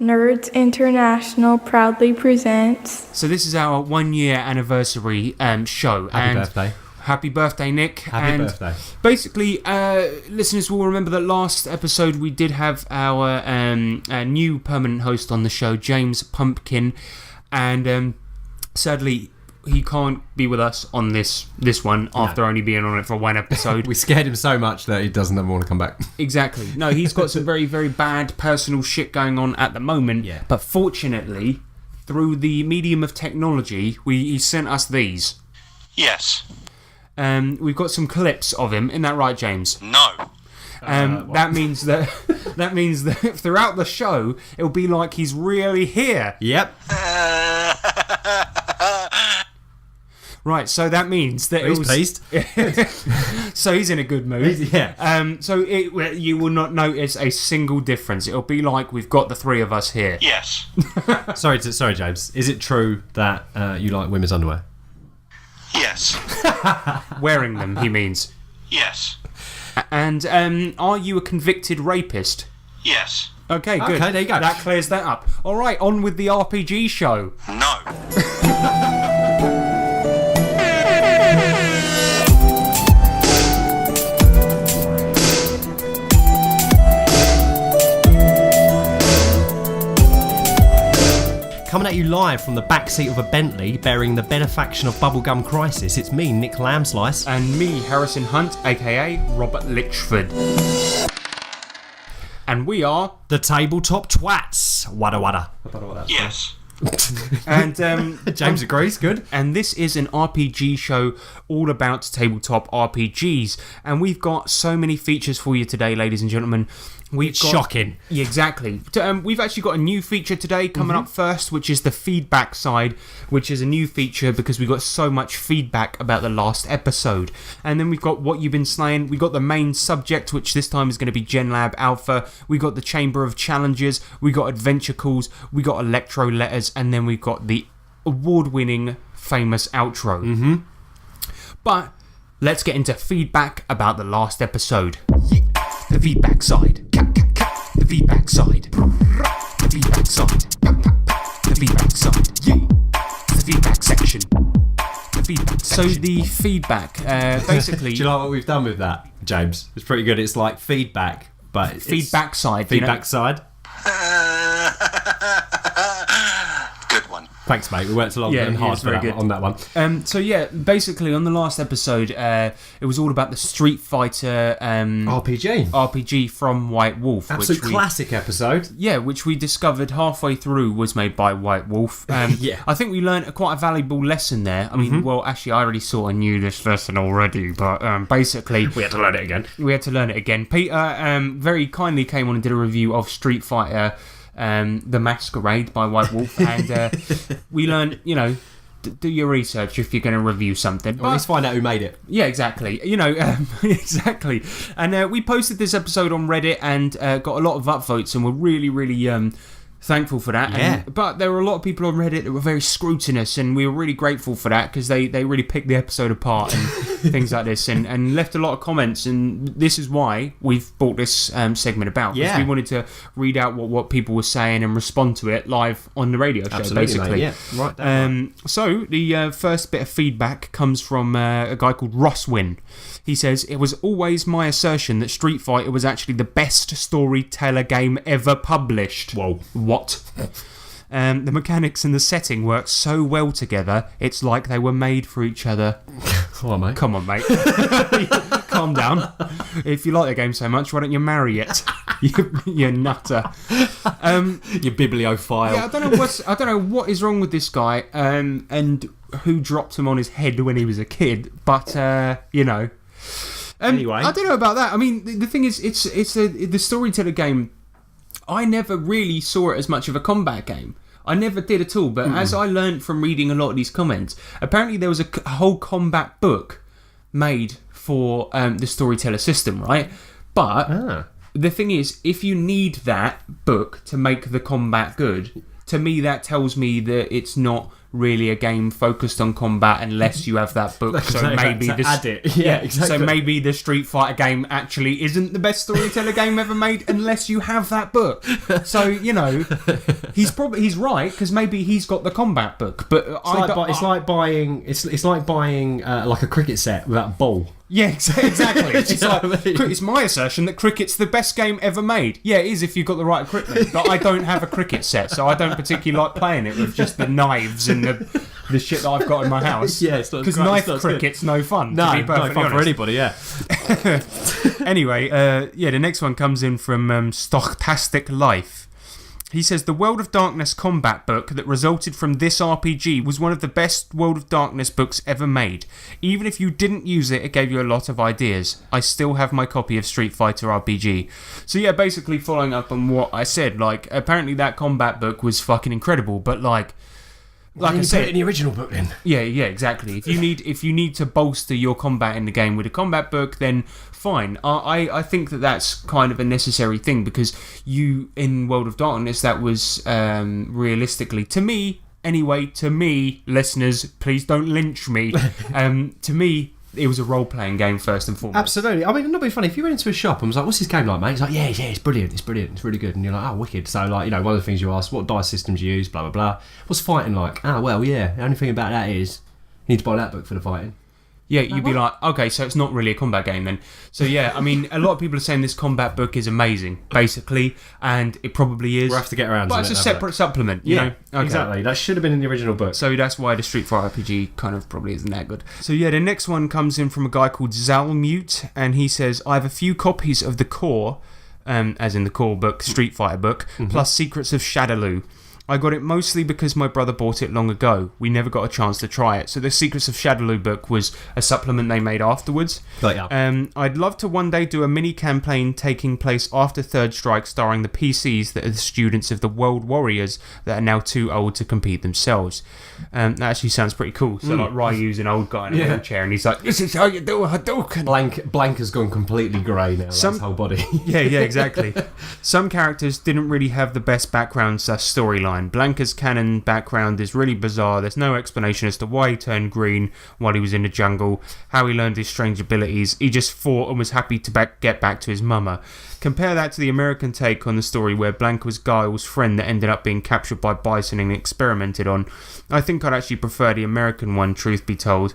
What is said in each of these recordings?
Nerds International proudly presents. So this is our 1 year anniversary show. Happy birthday. Happy birthday, Nick. Happy birthday. Basically, listeners will remember that last episode we did have our new permanent host on the show, James Pumpkin, and sadly he can't be with us on this one after only being on it for one episode. We scared him so much that he doesn't ever want to come back. Exactly. No, he's got some very, very bad personal shit going on at the moment. Yeah. But fortunately, through the medium of technology, he sent us these. Yes. We've got some clips of him. Isn't that right, James? No. That means that throughout the show, it'll be like he's really here. Yep. Right, so that means that He's pleased. So he's in a good mood. Yeah. So you will not notice a single difference. It'll be like we've got the three of us here. Yes. Sorry, James. Is it true that you like women's underwear? Yes. Wearing them, he means. Yes. And are you a convicted rapist? Yes. Okay, good. Okay, there you go. That clears that up. All right, on with the RPG show. No. Coming at you live from the backseat of a Bentley bearing the benefaction of Bubblegum Crisis, it's me, Nick Lambslice. And me, Harrison Hunt, a.k.a. Robert Litchford. And we are... the TableTopTwats. Wada wada. Yes. And James agrees, good. And this is an RPG show all about tabletop RPGs. And we've got so many features for you today, ladies and gentlemen. Shocking. Yeah, exactly. We've actually got a new feature today coming up first, which is the feedback side, which is a new feature because we got so much feedback about the last episode. And then we've got what you've been slaying. We got the main subject, which this time is going to be Genlab Alpha. We got the Chamber of Challenges. We got Adventure Calls. We got Electro Letters. And then we've got the award-winning famous outro. Mm-hmm. But let's get into feedback about the last episode. The feedback side. The feedback side. The feedback side. The feedback side. The feedback section. The feedback section. So the feedback, basically... Do you like what we've done with that, James? It's pretty good. It's like feedback, but it's... feedback side. Feedback side. Good one. Thanks, mate. We worked long and hard on that one. So yeah, basically on the last episode, it was all about the Street Fighter RPG from White Wolf. Absolute classic episode. Yeah, which we discovered halfway through was made by White Wolf. Yeah. I think we learned quite a valuable lesson there. I mean, well, actually, I already sort of knew this lesson already, but basically... we had to learn it again. Peter very kindly came on and did a review of Street Fighter... The Masquerade by White Wolf, and we learned, do your research if you're going to review something. Well, let's find out who made it. Yeah, exactly. Exactly. And we posted this episode on Reddit and got a lot of upvotes, and we're really, really thankful for that. Yeah. But there were a lot of people on Reddit that were very scrutinous, and we were really grateful for that because they really picked the episode apart and things like this, and left a lot of comments. And this is why we've brought this segment about. Because we wanted to read out what people were saying and respond to it live on the radio show. Absolutely, basically. mate. Yeah, right down. So the first bit of feedback comes from a guy called Rosswin. He says, "It was always my assertion that Street Fighter was actually the best storyteller game ever published." Whoa. What? The mechanics and the setting work so well together, it's like they were made for each other. Come on, mate. Calm down. If you like the game so much, why don't you marry it? You nutter. You bibliophile. Yeah, I don't know what is wrong with this guy, and who dropped him on his head when he was a kid, but Anyway, I don't know about that. I mean, the thing is, it's the storyteller game. I never really saw it as much of a combat game. I never did at all. But as I learned from reading a lot of these comments, apparently there was a whole combat book made for the storyteller system, right? But the thing is, if you need that book to make the combat good, to me that tells me that it's not really a game focused on combat unless you have that book. So maybe add it. Yeah, exactly. So maybe the Street Fighter game actually isn't the best storyteller game ever made unless you have that book. So you know, he's right, because maybe he's got the combat book. But it's like buying like a cricket set without a ball. Yeah, exactly. It's know what I mean? It's my assertion that cricket's the best game ever made. Yeah, it is if you've got the right equipment. But I don't have a cricket set, so I don't particularly like playing it with just the knives and the shit that I've got in my house. Yeah, it's not because knife cricket's no fun. No, to be no fun for anybody. Yeah. Anyway, the next one comes in from Stochastic Life. He says, the World of Darkness combat book that resulted from this RPG was one of the best World of Darkness books ever made. Even if you didn't use it, it gave you a lot of ideas. I still have my copy of Street Fighter RPG. So yeah, basically following up on what I said, like, apparently that combat book was fucking incredible, but like I said, put it in the original book then. Yeah, exactly. If you need to bolster your combat in the game with a combat book, then fine. I think that's kind of a necessary thing, because you, in World of Darkness, that was realistically, to me, listeners, please don't lynch me. To me, it was a role-playing game first and foremost. Absolutely. I mean, not be funny. If you went into a shop and was like, "What's this game like, mate?" It's like, "Yeah, it's brilliant. It's really good." And you're like, "Oh, wicked." So, like, you know, one of the things you ask, "What dice systems you use?" Blah blah blah. What's fighting like? Ah, well, yeah. The only thing about that is you need to buy that book for the fighting. Yeah, you'd be like, okay, so it's not really a combat game then. So yeah, I mean, a lot of people are saying this combat book is amazing, basically, and it probably is. We'll have to get around to it. But it's a separate supplement, you know? Okay. Exactly. That should have been in the original book. So that's why the Street Fighter RPG kind of probably isn't that good. So yeah, the next one comes in from a guy called Zalmute, and he says, I have a few copies of the core, as in the core book, Street Fighter book, plus Secrets of Shadaloo. I got it mostly because my brother bought it long ago. We never got a chance to try it. So the Secrets of Shadaloo book was a supplement they made afterwards. But yeah. I'd love to one day do a mini campaign taking place after Third Strike, starring the PCs that are the students of the World Warriors that are now too old to compete themselves. That actually sounds pretty cool. So like Ryu's an old guy in a wheelchair, and he's like, "This is how you do a Hadouken." Blank has gone completely grey now. His whole body. yeah, exactly. Some characters didn't really have the best background/storyline. Blanca's canon background is really bizarre. There's no explanation as to why he turned green while he was in the jungle, how he learned his strange abilities. He just fought and was happy to get back to his mama. Compare that to the American take on the story, where Blanca was Guile's friend that ended up being captured by Bison and experimented on. I think I'd actually prefer the American one, truth be told.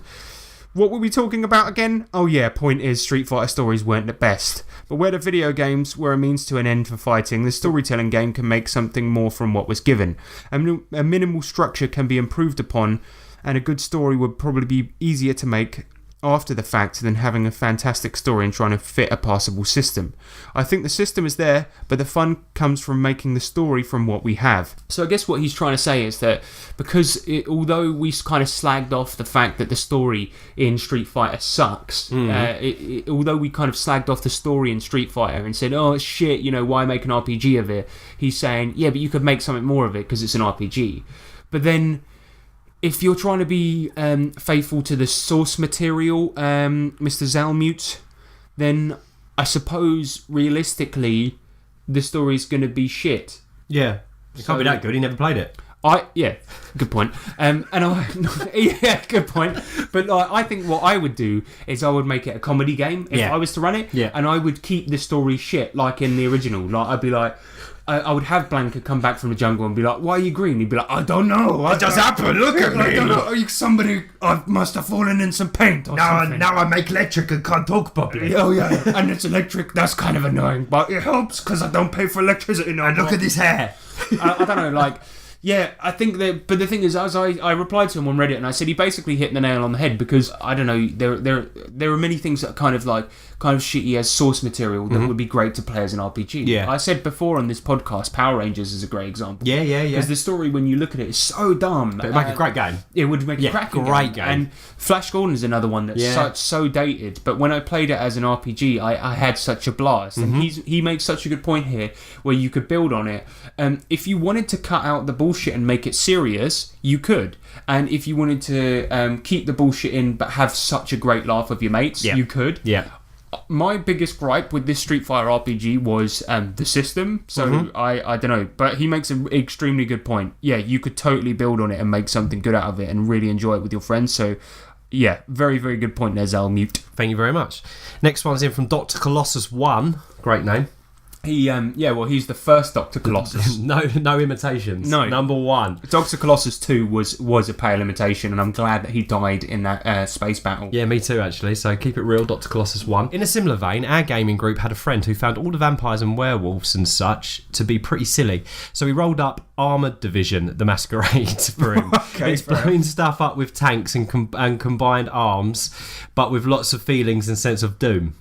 What were we talking about again? Oh yeah, point is, Street Fighter stories weren't the best. But where the video games were a means to an end for fighting, the storytelling game can make something more from what was given. A minimal structure can be improved upon, and a good story would probably be easier to make after the fact than having a fantastic story and trying to fit a passable system. I think the system is there, but the fun comes from making the story from what we have. So I guess what he's trying to say is that because although we kind of slagged off the fact that the story in Street Fighter sucks, although we kind of slagged off the story in Street Fighter and said, oh shit, you know, why make an RPG of it? He's saying, yeah, but you could make something more of it because it's an RPG. But then if you're trying to be faithful to the source material, Mr. Zalmute, then I suppose realistically the story's going to be shit. Yeah, it can't be that good. He never played it. Yeah, good point. Yeah, good point. But I think what I would do is I would make it a comedy game if I was to run it, and I would keep the story shit like in the original. Like I'd be like, I would have Blanca come back from the jungle and be like, "Why are you green?" He'd be like, "I don't know. It just happened. Look at me. I don't know. Somebody must have fallen in some paint or something. Now I make electric and can't talk properly. Oh yeah, and it's electric. That's kind of annoying, but it helps because I don't pay for electricity now. And look at this hair. I don't know, like." Yeah, I think that, but the thing is, as I replied to him on Reddit, and I said he basically hit the nail on the head, because I don't know, there are many things that are kind of shitty as source material that would be great to play as an RPG. Yeah. I said before on this podcast, Power Rangers is a great example. Yeah. Because the story, when you look at it, is so dumb. But it'd make a great game. It would make a great game. And Flash Gordon is another one that's so dated, but when I played it as an RPG, I had such a blast. And he makes such a good point here, where you could build on it. If you wanted to cut out the bullshit and make it serious, you could. And if you wanted to keep the bullshit in but have such a great laugh with your mates, you could. Yeah. my biggest gripe with this Street Fighter RPG was the system. So I don't know, but he makes an extremely good point. Yeah, you could totally build on it and make something good out of it and really enjoy it with your friends. So yeah, very, very good point there, Zalmute. Thank you very much. Next one's in from Dr. Colossus 1. Great name. He's the first Dr. Colossus. No imitations. No. Number 1. Dr. Colossus 2 was a pale imitation, and I'm glad that he died in that space battle. Yeah, me too, actually. So keep it real, Dr. Colossus 1. In a similar vein, our gaming group had a friend who found all the vampires and werewolves and such to be pretty silly. So he rolled up Armoured Division, the Masquerade, for him. Okay, it's blowing stuff up with tanks and combined arms, but with lots of feelings and sense of doom.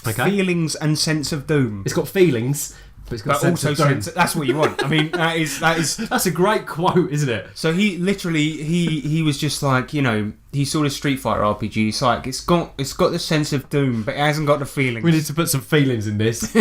Okay. Feelings and sense of doom. It's got feelings, but it's got sense of doom. That's what you want. I mean, that is. That's a great quote, isn't it? So he literally he was just like, he saw the Street Fighter RPG. It's like it's got the sense of doom, but it hasn't got the feelings. We need to put some feelings in this.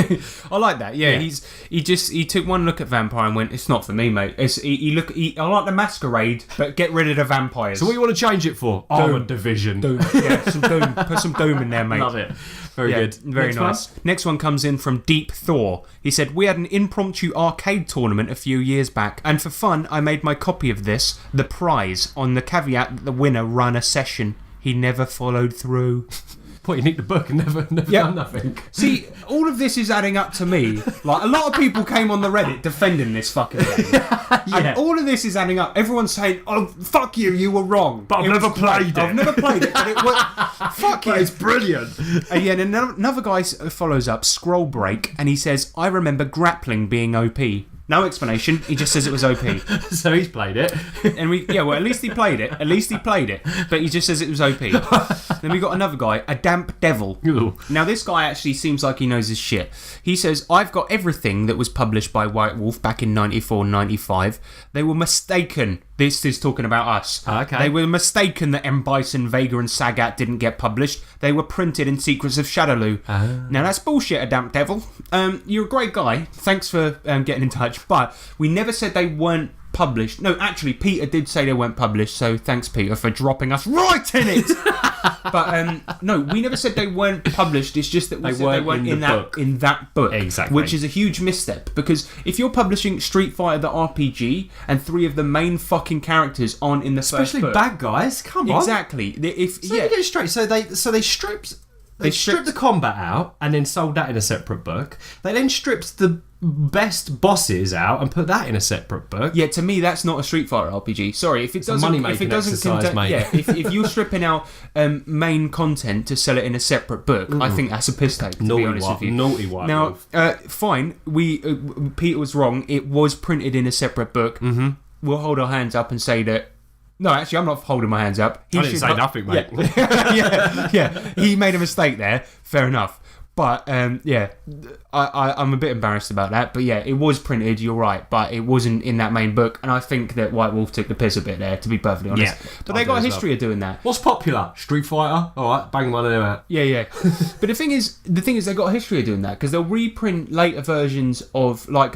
I like that. Yeah, he took one look at Vampire and went, "It's not for me, mate." I like the Masquerade, but get rid of the vampires. So what do you want to change it for? Armoured Division. Doom. Yeah, some doom. Put some doom in there, mate. Love it. Very good. Very nice. Next one comes in from Deep Thor. He said, "We had an impromptu arcade tournament a few years back, and for fun, I made my copy of this, the prize, on the caveat that the winner ran a session. He never followed through." What, you nicked the book and never done nothing? See, all of this is adding up to me. Like, a lot of people came on the Reddit defending this fucking game. And all of this is adding up. Everyone's saying, "Oh, fuck you, you were wrong." But I've never played it. I've never played it, but it was... Fuck you. It's brilliant. And another guy follows up, Scroll Break, and he says, "I remember grappling being OP." No explanation. He just says it was OP. So he's played it. And at least he played it. At least he played it. But he just says it was OP. Then we got another guy, a Damp Devil. Ooh. Now this guy actually seems like he knows his shit. He says, "I've got everything that was published by White Wolf back in 94, 95. They were mistaken." This is talking about us. Okay. They were mistaken that M. Bison, Vega and Sagat didn't get published. They were printed in Secrets of Shadowloo. Now that's bullshit, a Damp Devil. You're a great guy. Thanks for getting in touch. But we never said they weren't published. No, actually, Peter did say they weren't published, so thanks, Peter, for dropping us right in it. But no, we never said they weren't published. It's just that we said they weren't in that book. Exactly. Which is a huge misstep, because if you're publishing Street Fighter the RPG and 3 of the main fucking characters aren't in the first book, especially bad guys, come on. Exactly. Let me get it straight. So they stripped the combat out and then sold that in a separate book. They then stripped the best bosses out and put that in a separate book. Yeah, to me that's not a Street Fighter RPG. Sorry, if it doesn't exercise, mate. Yeah, if you're stripping out main content to sell it in a separate book, I think that's a piss take. To be honest with you, naughty White Now, fine. Peter was wrong. It was printed in a separate book. Mm-hmm. We'll hold our hands up and say that. No, actually, I'm not holding my hands up. I didn't say nothing, mate. Yeah. He made a mistake there. Fair enough. But, I'm a bit embarrassed about that. But, yeah, it was printed, you're right. But it wasn't in that main book. And I think that White Wolf took the piss a bit there, to be perfectly honest. Yeah, but they got a history of doing that. What's popular? Street Fighter? All right, bang one of them out. Yeah. But the thing is, they got a history of doing that. Because they'll reprint later versions of, like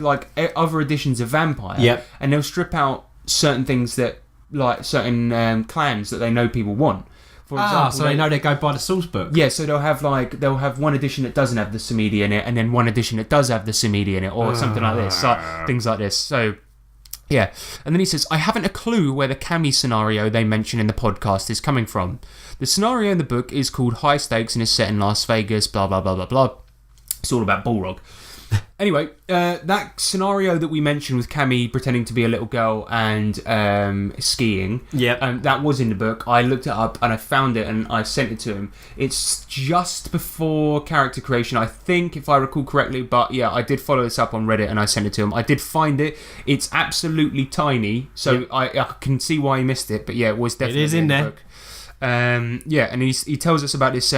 other editions of Vampire. Yep. And they'll strip out certain things that, like certain clans that they know people want. For example, so they know they go by the source book. Yeah, so they'll have one edition that doesn't have the Samedi in it, and then one edition that does have the Samedi in it, or something like this. So, things like this. So, yeah. And then he says, "I haven't a clue where the Cammy scenario they mention in the podcast is coming from. The scenario in the book is called High Stakes and is set in Las Vegas, blah, blah, blah, blah, blah. It's all about Bullrog. Anyway, that scenario that we mentioned with Cammy pretending to be a little girl and skiing, that was in the book. I looked it up and I found it and I sent it to him. It's just before character creation, I think, if I recall correctly. But yeah, I did follow this up on Reddit and I sent it to him. I did find it. It's absolutely tiny, so I can see why he missed it. But yeah, it was definitely in there. The book. And he tells us about this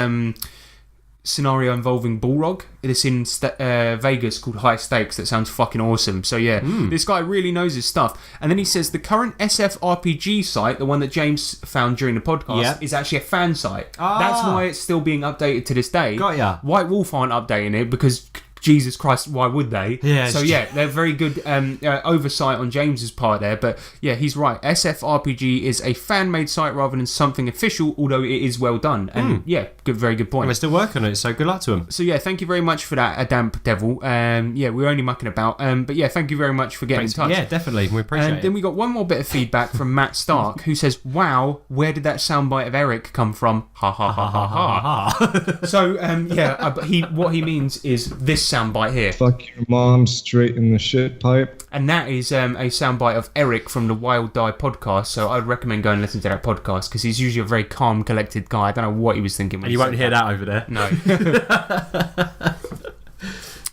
scenario involving Bullrog. It's in Vegas called High Stakes. That sounds fucking awesome. So yeah, this guy really knows his stuff. And then he says the current SFRPG site, the one that James found during the podcast, is actually a fan site. That's why it's still being updated to this day. Got ya. White Wolf aren't updating it because Jesus Christ, why would they? Yeah, So it's yeah, they're very good oversight on James's part there. But yeah, he's right. SFRPG is a fan-made site rather than something official, although it is well done. And yeah, very good point. We're still working on it, so good luck to him. So yeah, thank you very much for that, Damp Devil. Yeah, we're only mucking about. But yeah, thank you very much for getting in touch. Yeah, definitely. We appreciate And it. then we got one more bit of feedback from Matt Stark, who says, "Wow, where did that soundbite of Eric come from?" Ha ha ha ha ha. So yeah, what he means is this soundbite here, Fuck your mom straight in the shit pipe. and that is a soundbite of Eric from the Wild Die podcast. So I'd recommend going and listen to that podcast because he's usually a very calm, collected guy. I don't know what he was thinking. When And he you won't said hear that over there. No.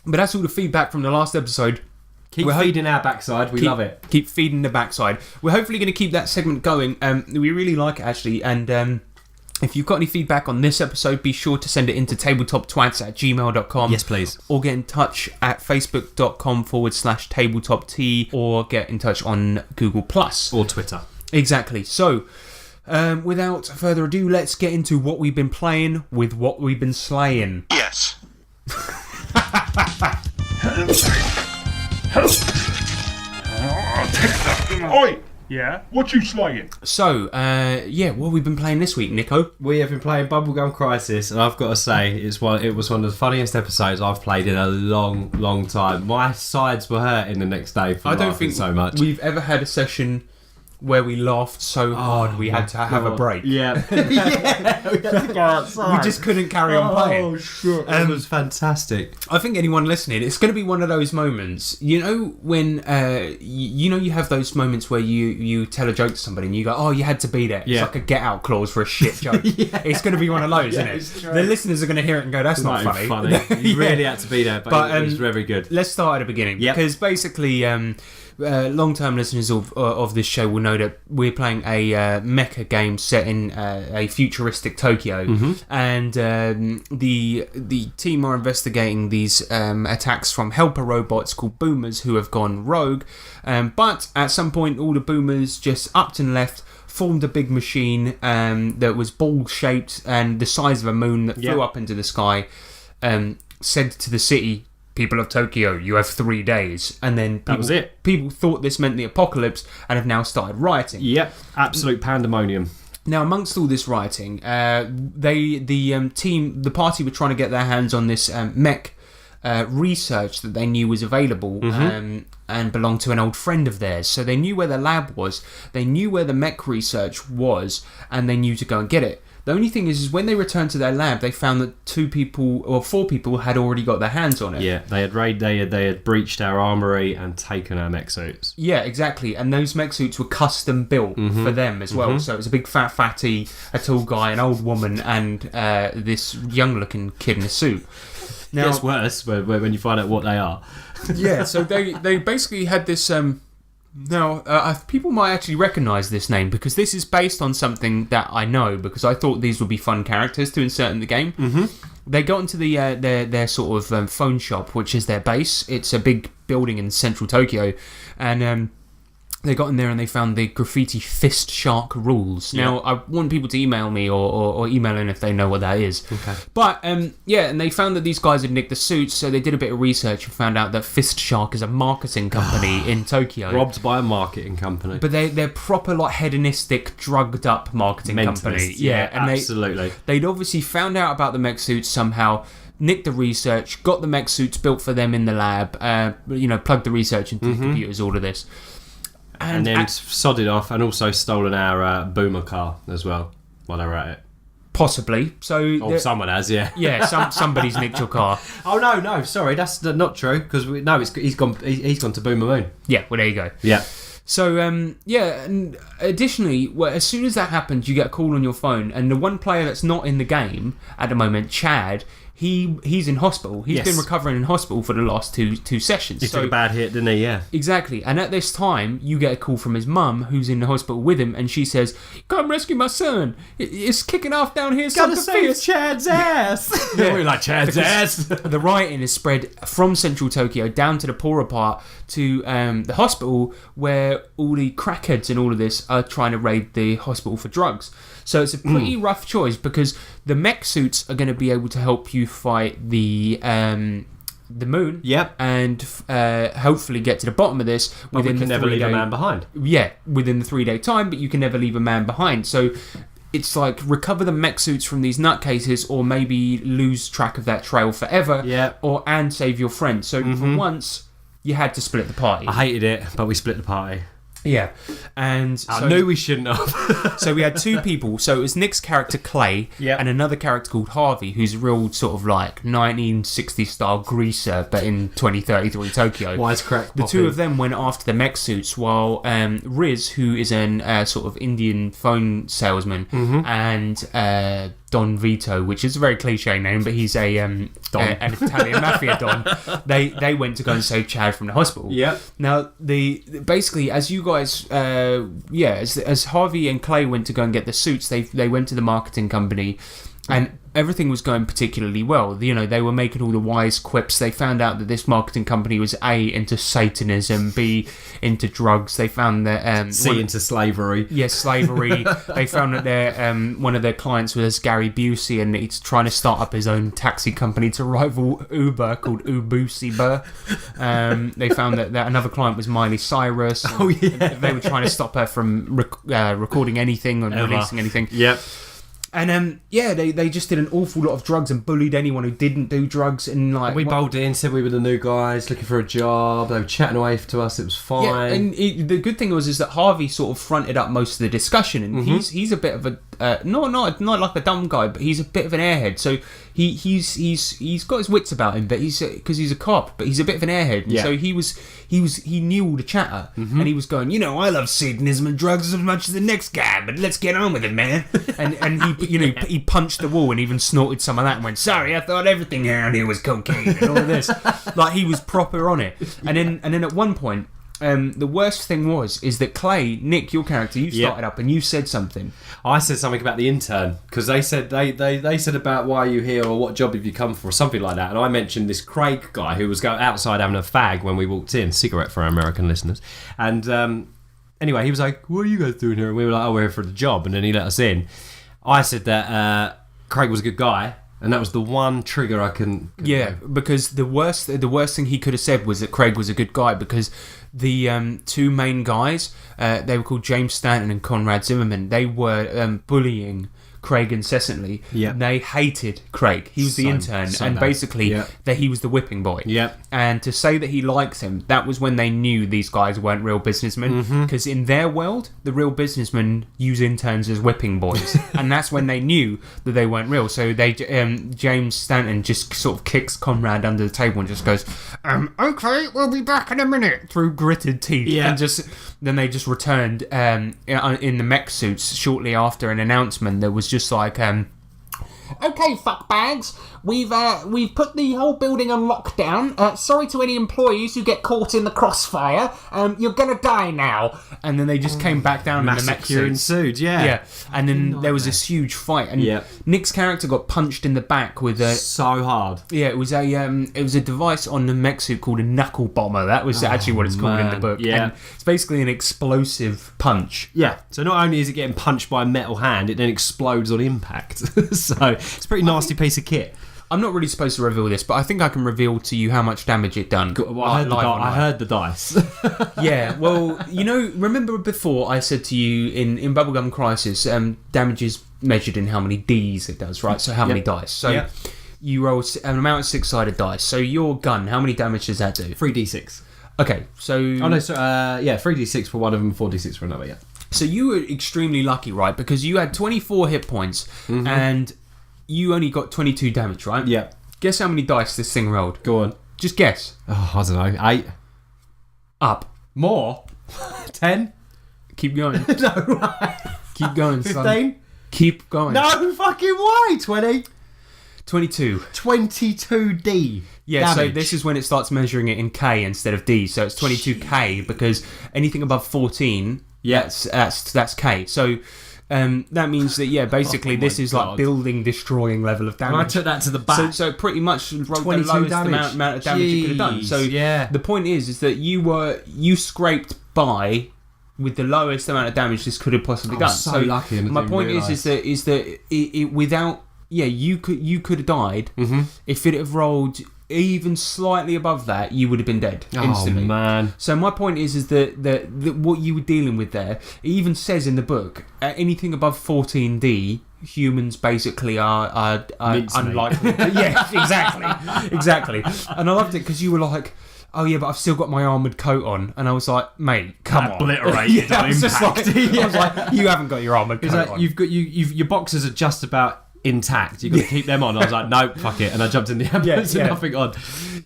But that's all the feedback from the last episode. Keep feeding our backside. We love it. Keep feeding the backside. We're hopefully going to keep that segment going. We really like it, actually. And if you've got any feedback on this episode, be sure to send it into tabletoptwats@gmail.com. Yes, please. Or get in touch at facebook.com/tabletopt, or get in touch on Google+. Or Twitter. Exactly. So, without further ado, let's get into what we've been playing with what we've been slaying. Yes. Oi! Yeah? What you slaying? So, yeah, what have we been playing this week, Nico? We have been playing Bubblegum Crisis, and I've got to say, it was one of the funniest episodes I've played in a long, long time. My sides were hurting the next day from I don't laughing think so much. we've ever had a session where we laughed so hard we had to have a break. Yeah. We had to go outside. We just couldn't carry on playing. Shit. It was fantastic. I think anyone listening, it's going to be one of those moments. You know when you have those moments where you tell a joke to somebody and you go, "Oh, you had to be there." Yeah. It's like a get out clause for a shit joke. It's going to be one of those, isn't it's it? true. The listeners are going to hear it and go, "That's not funny." You really had to be there, but it was very good. Let's start at the beginning, Yep. because basically, long-term listeners of this show will know that we're playing a mecha game set in a futuristic Tokyo, and the team are investigating these attacks from helper robots called boomers who have gone rogue. But at some point, all the boomers just upped and left, formed a big machine that was ball-shaped and the size of a moon that flew up into the sky. Said to the city, "People of Tokyo, you have 3 days." And then That was it. People thought this meant the apocalypse and have now started rioting. Yep, absolute pandemonium. Now, amongst all this rioting, the party were trying to get their hands on this mech research that they knew was available and belonged to an old friend of theirs. So they knew where the lab was, they knew where the mech research was, and they knew to go and get it. The only thing is when they returned to their lab, they found that 4 people had already got their hands on it. Yeah, they had breached our armory and taken our mech suits. Yeah, exactly. And those mech suits were custom built for them as well. So it was a big fat fatty, a tall guy, an old woman, and this young-looking kid in a suit. Now, It's worse when you find out what they are. yeah, so they basically had this. People might actually recognise this name because this is based on something that I know, because I thought these would be fun characters to insert in the game. They got into their sort of phone shop, which is their base. It's a big building in central Tokyo, and they got in there and they found the graffiti fist shark rules. Now, I want people to email me or email in if they know what that is. Okay. But, and they found that these guys had nicked the suits, so they did a bit of research and found out that Fist Shark is a marketing company in Tokyo. Robbed by a marketing company. But they're proper, like, hedonistic, drugged up marketing company. Mentalists, Yeah, and absolutely. they'd obviously found out about the mech suits somehow, nicked the research, got the mech suits built for them in the lab, plugged the research into the computers, all of this. And then sodded off and also stolen our boomer car as well while they were at it. Possibly. So Or someone has, yeah. yeah, somebody's nicked your car. Oh no, sorry, that's not true because he's gone to Boomer Moon. Yeah, well there you go. Yeah. So and additionally, as soon as that happens, you get a call on your phone, and the one player that's not in the game at the moment, Chad, he's in hospital. He's been recovering in hospital for the last two sessions. He took a bad hit, didn't he? Yeah. Exactly. And at this time, you get a call from his mum, who's in the hospital with him, and she says, "Come rescue my son. It's kicking off down here. Gotta something save fierce." Chad's ass. Yeah. We're like Chad's ass. The rioting is spread from central Tokyo down to the poorer part to the hospital, where all the crackheads and all of this are trying to raid the hospital for drugs. So it's a pretty rough choice, because the mech suits are going to be able to help you fight the the moon. Yep. And hopefully get to the bottom of this But we within can the never leave a 3-day man behind. Yeah, within the 3-day time, but you can never leave a man behind. So it's like recover the mech suits from these nutcases, or maybe lose track of that trail forever. Yeah. And save your friend. So for once, you had to split the party. I hated it, but we split the party. Yeah, and I knew we shouldn't have. so we had two people. So it was Nick's character Clay, Yep. and another character called Harvey, who's a real sort of like 1960s style greaser, but in 2033 Tokyo. Wisecrack. The two of them went after the mech suits, while Riz, who is an sort of Indian phone salesman, and Don Vito, which is a very cliche name, but he's an Italian mafia don. They went to go and save Chad from the hospital. Yep. Now basically, as you guys, as Harvey and Clay went to go and get the suits, they went to the marketing company, and everything was going particularly well. You know, they were making all the wise quips. They found out that this marketing company was A, into Satanism, B, into drugs. They found that C, into slavery. Yes, slavery. They found that their one of their clients was Gary Busey, and he's trying to start up his own taxi company to rival Uber called Ubusiber. They found that another client was Miley Cyrus. Oh, yeah. They were trying to stop her from recording anything or releasing anything. Yep. And they just did an awful lot of drugs and bullied anyone who didn't do drugs. And like We bowled in, said we were the new guys looking for a job. They were chatting away to us. It was fine. Yeah, and the good thing is that Harvey sort of fronted up most of the discussion, and he's a bit of a not like a dumb guy, but he's a bit of an airhead. So he's got his wits about him, but because he's a cop, but he's a bit of an airhead. And Yeah. so he knew all the chatter, and he was going, I love Satanism and drugs as much as the next guy, but let's get on with it, man. and he punched the wall and even snorted some of that and went, sorry, I thought everything around here was cocaine and all of this. Like, he was proper on it. And then at one point, the worst thing is that Clay, Nick, your character, you started up and you said something. I said something about the intern because they said they said about why are you here or what job have you come for or something like that, and I mentioned this Craig guy who was outside having a fag when we walked in, cigarette for our American listeners, and anyway he was like, what are you guys doing here? And we were like, oh, we're here for the job, and then he let us in. I said that Craig was a good guy, and that was the one trigger I couldn't because the worst thing he could have said was that Craig was a good guy, because the two main guys, they were called James Stanton and Conrad Zimmerman. They were bullying Craig incessantly. Yeah. They hated Craig. He was the intern, and basically that he was the whipping boy. Yeah. And to say that he likes him, that was when they knew these guys weren't real businessmen, because in their world, the real businessmen use interns as whipping boys, and that's when they knew that they weren't real. So they James Stanton just sort of kicks Conrad under the table and just goes, okay, we'll be back in a minute, through gritted teeth. Yeah. And then they just returned in the mech suits shortly after an announcement that was just like, okay, fuckbags, we've put the whole building on lockdown. Sorry to any employees who get caught in the crossfire. You're gonna die now. And then they just came back down in the mech massacre suits. ensued. Yeah. And then there was this huge fight, and Nick's character got punched in the back with a. So hard. Yeah, it was a device on the mech suit called a knuckle bomber. That was actually what it's called in the book. Yeah. And it's basically an explosive punch. Yeah, so not only is it getting punched by a metal hand, it then explodes on impact. So it's a pretty nasty piece of kit. I'm not really supposed to reveal this, but I think I can reveal to you how much damage it done. Well, I heard the dice. Yeah, well, remember before I said to you in Bubblegum Crisis, damage is measured in how many Ds it does, right? So how many dice. So you roll an amount of 6-sided dice. So your gun, how many damage does that do? 3d6. Okay, so... Oh, no, so, 3d6 for one of them, 4d6 for another, yeah. So you were extremely lucky, right? Because you had 24 hit points, and you only got 22 damage, right? Yeah. Guess how many dice this thing rolled? Go on. Just guess. Oh, I don't know. 8. Up. More? 10? Keep going. No. Keep going, 15? son. Keep going. No fucking way. 20? 22. 22D. Yeah, damage. so this is when it starts measuring it in K instead of D. So it's 22K, because anything above 14, that's K. So that means that, basically this is like building destroying level of damage. And I took that to the back. So pretty much wrote the 22 lowest damage. amount of damage you could have done. So the point is that you scraped by with the lowest amount of damage this could have possibly done. So lucky. And my point is that it without you could have died if it have rolled even slightly above that, you would have been dead instantly. Oh man. So my point is that what you were dealing with there, it even says in the book, anything above 14D, humans basically are unlikely. Yeah, exactly. And I loved it because you were like, oh yeah, but I've still got my armoured coat on. And I was like, mate, come on. Obliterated on impact. I was like, you haven't got your armoured coat on. You've got your boxers are just about intact. You've got to keep them on. I was like, no, fuck it. And I jumped in the ambulance and nothing on.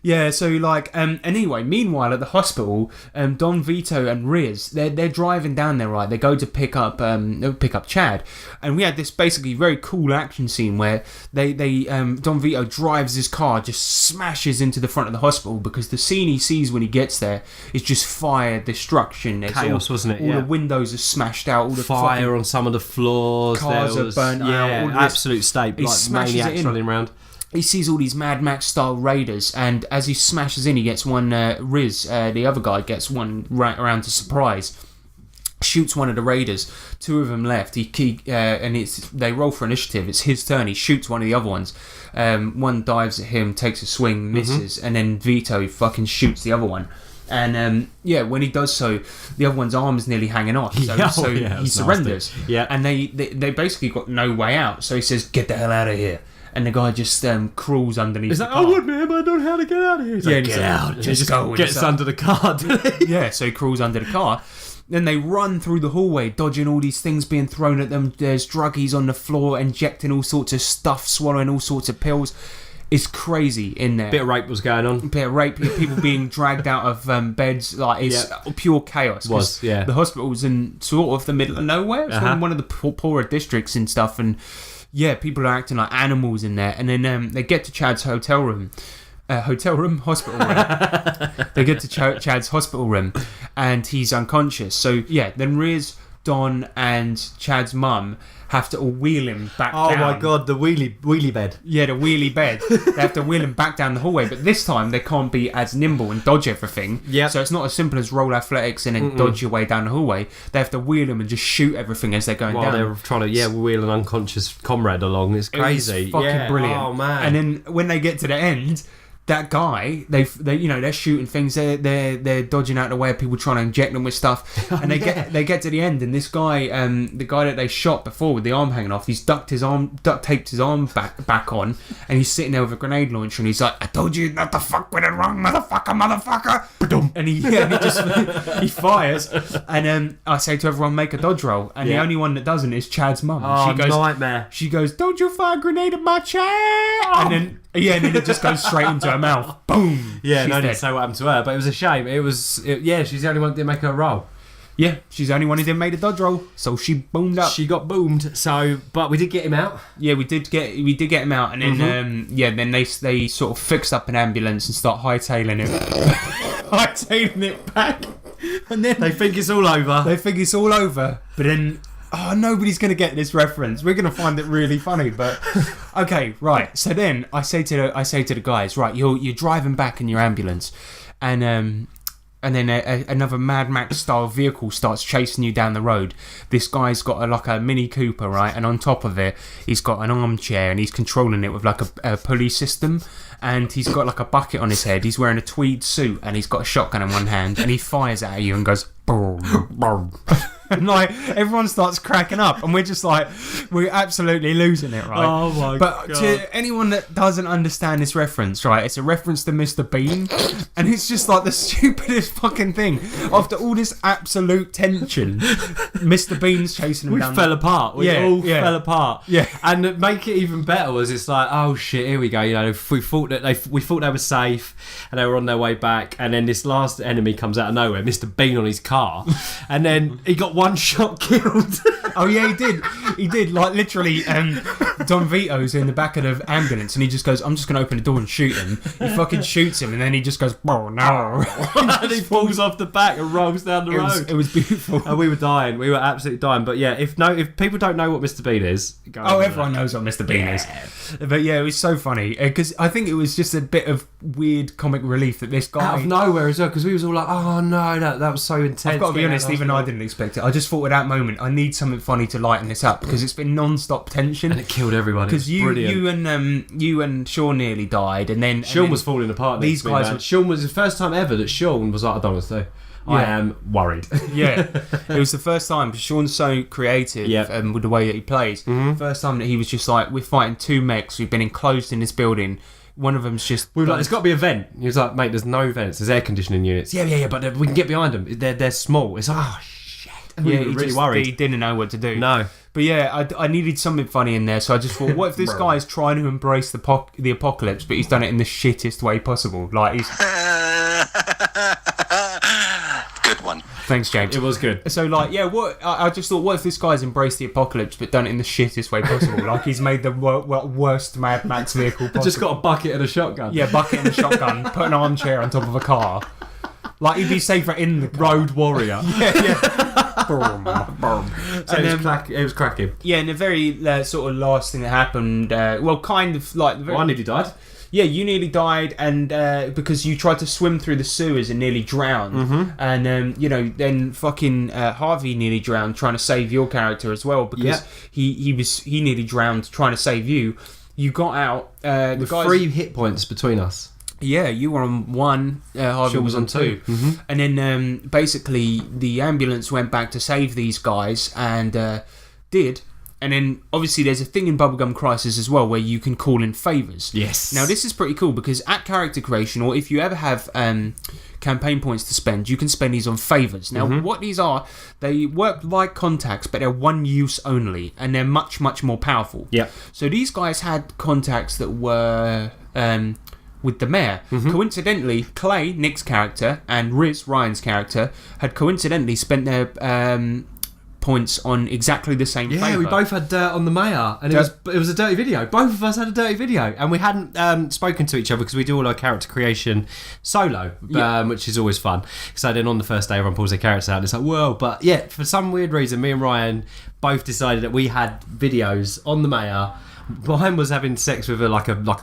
Yeah, so like, anyway, meanwhile at the hospital, Don Vito and Riz, they're driving down there, right? They go to pick up Chad, and we had this basically very cool action scene where they Don Vito drives his car, just smashes into the front of the hospital because the scene he sees when he gets there is just fire, destruction. There's chaos, wasn't it? All the windows are smashed out, all the fire on some of the floors, cars are burnt out. All absolute state, he like maniacs running around. He sees all these Mad Max style raiders, and as he smashes in, he gets one. Riz, the other guy, gets one right around to surprise. Shoots one of the raiders. Two of them left. They roll for initiative. It's his turn. He shoots one of the other ones. One dives at him, takes a swing, misses, and then Vito fucking shoots the other one. And when he does so, the other one's arm is nearly hanging off. So he surrenders. Nasty. Yeah, and they basically got no way out. So he says, "Get the hell out of here." And the guy just crawls underneath. He's the like, car. I would, man, but I don't know how to get out of here. He's like, get out. Just go. Gets under the car, doesn't he? Yeah, so he crawls under the car. Then they run through the hallway, dodging all these things being thrown at them. There's druggies on the floor, injecting all sorts of stuff, swallowing all sorts of pills. It's crazy in there. Bit of rape was going on. Bit of rape, people being dragged out of beds. Like, it's pure chaos. The hospital's in sort of the middle of nowhere. It's one of the poorer districts and stuff. And yeah, people are acting like animals in there. And then they get to Chad's hospital room. They get to Chad's hospital room, and he's unconscious. So yeah, then Riz, Don, and Chad's mum have to all wheel him back down. Oh my god, the wheelie bed. Yeah, the wheelie bed. They have to wheel him back down the hallway, but this time they can't be as nimble and dodge everything. Yeah. So it's not as simple as roll athletics and then dodge your way down the hallway. They have to wheel him and just shoot everything as they're going down. While they're trying to wheel an unconscious comrade along. It's crazy. It's fucking brilliant. Oh man. And then when they get to the end, that guy, they're shooting things. They're dodging out of the way of people trying to inject them with stuff. And they get to the end, and this guy, the guy that they shot before with the arm hanging off, he's duct taped his arm back on, and he's sitting there with a grenade launcher, and he's like, "I told you not to fuck with it, wrong motherfucker." And he fires, and I say to everyone, make a dodge roll, and the only one that doesn't is Chad's mum. Oh, She goes, nightmare. She goes, "Don't you fire a grenade at my Chad!" And then it just goes straight into her mouth. Boom. Yeah, She's no, I dead. didn't say what happened to her, but it was a shame. She's the only one that didn't make her roll. Yeah, she's the only one who didn't make a dodge roll, so she boomed up. She got boomed. So, but we did get him out. Yeah, we did get him out, and then then they sort of fixed up an ambulance and start hightailing it back, and then They think it's all over. But then. Oh, nobody's going to get this reference. We're going to find it really funny, but okay, right. So then I say to the guys, right, you're driving back in your ambulance, and then another Mad Max style vehicle starts chasing you down the road. This guy's got a Mini Cooper, right, and on top of it, he's got an armchair, and he's controlling it with like a pulley system, and he's got like a bucket on his head. He's wearing a tweed suit, and he's got a shotgun in one hand, and he fires at you and goes, boom, boom. And like everyone starts cracking up, and we're just like, we're absolutely losing it, right? Oh my god! But to anyone that doesn't understand this reference, right, it's a reference to Mr. Bean, and it's just like the stupidest fucking thing. After all this absolute tension, Mr. Bean's chasing him We down. fell apart. We all fell apart. Yeah. And to make it even better was it's like, oh shit, here we go. You know, we thought they were safe, and they were on their way back, and then this last enemy comes out of nowhere, Mr. Bean on his car, and then he got one shot killed. Oh yeah, he did. Like literally, Don Vito's in the back of the ambulance, and he just goes, "I'm just gonna open the door and shoot him." He fucking shoots him, and then he just goes, "Oh no!" And he falls off the back and rolls down the road. It was beautiful. And we were dying. We were absolutely dying. But yeah, if people don't know what Mr. Bean is, go Oh, everyone knows what Mr. Bean is. But yeah, it was so funny because I think it was just a bit of weird comic relief that this guy out of nowhere as well, because we was all like, oh no, that was so intense. I've got to be honest, even I didn't expect it. I just thought at that moment I need something funny to lighten this up because it's been non-stop tension, and it killed killed everyone. Because you and Sean nearly died, and then Sean was falling apart. These guys were. Sean was the first time ever that Sean was like, I don't know what to do. I am worried. Yeah, it was the first time, because Sean's so creative with the way that he plays. First time that he was just like, we're fighting two mechs, we've been enclosed in this building. One of them's just... We were like, there's got to be a vent. He was like, mate, there's no vents. There's air conditioning units. Yeah, but we can get behind them. They're small. It's shit. We were really worried. He didn't know what to do. No. But yeah, I needed something funny in there, so I just thought, what if this guy's trying to embrace the apocalypse, but he's done it in the shittest way possible? Like, he's... Good one. Thanks, James. It was good. So, like, yeah, I just thought, what if this guy's embraced the apocalypse but done it in the shittest way possible? Like, he's made the worst Mad Max vehicle possible. Just got a bucket and a shotgun. Yeah, bucket and a shotgun, put an armchair on top of a car. Like, he'd be safer in the car. Road warrior. Yeah. Boom. So it was cracking. Yeah, and the very sort of last thing that happened, kind of like... I nearly died. Yeah, you nearly died, and because you tried to swim through the sewers and nearly drowned, and then fucking Harvey nearly drowned trying to save your character as well, because he nearly drowned trying to save you. You got out. With 3 hit points between us. Yeah, you were on 1, Harvey was on 2. And then basically the ambulance went back to save these guys and did. And then obviously there's a thing in Bubblegum Crisis as well where you can call in favours. Yes. Now this is pretty cool because at character creation, or if you ever have campaign points to spend, you can spend these on favours. Now what these are, they work like contacts, but they're one use only, and they're much, much more powerful. Yeah. So these guys had contacts that were... with the mayor. Coincidentally, Clay, Nick's character, and Riz, Ryan's character, had coincidentally spent their points on exactly the same favour. Yeah, we both had dirt on the mayor, and it was a dirty video. Both of us had a dirty video, and we hadn't spoken to each other because we do all our character creation solo, which is always fun. So then on the first day, everyone pulls their characters out, and it's like, whoa. But yeah, for some weird reason, me and Ryan both decided that we had videos on the mayor. Ryan was having sex with a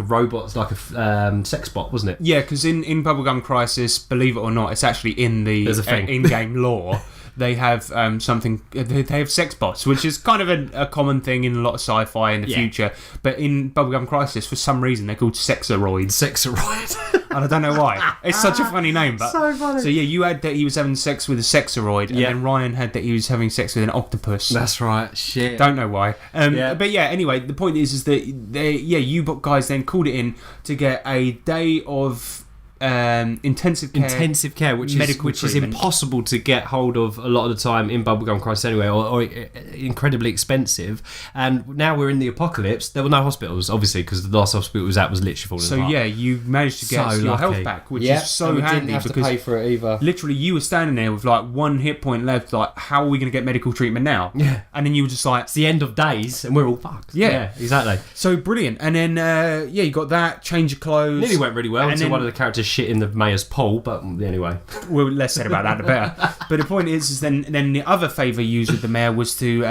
robot, like a sex bot, wasn't it? Yeah, because in Bubblegum Crisis, believe it or not, it's actually in the in-game lore. They have something. They have sex bots, which is kind of a common thing in a lot of sci-fi in the future. But in Bubblegum Crisis, for some reason, they're called sexaroids. Sexaroid. And I don't know why. It's such a funny name, but so funny. So yeah, you had that he was having sex with a sexaroid, and then Ryan had that he was having sex with an octopus. That's right. Shit. Don't know why. But yeah, anyway, the point is that you guys then called it in to get a day of intensive care, which is impossible to get hold of a lot of the time in Bubblegum Crisis anyway, or incredibly expensive. And now we're in the apocalypse. There were no hospitals, obviously, because the last hospital was literally falling apart. So yeah, you managed to get your health back, which is so handy because to pay for it either. Literally, you were standing there with like 1 hit point left. Like, how are we going to get medical treatment now? Yeah, and then you were just like, it's the end of days, and we're all fucked. Yeah, exactly. So brilliant. And then you got that, change your clothes. Nearly went really well until one of the characters shit in the mayor's pool, but anyway. Well, less said about that, the better. But the point is then the other favour used with the mayor was to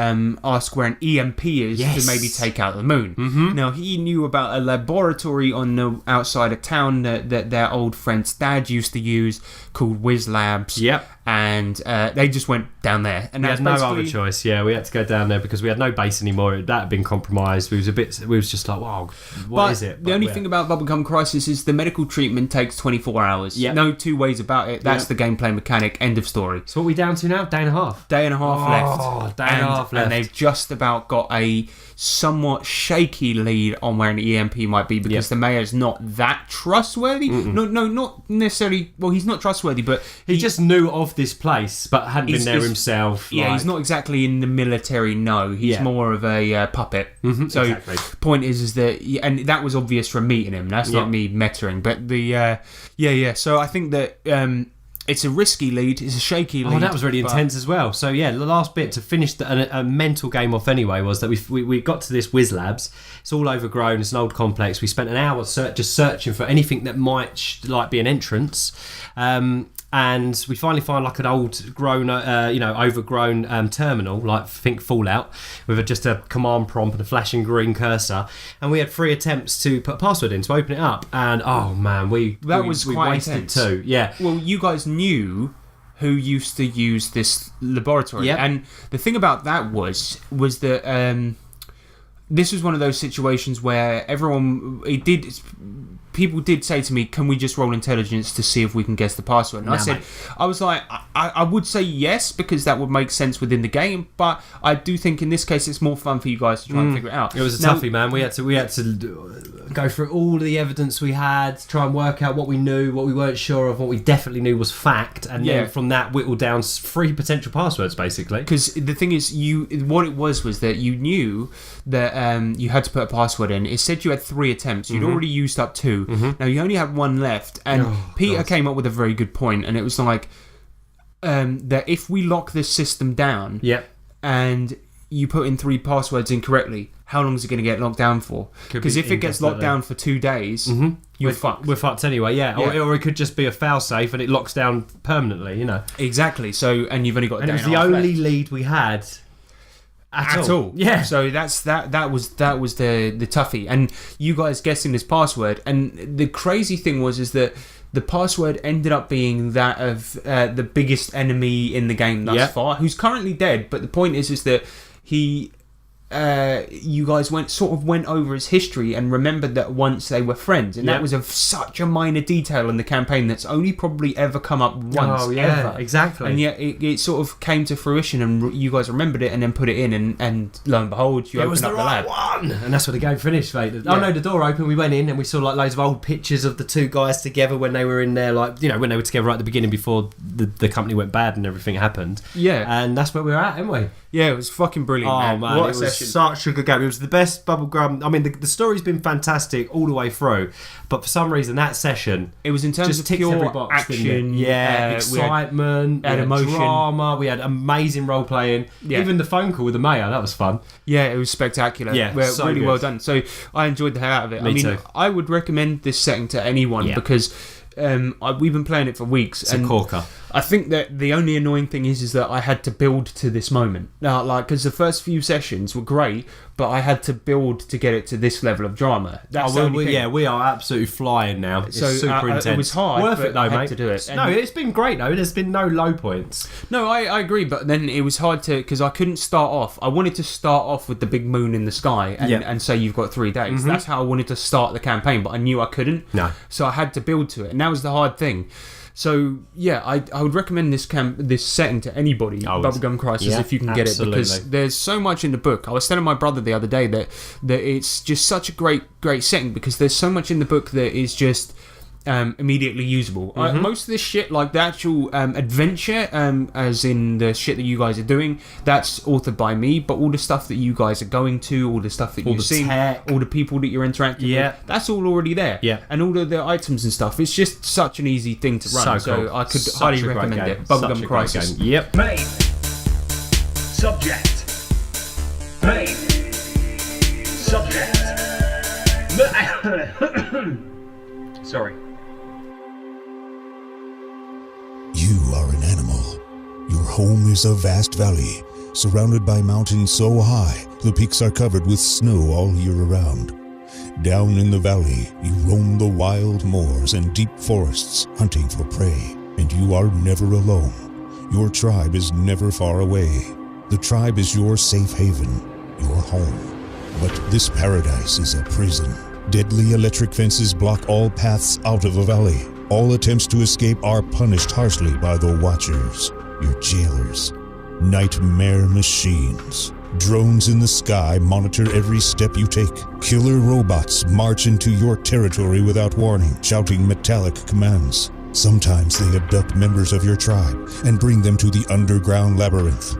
ask where an EMP is to maybe take out the moon. Now, he knew about a laboratory on the outside of town that their old friend's dad used to use called Whiz Labs. Yep. And they just went down there. And we had no other choice. Yeah, we had to go down there because we had no base anymore. That had been compromised. We was just like, wow, what is it? The only thing about Bubblegum Crisis is the medical treatment takes 24 hours. Yep. No two ways about it. That's the gameplay mechanic. End of story. So what are we down to now? Day and a half left. Day and a half left. And they've just about got a somewhat shaky lead on where an EMP might be because the mayor's not that trustworthy. No, not necessarily. Well, he's not trustworthy, but he just knew of this place but hadn't been there himself. Yeah, he's not exactly in the military. No, he's more of a puppet. So point is that, and that was obvious from meeting him. That's not me metaing, but the So I think that it's a risky lead, it's a shaky lead. Oh, that was really intense as well. So yeah, the last bit to finish a mental game off anyway was that we got to this Whiz Labs. It's all overgrown, it's an old complex. We spent an hour just searching for anything that might be an entrance. And we finally find like an overgrown terminal, like think Fallout, with just a command prompt and a flashing green cursor. And we had 3 attempts to put a password in to open it up. And oh man, we quite wasted intense. too. Yeah. Well, you guys knew who used to use this laboratory, and the thing about that was that this was one of those situations where people did say to me, can we just roll intelligence to see if we can guess the password? And I said, I was like, I would say yes, because that would make sense within the game, but I do think in this case it's more fun for you guys to try and figure it out. It was a toughie, man. We had to go through all the evidence we had, try and work out what we knew, what we weren't sure of, what we definitely knew was fact, and then from that whittle down 3 potential passwords, basically. Because the thing is, what it was that you knew that you had to put a password in. It said you had 3 attempts. You'd already used up 2. Now you only had 1 left, and Peter came up with a very good point, and it was like that if we lock this system down, and you put in 3 passwords incorrectly, how long is it going to get locked down for? Because if it gets locked down for 2 days, you're fucked. We're fucked anyway, or it could just be a fail-safe and it locks down permanently, you know. Exactly. So, and you've only got a day and it was the only lead we had at all. Yeah. So that was the toughie, and you guys guessing this password. And the crazy thing is that the password ended up being that of the biggest enemy in the game thus far, who's currently dead. But the point is that he. You guys went over his history and remembered that once they were friends, and that was such a minor detail in the campaign that's only probably ever come up once. Ever. Exactly. And yet it sort of came to fruition, and you guys remembered it, and then put it in, and lo and behold, you opened up the lab. One, and that's where the game finished, mate. Oh no, the door opened. We went in, and we saw like loads of old pictures of the 2 guys together when they were in there, like, you know, when they were together right at the beginning before the company went bad and everything happened. Yeah, and that's where we were at, didn't we? Yeah, it was fucking brilliant. Oh man, what a session. Such a good game. It was the best bubblegum. I mean, the story's been fantastic all the way through, but for some reason that session, it was in terms of pure box, action, excitement, we had emotion, drama. We had amazing role playing. Even the phone call with the mayor, that was fun. Yeah, it was spectacular. Yeah, so really good. well done. So I enjoyed the hell out of it. Me too. I would recommend this setting to anyone because we've been playing it for weeks. It's a corker. I think that the only annoying thing is that I had to build to this moment. Now, like, because the first few sessions were great, but I had to build to get it to this level of drama. That's the only thing. We are absolutely flying now. It's super intense. It was hard, worth it though, mate. To do it. No, it's been great though. There's been no low points. No, I agree, but then it was hard to, because I couldn't start off. I wanted to start off with the big moon in the sky and say you've got 3 days. That's how I wanted to start the campaign, but I knew I couldn't. No. So I had to build to it, and that was the hard thing. So yeah, I would recommend this setting to anybody, Bubblegum Crisis, if you can get it, because there's so much in the book. I was telling my brother the other day that it's just such a great setting, because there's so much in the book that is just immediately usable. Most of this shit, like the actual adventure, as in the shit that you guys are doing, that's authored by me, but all the stuff that you guys are going to, all the stuff that you've seen, all the people that you're interacting with, that's all already there. And all of the items and stuff, it's just such an easy thing to run. So I could highly recommend it. Bubblegum Crisis. Yep. Main. Subject. Main. Subject. Sorry. You are an animal. Your home is a vast valley, surrounded by mountains so high the peaks are covered with snow all year around. Down in the valley, you roam the wild moors and deep forests, hunting for prey, and you are never alone. Your tribe is never far away. The tribe is your safe haven, your home. But this paradise is a prison. Deadly electric fences block all paths out of the valley. All attempts to escape are punished harshly by the Watchers, your jailers. Nightmare machines. Drones in the sky monitor every step you take. Killer robots march into your territory without warning, shouting metallic commands. Sometimes they abduct members of your tribe and bring them to the underground labyrinth.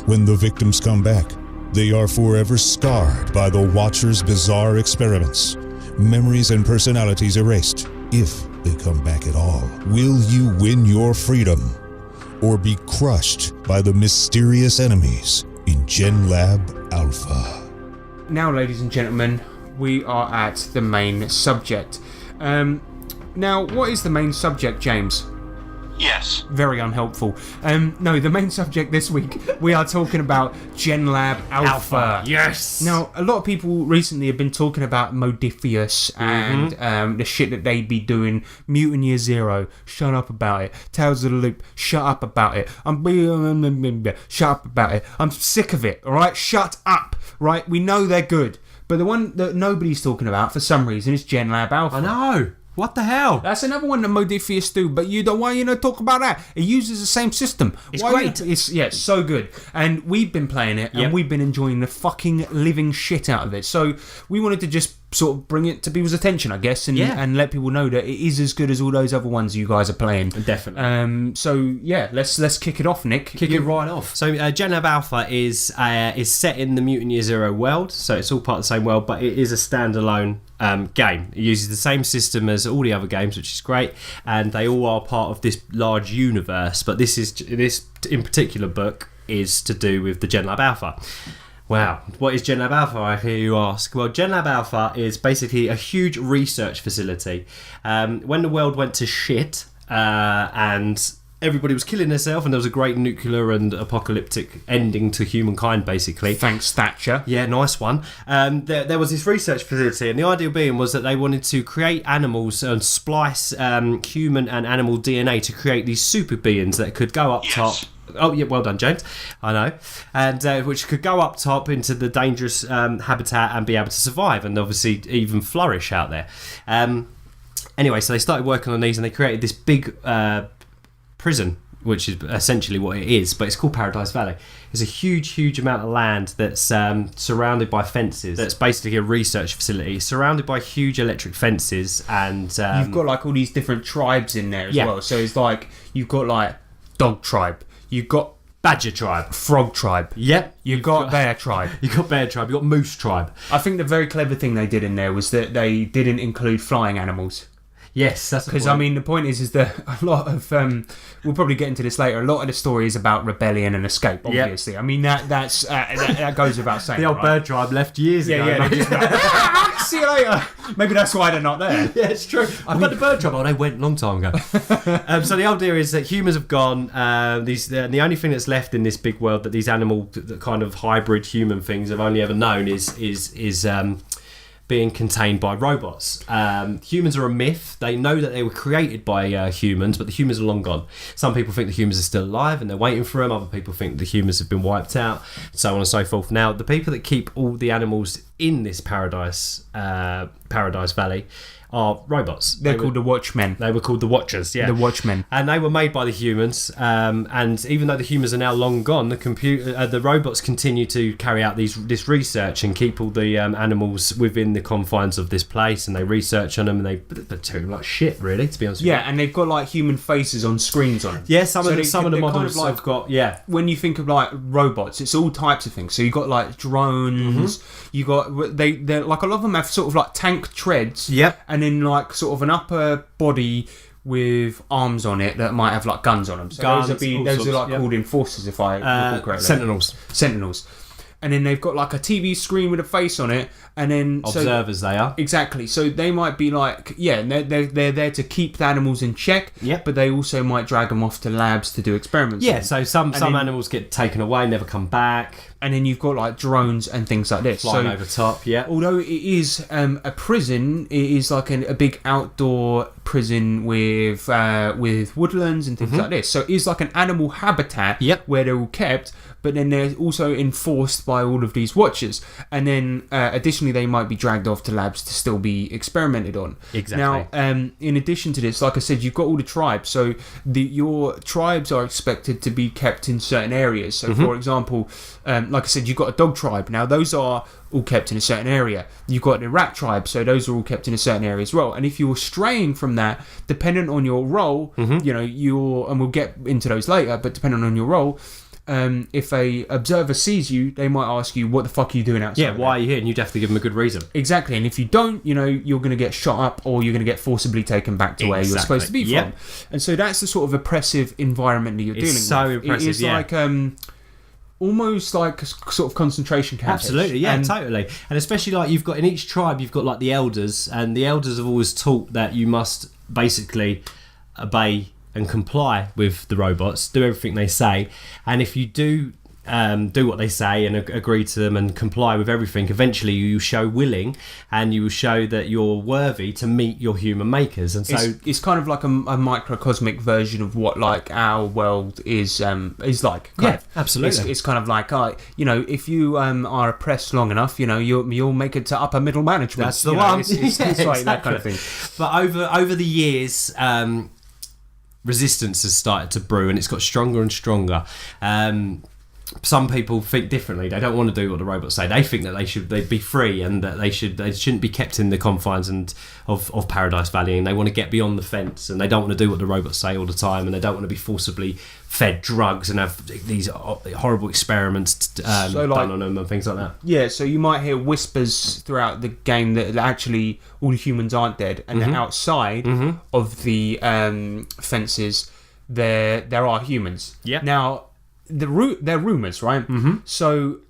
When the victims come back, they are forever scarred by the Watchers' bizarre experiments. Memories and personalities erased, if they come back at all. Will you win your freedom, or be crushed by the mysterious enemies in Genlab Alpha? Now, ladies and gentlemen, we are at the main subject. Now, what is the main subject, James? Yes. Very unhelpful. No, the main subject this week, we are talking about Genlab Alpha. Yes. Now, a lot of people recently have been talking about Modifius and the shit that they be doing. Mutant Year Zero, shut up about it. Tales of the Loop, shut up about it. Shut up about it. I'm sick of it, alright? Shut up, right? We know they're good. But the one that nobody's talking about for some reason is Genlab Alpha. I know. What the hell? That's another one that Modiphius do, but you don't. Why you not talk about that? It uses the same system. It's Why great. It's so good, and we've been playing it, and we've been enjoying the fucking living shit out of it. So we wanted to just sort of bring it to people's attention, I guess, and let people know that it is as good as all those other ones you guys are playing. Definitely. So yeah, let's kick it off, Nick. Kick it right off. So Genlab Alpha is set in the Mutant Year Zero world, so it's all part of the same world, but it is a standalone game. It uses the same system as all the other games, which is great, and they all are part of this large universe. But this in particular book is to do with the Genlab Alpha. Wow, what is Genlab Alpha, I hear you ask? Well, Genlab Alpha is basically a huge research facility. When the world went to shit and everybody was killing themselves and there was a great nuclear and apocalyptic ending to humankind, basically. Thanks, Thatcher. Yeah, nice one. There was this research facility, and the idea being was that they wanted to create animals and splice human and animal DNA to create these super beings that could go up top. Oh, yeah, well done, James. I know. And which could go up top into the dangerous habitat and be able to survive and obviously even flourish out there. Anyway, so they started working on these and they created this big prison, which is essentially what it is, but it's called Paradise Valley. It's a huge amount of land that's surrounded by fences. That's basically a research facility surrounded by huge electric fences, and you've got like all these different tribes in there as well. So it's like you've got like dog tribe, you've got badger tribe, frog tribe. Yep. You've got bear tribe. You've got bear tribe. You've got moose tribe. I think the very clever thing they did in there was that they didn't include flying animals. Yes, that's because I mean the point is that a lot of we'll probably get into this later. A lot of the story is about rebellion and escape. Obviously, I mean that goes without saying. The old bird tribe left years ago. Yeah, they just like, see you later. Maybe that's why they're not there. Yeah, it's true. But the bird tribe, they went a long time ago. So the idea is that humans have gone. The only thing that's left in this big world that these animal, the kind of hybrid human things have only ever known is being contained by robots. Humans are a myth. They know that they were created by humans, but the humans are long gone. Some people think the humans are still alive and they're waiting for them. Other people think the humans have been wiped out, so on and so forth. Now, the people that keep all the animals in this Paradise Valley are robots. They're called the Watchmen. They were called the Watchers, yeah. The Watchmen. And they were made by the humans. And even though the humans are now long gone, the robots continue to carry out this research and keep all the animals within the confines of this place. And they research on them, and they're treating them like shit, really, to be honest with you. Yeah, and they've got like human faces on screens on them. Yeah, some of the models kind of have got, yeah. When you think of like robots, it's all types of things. So you've got like drones. You got they're like a lot of them have sort of like tank treads. Yep. And then like sort of an upper body with arms on it that might have like guns on them. So Guns, those are like called enforcers, if I recall correctly. Sentinels. And then they've got like a TV screen with a face on it, and then observers they are. Exactly. So they might be like, they're there to keep the animals in check. Yep. But they also might drag them off to labs to do experiments. Yeah. So some animals get taken away, never come back. And then you've got like drones and things like this. Flying over top, yeah. Although it is a prison, it is like a big outdoor prison with woodlands and things like this. So it is like an animal habitat where they're all kept, but then they're also enforced by all of these watchers. And then additionally, they might be dragged off to labs to still be experimented on. Exactly. Now, in addition to this, like I said, you've got all the tribes. So your tribes are expected to be kept in certain areas. So, for example, like I said, you've got a dog tribe. Now, those are all kept in a certain area. You've got the rat tribe, so those are all kept in a certain area as well. And if you're straying from that, dependent on your role, and we'll get into those later, but depending on your role, if a observer sees you, they might ask you, what the fuck are you doing outside? Yeah, why are you here? And you'd have to give them a good reason. Exactly. And if you don't, you're going to get shot up, or you're going to get forcibly taken back to where you're supposed to be from. And so that's the sort of oppressive environment that you're dealing with. It's so impressive, It is like almost like a sort of concentration camp. Absolutely, yeah, totally. And especially like you've got in each tribe, you've got like the elders, and the elders have always taught that you must basically obey and comply with the robots, do everything they say, and if you do do what they say and agree to them and comply with everything, eventually you show willing and you will show that you're worthy to meet your human makers. And so it's kind of like a microcosmic version of what like our world is like. Kind of. Absolutely. It's kind of like, if you are oppressed long enough, you'll make it to upper middle management. That's the one. It's like that kind of thing. But over the years, resistance has started to brew, and it's got stronger and stronger. Some people think differently. They don't want to do what the robots say. They think that they'd be free and that they shouldn't be kept in the confines of Paradise Valley, and they want to get beyond the fence, and they don't want to do what the robots say all the time, and they don't want to be forcibly fed drugs and have these horrible experiments done on them and things like that. Yeah, so you might hear whispers throughout the game that actually all the humans aren't dead, and that outside of the fences there are humans. Yeah. Now, they're rumours, right? So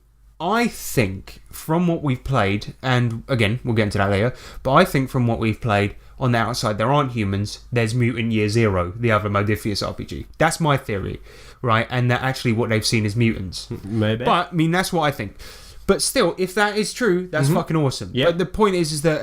I think from what we've played, and again, we'll get into that later, but I think from what we've played, on the outside there aren't humans, there's Mutant Year Zero, the other Modifius RPG. That's my theory, right? And that actually what they've seen is mutants. Maybe. But, I mean, that's what I think. But still, if that is true, that's fucking awesome. Yeah. But the point is that...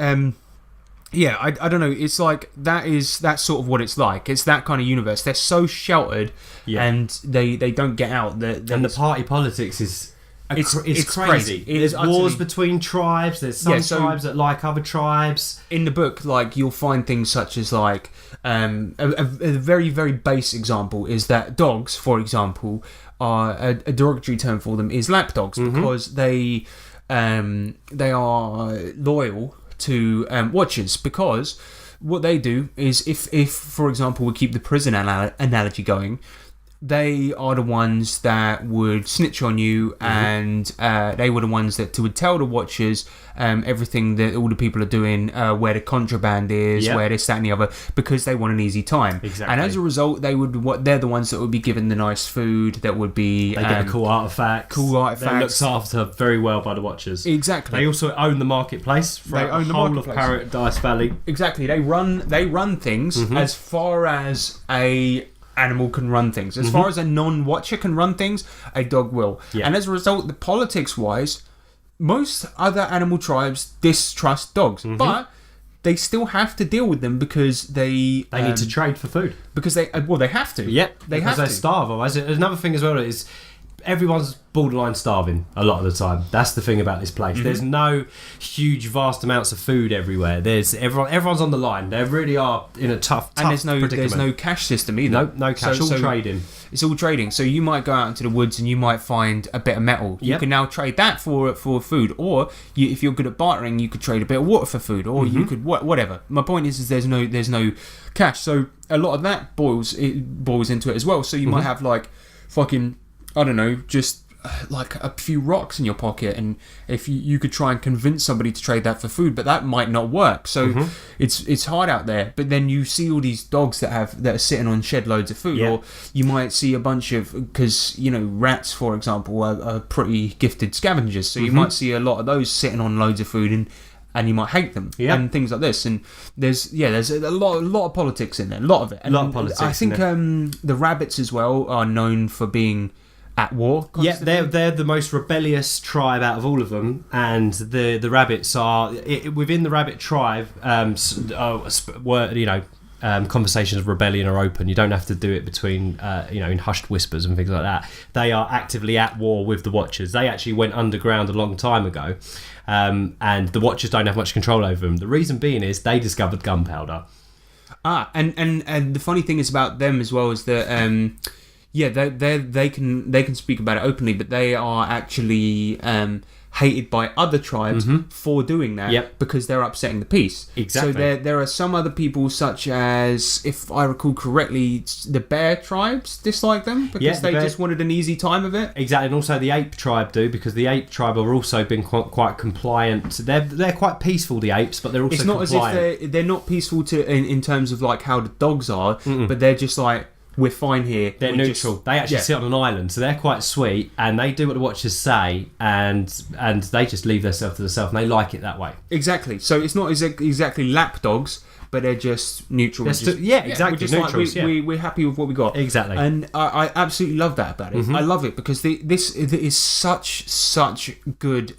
I don't know. It's like that's sort of what it's like. It's that kind of universe. They're so sheltered, and they don't get out. And the party politics is it's crazy. There's wars between tribes. There's some tribes that like other tribes. In the book, like you'll find things such as like a very very base example is that dogs, for example, are a derogatory term for them is lapdogs because they are loyal to watchers, because what they do is if for example we keep the prison analogy going, they are the ones that would snitch on you, and they were the ones that would tell the watchers everything that all the people are doing, where the contraband is, where this, that and the other, because they want an easy time. Exactly. And as a result, they're the ones that would be given the nice food, that would be... They get the cool artefacts. They're looked after very well by the watchers. Exactly. They also own the marketplace for the whole of Paradise Valley. Exactly. They run things as far as a animal can run things. As far as a non-watcher can run things, a dog will. Yeah. And as a result, the politics-wise, most other animal tribes distrust dogs, but they still have to deal with them because they need to trade for food. Because they have to. Yep. They have to. They starve. Otherwise, there's another thing as well is everyone's borderline starving a lot of the time. That's the thing about this place. There's no huge vast amounts of food everywhere. There's everyone's on the line. They really are in a tough and there's predicament. no cash system either. No cash. All trading. It's all trading. So you might go out into the woods and you might find a bit of metal. You can now trade that for food, or if you're good at bartering, you could trade a bit of water for food, or you could whatever. My point is there's no cash. So a lot of that boils into it as well. So you might have like fucking, I don't know, just like a few rocks in your pocket, and if you could try and convince somebody to trade that for food, but that might not work. So it's hard out there. But then you see all these dogs that are sitting on shed loads of food, or you might see a bunch of, because rats, for example, are pretty gifted scavengers. So you might see a lot of those sitting on loads of food, and you might hate them, and things like this. And there's a lot of politics in there, a lot of it. And a lot of politics. I think the rabbits as well are known for being at war constantly. Yeah, they're the most rebellious tribe out of all of them, and the rabbits are within the rabbit tribe. Conversations of rebellion are open. You don't have to do it between in hushed whispers and things like that. They are actively at war with the Watchers. They actually went underground a long time ago, and the Watchers don't have much control over them. The reason being is they discovered gunpowder. And the funny thing is about them as well is that they can speak about it openly, but they are actually hated by other tribes for doing that, because they're upsetting the peace. Exactly. So there are some other people, such as, if I recall correctly, the bear tribes dislike them because they just wanted an easy time of it. Exactly, and also the ape tribe do, because the ape tribe have also been quite compliant. They're quite peaceful, the apes, but they're also compliant. It's not as if they're not peaceful in terms of like how the dogs are, but they're just like, we're fine here. They're neutral. They actually sit on an island, so they're quite sweet, and they do what the Watchers say, and they just leave themselves to themselves, and they like it that way. Exactly. So it's not exactly lap dogs, but they're just neutral. Exactly. We're just like, Neutrals, we're happy with what we got. Exactly. And I absolutely love that about it. I love it because this is such good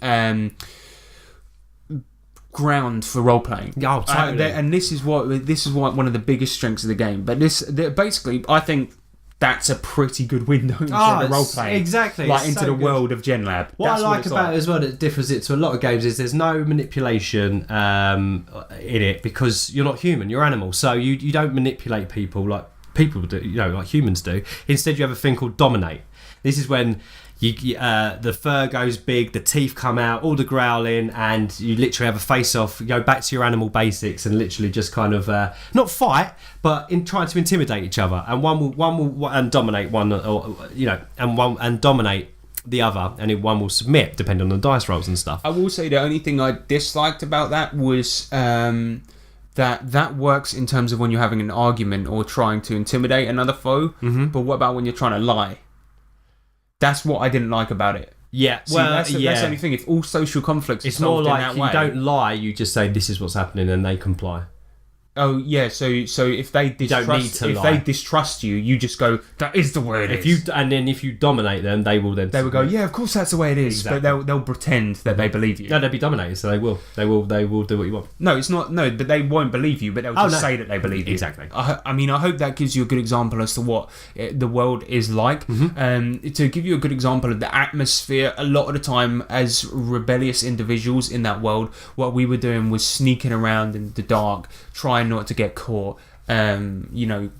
ground for role playing. Oh, totally. And this is what one of the biggest strengths of the game. But basically, I think that's a pretty good window into the role playing. Exactly. Like it's into so the good. world of Genlab. What That's I like it's about it as well that differs it to a lot of games is there's no manipulation in it because you're not human, you're animal. So you don't manipulate people like people do, like humans do. Instead, you have a thing called dominate. This is when the fur goes big, the teeth come out, all the growling, and you literally have a face-off. You go back to your animal basics and literally just kind of not fight, but in trying to intimidate each other. And one will and dominate one, and dominate the other, and one will submit depending on the dice rolls and stuff. I will say the only thing I disliked about that was that works in terms of when you're having an argument or trying to intimidate another foe. But what about when you're trying to lie? That's what I didn't like about it. Yeah, See, that's the only thing. If all social conflicts it's are more solved like in that you way, don't lie. You just say this is what's happening, and they comply. Oh yeah, so if they distrust you, you just go, that is the way it is. If you dominate them, they will go, yeah, of course that's the way it is. Exactly. But they'll pretend that they believe you. No, they'll be dominated, so they will do what you want. No, it's not. No, but they won't believe you. But they'll just say that they believe you. Exactly. I mean, I hope that gives you a good example as to what the world is like. To give you a good example of the atmosphere, a lot of the time, as rebellious individuals in that world, what we were doing was sneaking around in the dark, trying not to get caught. Gathering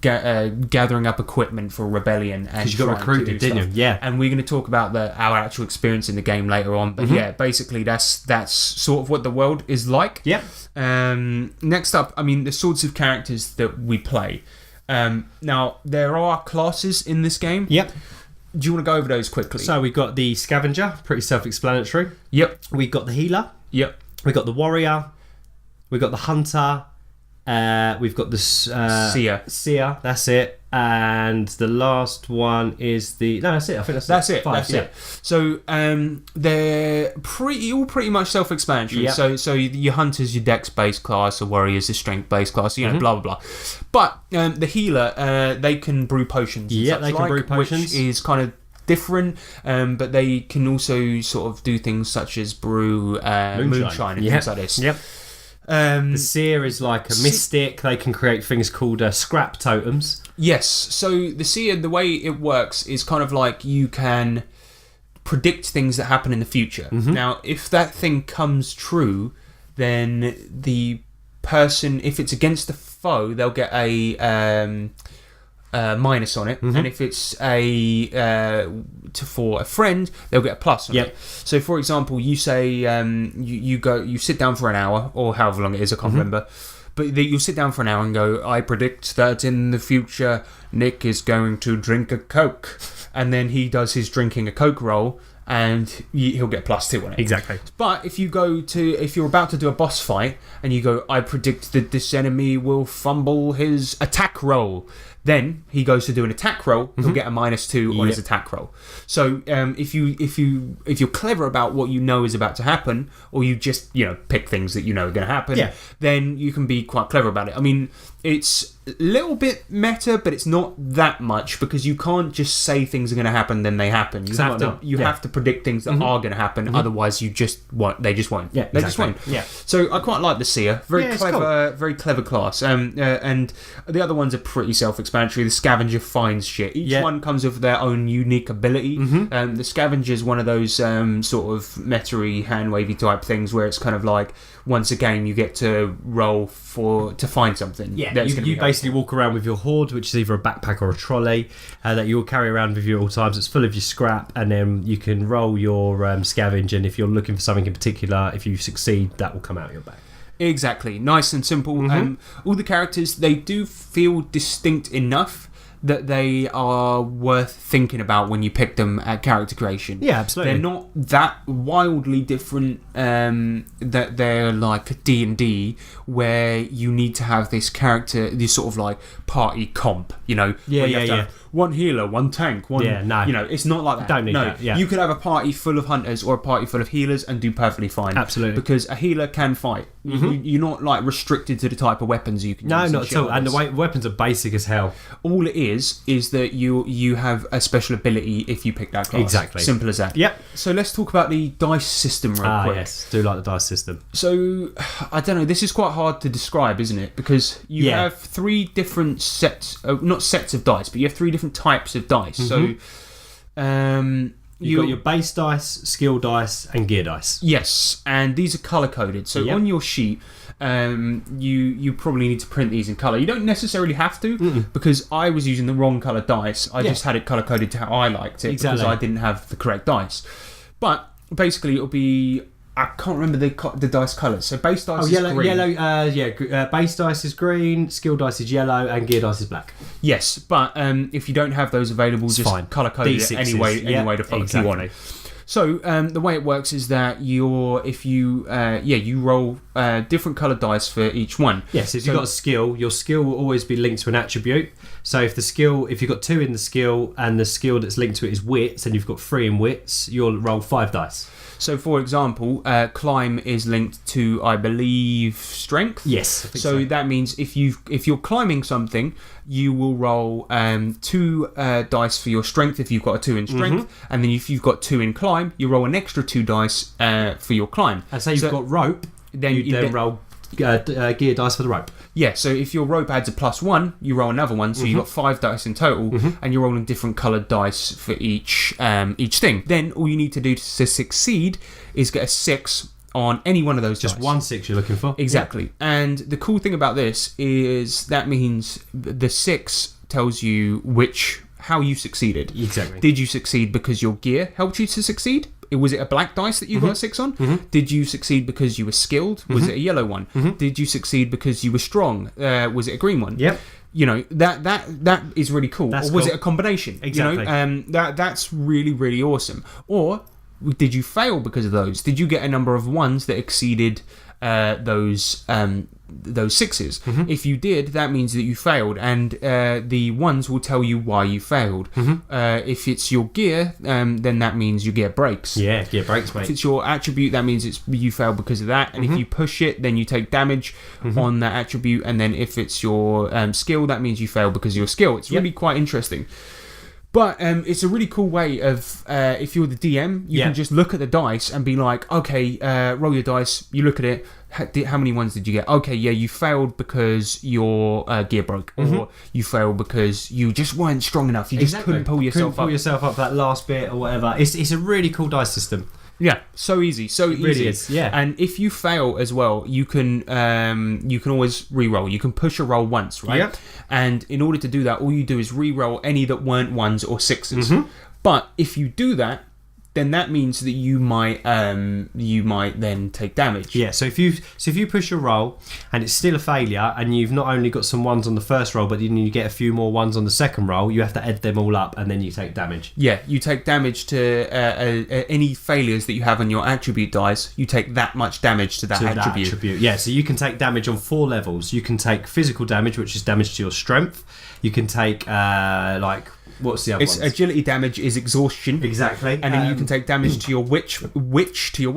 up equipment for rebellion, and you got recruited, didn't you? Yeah. And we're going to talk about our actual experience in the game later on. But yeah, basically that's sort of what the world is like. Yep. Next up, I mean, the sorts of characters that we play. Now there are classes in this game. Yep. Do you want to go over those quickly? So we've got the scavenger, pretty self-explanatory. Yep. We've got the healer. Yep. We've got the warrior. We've got the hunter. We've got the seer, that's it, and the last one is that's it. I think that's it. That's it. So they're pretty much self-explanatory. Yep. So your hunter's your dex-based class, the warrior's your strength-based class. Blah blah blah. But the healer, they can brew potions. Yeah, they can brew potions, which is kind of different, but they can also sort of do things such as brew moonshine and things like this. Yep. The seer is like a mystic. They can create things called scrap totems. Yes. So the seer, the way it works is kind of like you can predict things that happen in the future. Now, if that thing comes true, then the person, if it's against the foe, they'll get a minus on it, and if it's for a friend, they'll get a plus on it. So, for example, you say you sit down for an hour or however long it is, I can't remember, but you'll sit down for an hour and go, I predict that in the future Nick is going to drink a Coke, and then he does his drinking a Coke roll, and he'll get +2 on it. Exactly. But if you're about to do a boss fight and you go, I predict that this enemy will fumble his attack roll, then he goes to do an attack roll, he'll get a -2 on his attack roll. So if you're clever about what you know is about to happen, or you just pick things that you know are going to happen, then you can be quite clever about it. I mean, it's a little bit meta, but it's not that much, because you can't just say things are going to happen, then they happen. You have to predict things that are going to happen, otherwise you just won't. They just won't. Yeah, they just won't. Yeah. So I quite like the seer. Very clever class. And the other ones are pretty self-explanatory. The scavenger finds shit. Each one comes with their own unique ability. The scavenger is one of those sort of meta-y, hand-wavy type things where it's kind of like, once a game you get to roll to find something. Yeah, you basically walk around with your hoard, which is either a backpack or a trolley that you'll carry around with you at all times. It's full of your scrap, and then you can roll your scavenge, and if you're looking for something in particular, if you succeed, that will come out of your bag. Exactly. Nice and simple. All the characters, they do feel distinct enough that they are worth thinking about when you pick them at character creation. Yeah, absolutely. They're not that wildly different that they're like D&D, where you need to have this character, this sort of like party comp, Yeah. one healer, one tank, one. Yeah, no. You know, it's not like that. Don't need no, that, yeah. you could have a party full of hunters or a party full of healers and do perfectly fine. Absolutely. Because a healer can fight. You're not like restricted to the type of weapons you can No, use. not at all. And the weapons are basic as hell. All it is that you have a special ability if you pick that class. Exactly. Simple as that. Yep. So let's talk about the dice system real quick. Yes, do like the dice system. So, I don't know, this is quite hard to describe, isn't it? Because you have three different sets, not sets of dice, but you have three different types of dice. So, You've got your base dice, skill dice, and gear dice. Yes, and these are colour coded. So on your sheet, you probably need to print these in colour. You don't necessarily have to, because I was using the wrong colour dice. I just had it colour coded to how I liked it because I didn't have the correct dice. But basically, it'll be. I can't remember the dice colours. So base dice is green. Base dice is green, skill dice is yellow, and gear dice is black. Yes, but if you don't have those available, just fine. colour code it D6s. any way to fuck you want. So the way it works is that you roll different coloured dice for each one. Yes, if you've got a skill, your skill will always be linked to an attribute. So if you've got 2 in the skill and the skill that's linked to it is wits, and you've got 3 in wits, you'll roll 5 dice. So, for example, climb is linked to, I believe, strength. Yes. I think so that means if you're climbing something, you will roll 2 dice for your strength if you've got a 2 in strength, and then if you've got 2 in climb, you roll an extra 2 dice for your climb. And say you've got rope, then you roll gear dice for the rope. Yeah, so if your rope adds a +1, you roll another one, so you've got 5 dice in total, and you're rolling different coloured dice for each thing. Then all you need to do to succeed is get a 6 on any one of those Just dice. 1 6 you're looking for. Exactly. Yeah. And the cool thing about this is that means the 6 tells you how you succeeded. Exactly. Did you succeed because your gear helped you to succeed? Was it a black dice that you got a 6 on? Did you succeed because you were skilled? Was it a yellow one? Did you succeed because you were strong? Was it a green one? Yep. You know, that is really cool. That's or was cool. it a combination? Exactly. You know, that's really, really awesome. Or did you fail because of those? Did you get a number of ones that exceeded those 6s? If you did, that means that you failed, and the ones will tell you why you failed. If it's your gear, then that means your gear breaks. Yeah, gear breaks, mate. If it's your attribute, that means you failed because of that, and if you push it, then you take damage on that attribute, and then if it's your skill, that means you fail because of your skill. It's really quite interesting. But it's a really cool way of, if you're the DM, you can just look at the dice and be like, okay, roll your dice, you look at it, how many ones did you get? Okay, yeah, you failed because your gear broke, or you failed because you just weren't strong enough, you just couldn't pull yourself up that last bit or whatever. It's a really cool dice system. Yeah, so easy, so easy. Really is, yeah. And if you fail as well, you can always re-roll. You can push a roll once, right? Yep. And in order to do that, all you do is re-roll any that weren't 1s or 6s. But if you do that, then that means that you might then take damage. Yeah, so if you push your roll and it's still a failure, and you've not only got some 1s on the first roll, but then you get a few more 1s on the second roll, you have to add them all up, and then you take damage. Yeah, you take damage to any failures that you have on your attribute dice. You take that much damage to that attribute. Yeah, so you can take damage on 4 levels. You can take physical damage, which is damage to your strength. You can take what's the other one? Agility damage is exhaustion. Exactly. And then you can take damage to your witch. So you've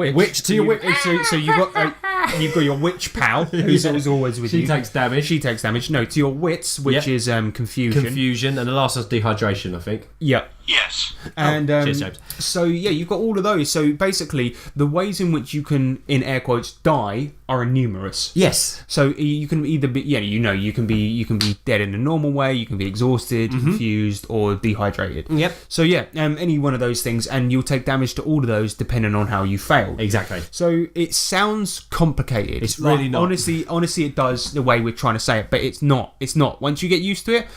got your witch pal, who's always with you. She takes damage. She takes damage. No, to your wits, which is confusion. Confusion, and the last one's dehydration, I think. Yeah. Yes. And cheers, James. so yeah, you've got all of those. So basically, the ways in which you can, in air quotes, die are numerous. Yes. So you can either be, you can be dead in a normal way, you can be exhausted, confused, or dehydrated. Yep. So yeah, any one of those things, and you'll take damage to all of those depending on how you failed. Exactly. So it sounds complicated. It's really not. Honestly, it does the way we're trying to say it, but it's not. It's not. Once you get used to it,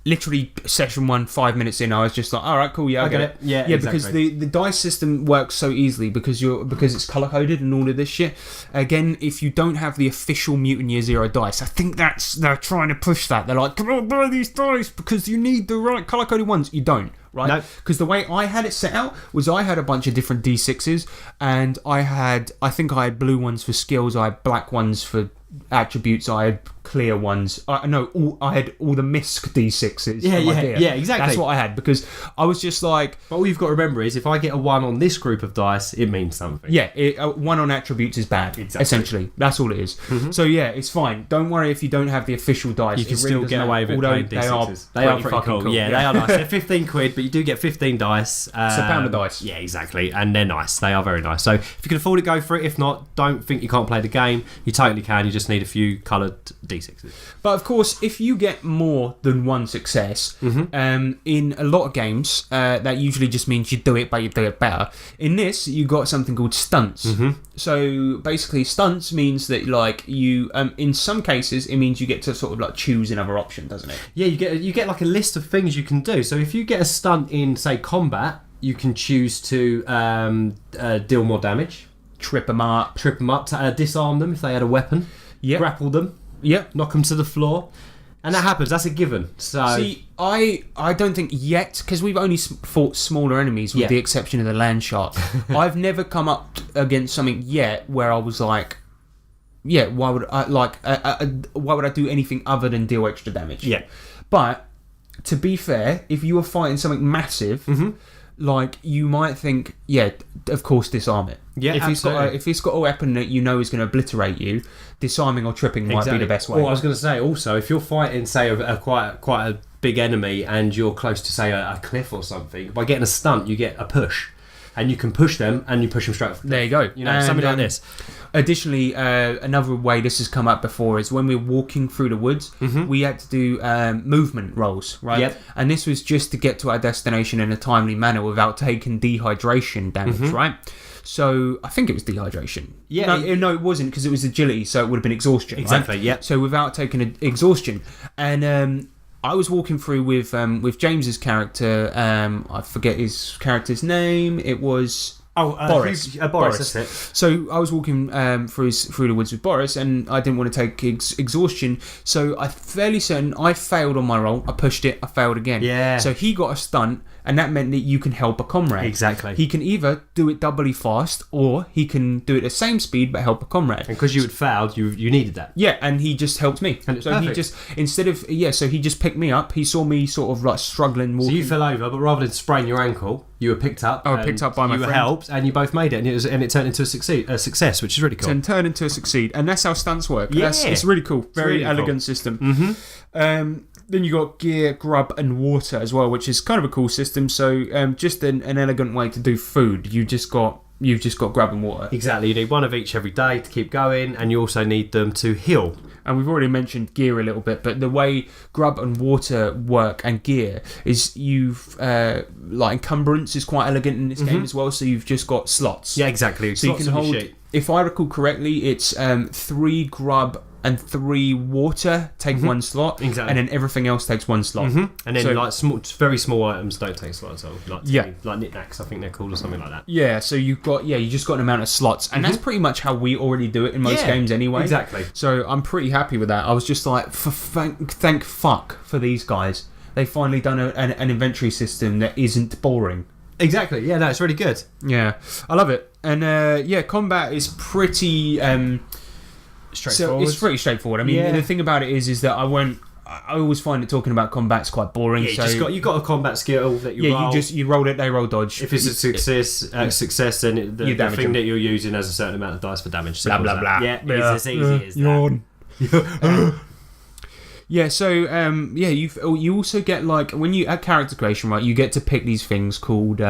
literally session 1, 5 minutes in, I was just like, all right, cool, yeah, I get it. Yeah, exactly. because the dice system works so easily because it's color coded and all of this shit. Again, if you don't have the official Mutant Year Zero dice, I think they're trying to push that. They're like, come on, buy these dice because you need the right color coded ones. You don't. Right? Because the way I had it set out was I had a bunch of different D6s, and I think I had blue ones for skills, I had black ones for attributes, I had clear ones. I had all the misc D6s. Yeah, on my yeah, deer. yeah, exactly. That's what I had because I was just like, But all you've got to remember is if I get a 1 on this group of dice, it means something. yeah, one on attributes is bad. Exactly. Essentially, that's all it is. So yeah, it's fine. Don't worry if you don't have the official dice. You can It really still doesn't get matter. away with it Although playing D6s. They are pretty fucking cool. Yeah, they are nice. They're 15 quid, but you do get 15 dice. It's a pound of dice. Yeah, exactly. And they're nice. They are very nice. So if you can afford it, go for it. If not, don't think you can't play the game. You totally can. You just need a few coloured D6s. But of course, if you get more than one success, in a lot of games, that usually just means you do it, but you do it better. In this, you got something called stunts. So basically, stunts means that like you, in some cases, it means you get to sort of like choose another option, doesn't it? Yeah, you get like a list of things you can do. So if you get a stunt in, say, combat, you can choose to deal more damage, Trip them up. disarm them if they had a weapon, Yep. grapple them, Yep. knock them to the floor, and that happens. That's a given. So See, I don't think yet, because we've only fought smaller enemies with Yeah. the exception of the land shark. I've never come up against something yet where I was like, yeah, why would I do anything other than deal extra damage? yeah, But to be fair, if you were fighting something massive, like you might think, yeah, of course, disarm it. Yeah, if absolutely. it's got a weapon that you know is going to obliterate you, disarming or tripping might be the best way. Well, I was going to say also, if you're fighting, say, a quite a big enemy and you're close to, say, a cliff or something, by getting a stunt, you get a push, and you can push them and you push them straight off. There you go. You know, And, something like this. Additionally, another way this has come up before is when we're walking through the woods, we had to do movement rolls, right? Yep. And this was just to get to our destination in a timely manner without taking dehydration damage, right? So I think it was dehydration. Yeah, No, it wasn't, because it was agility, so it would have been exhaustion. Exactly, right? yep. So without taking exhaustion, and I was walking through with James's character. I forget his character's name. It was. Boris. Boris, that's it. So I was walking through the woods with Boris, and I didn't want to take exhaustion. So I'm fairly certain I failed on my roll. I pushed it. I failed again. Yeah. So he got a stunt, and that meant that you can help a comrade. Exactly. He can either do it doubly fast, or he can do it at the same speed but help a comrade. And because you had failed, you needed that. Yeah, and he just helped me. And it's so he perfect. just so he just picked me up. He saw me sort of like struggling walking. So you fell over, but rather than sprain your ankle, you were picked up. I was picked up by my you friend. You helped, and you both made it, and it turned into a success, which is really cool. And turn into a succeed, and that's how stunts work. Yeah. It's really cool. Very really elegant cool. system. Then you got gear, grub, and water as well, which is kind of a cool system. So just an elegant way to do food. You've just got grub and water. Exactly, you need one of each every day to keep going, and you also need them to heal. And we've already mentioned gear a little bit, but the way grub and water work and gear is like encumbrance is quite elegant in this game as well. So you've just got slots. Yeah, exactly. So you can hold. If I recall correctly, it's 3 grub and 3 water take one slot, Exactly. and then everything else takes 1 slot. And then So- like very small items don't take slots, like Yeah. like knickknacks, I think they're called, or something like that. Yeah, so you just got an amount of slots, and that's pretty much how we already do it in most games anyway. Exactly. So I'm pretty happy with that. I was just like, thank fuck for these guys. They've finally done an inventory system that isn't boring. Exactly. Yeah, no, it's really good. Yeah, I love it. And combat is pretty Straightforward. So it's pretty straightforward. I mean, Yeah. the thing about it is that I always find that talking about combat's quite boring. Yeah, you've got a combat skill that you roll. you roll it, they roll dodge. If it's a success, then the damage thing them. that you're using has a certain amount of dice for damage. Blah, Simple blah, as blah. that. Yeah, it's as easy as that. Yeah, so you also get, like, when you at character creation, right, you get to pick these things called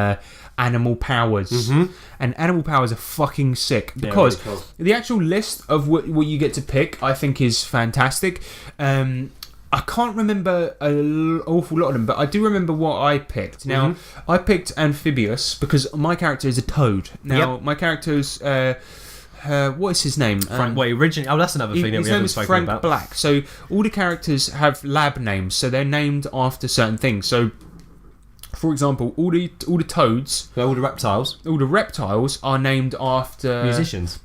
animal powers, and animal powers are fucking sick because really cool. the actual list of what you get to pick, I think, is fantastic. I can't remember an awful lot of them, but I do remember what I picked. Now, I picked amphibious because my character is a toad. Now, my character's what is his name? Frank, originally. Oh, that's another thing that His we name haven't is spoken Frank about. Black. So all the characters have lab names, so they're named after certain things. So for example, all the toads, So all the reptiles, all the reptiles are named after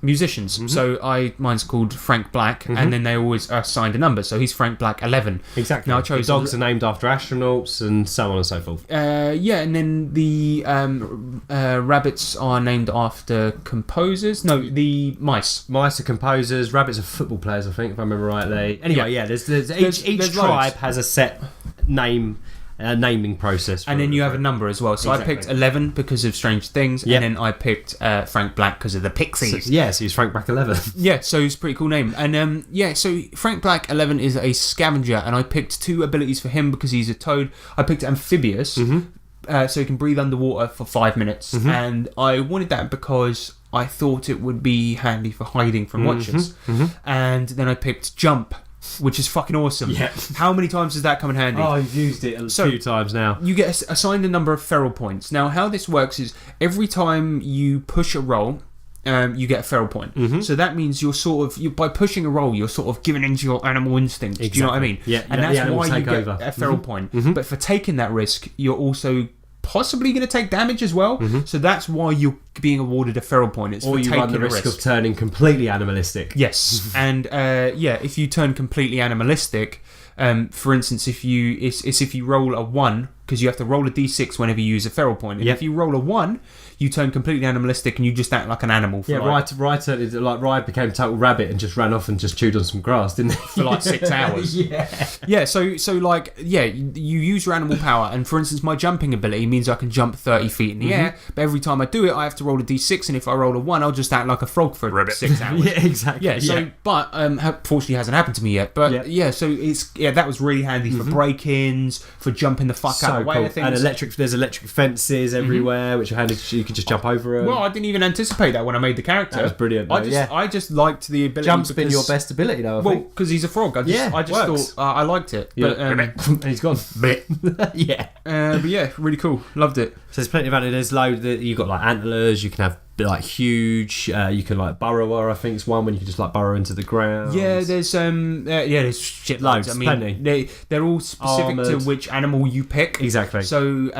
musicians. So mine's called Frank Black, and then they always are assigned a number. So he's Frank Black 11. Exactly. Now I chose the dogs are named after astronauts and so on and so forth. yeah, and then the rabbits are named after composers. No, the mice. Mice are composers, rabbits are football players, I think, if I remember rightly. Anyway, yeah, there's each there's tribe loads. has a set naming process. And then you have a number as well. So Exactly. I picked 11 because of Strange Things, Yep. and then I picked Frank Black because of the Pixies. So he's Frank Black 11. Yeah, so it's a pretty cool name. And so Frank Black 11 is a scavenger, and I picked 2 abilities for him because he's a toad. I picked amphibious, so he can breathe underwater for 5 minutes, and I wanted that because I thought it would be handy for hiding from watchers. And then I picked jump, which is fucking awesome. Yeah. How many times does that come in handy? Oh, I've used it a few times now. You get assigned a number of feral points. Now, how this works is every time you push a roll, you get a feral point. So that means you're by pushing a roll, you're sort of giving into your animal instincts. Do you know what I mean? Yeah, and the that's animals why you take get over. a feral point. But for taking that risk, you're also possibly going to take damage as well. So that's why you're being awarded a feral point. It's Or for you taking run the a risk of turning completely animalistic. Yes, and if you turn completely animalistic, for instance, if you roll a 1, because you have to roll a d6 whenever you use a feral point. And Yep. if you roll a 1, you turn completely animalistic and you just act like an animal for Ride became total rabbit and just ran off and just chewed on some grass, didn't he? for like 6 hours. Yeah, so you use your animal power, and for instance, my jumping ability means I can jump 30 feet in the air, but every time I do it, I have to roll a d6, and if I roll a 1, I'll just act like a frog for 6 hours. Yeah, exactly. Yeah, so but fortunately hasn't happened to me yet. But that was really handy for break-ins, for jumping the fuck out of the way of things. And there's electric fences everywhere, which are handy. You could just jump over them. Well, I didn't even anticipate that when I made the character. That was brilliant, I though, just yeah. I just liked the ability. Jump's been because- your best ability, though. I Well, think. because he's a frog. I just works. thought I liked it. Yeah. But, And he's gone. Yeah. but yeah, really cool. Loved it. So there's plenty of animals. There's loads. You've got like antlers. You can have like huge. You can like burrower. I think it's one when you can just like burrow into the ground. Yeah, there's there's shitloads. Loads, I mean, plenty. they're all specific to Armoured. which animal you pick. Exactly. So,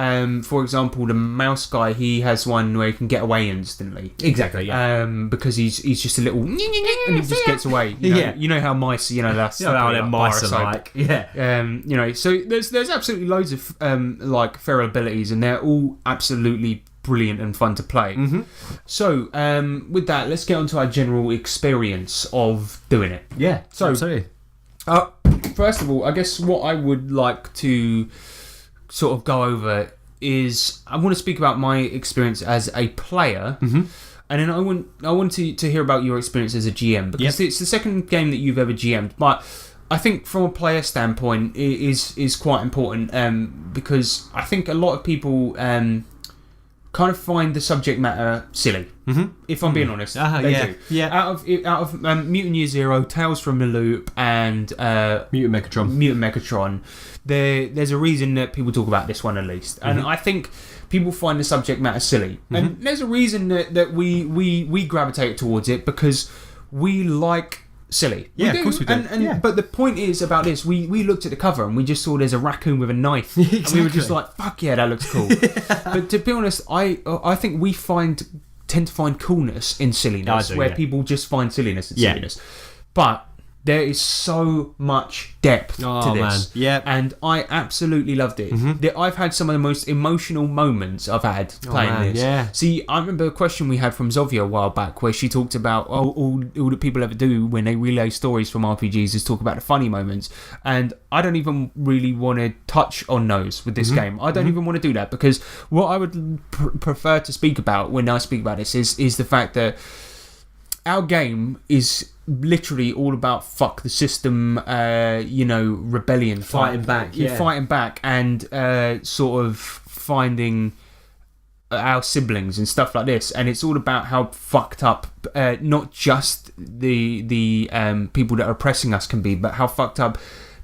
for example, the mouse guy, he has one where he can get away instantly. Exactly. Yeah. Because he's just a little and he just gets away. You know how mice, that's how like them mice bar are of like. Yeah. So there's absolutely loads of like feral abilities, and they're all absolutely brilliant and fun to play. So with that, let's get on to our general experience of doing it. Yeah. So- absolutely. First of all, I guess what I would like to sort of go over is I want to speak about my experience as a player, and then I want to hear about your experience as a GM, because it's the second game that you've ever GM'd, but I think from a player standpoint it is quite important, because I think a lot of people kind of find the subject matter silly. If I'm being honest, they do. Yeah. Out of Mutant Year Zero, Tales from the Loop, and Mutant Megatron, there's a reason that people talk about this one at least, and I think people find the subject matter silly, and there's a reason that we gravitate towards it, because we like silly. Yeah, of course we do. And but the point is about this, we looked at the cover and we just saw there's a raccoon with a knife, and we were just like, fuck yeah, that looks cool. But to be honest, I think we tend to find coolness in silliness, where people just find silliness in silliness. But there is so much depth to this. Man. Yeah. And I absolutely loved it. I've had some of the most emotional moments I've had playing man, this. yeah. See, I remember a question we had from Zovia a while back where she talked about all that people ever do when they relay stories from RPGs is talk about the funny moments. And I don't even really want to touch on those with this game. I don't even want to do that, because what I would prefer to speak about when I speak about this is the fact that our game is literally all about fuck the system, rebellion, Fighting back, yeah. fighting back, and sort of finding our siblings and stuff like this. And it's all about how fucked up not just the people that are oppressing us can be, but how fucked up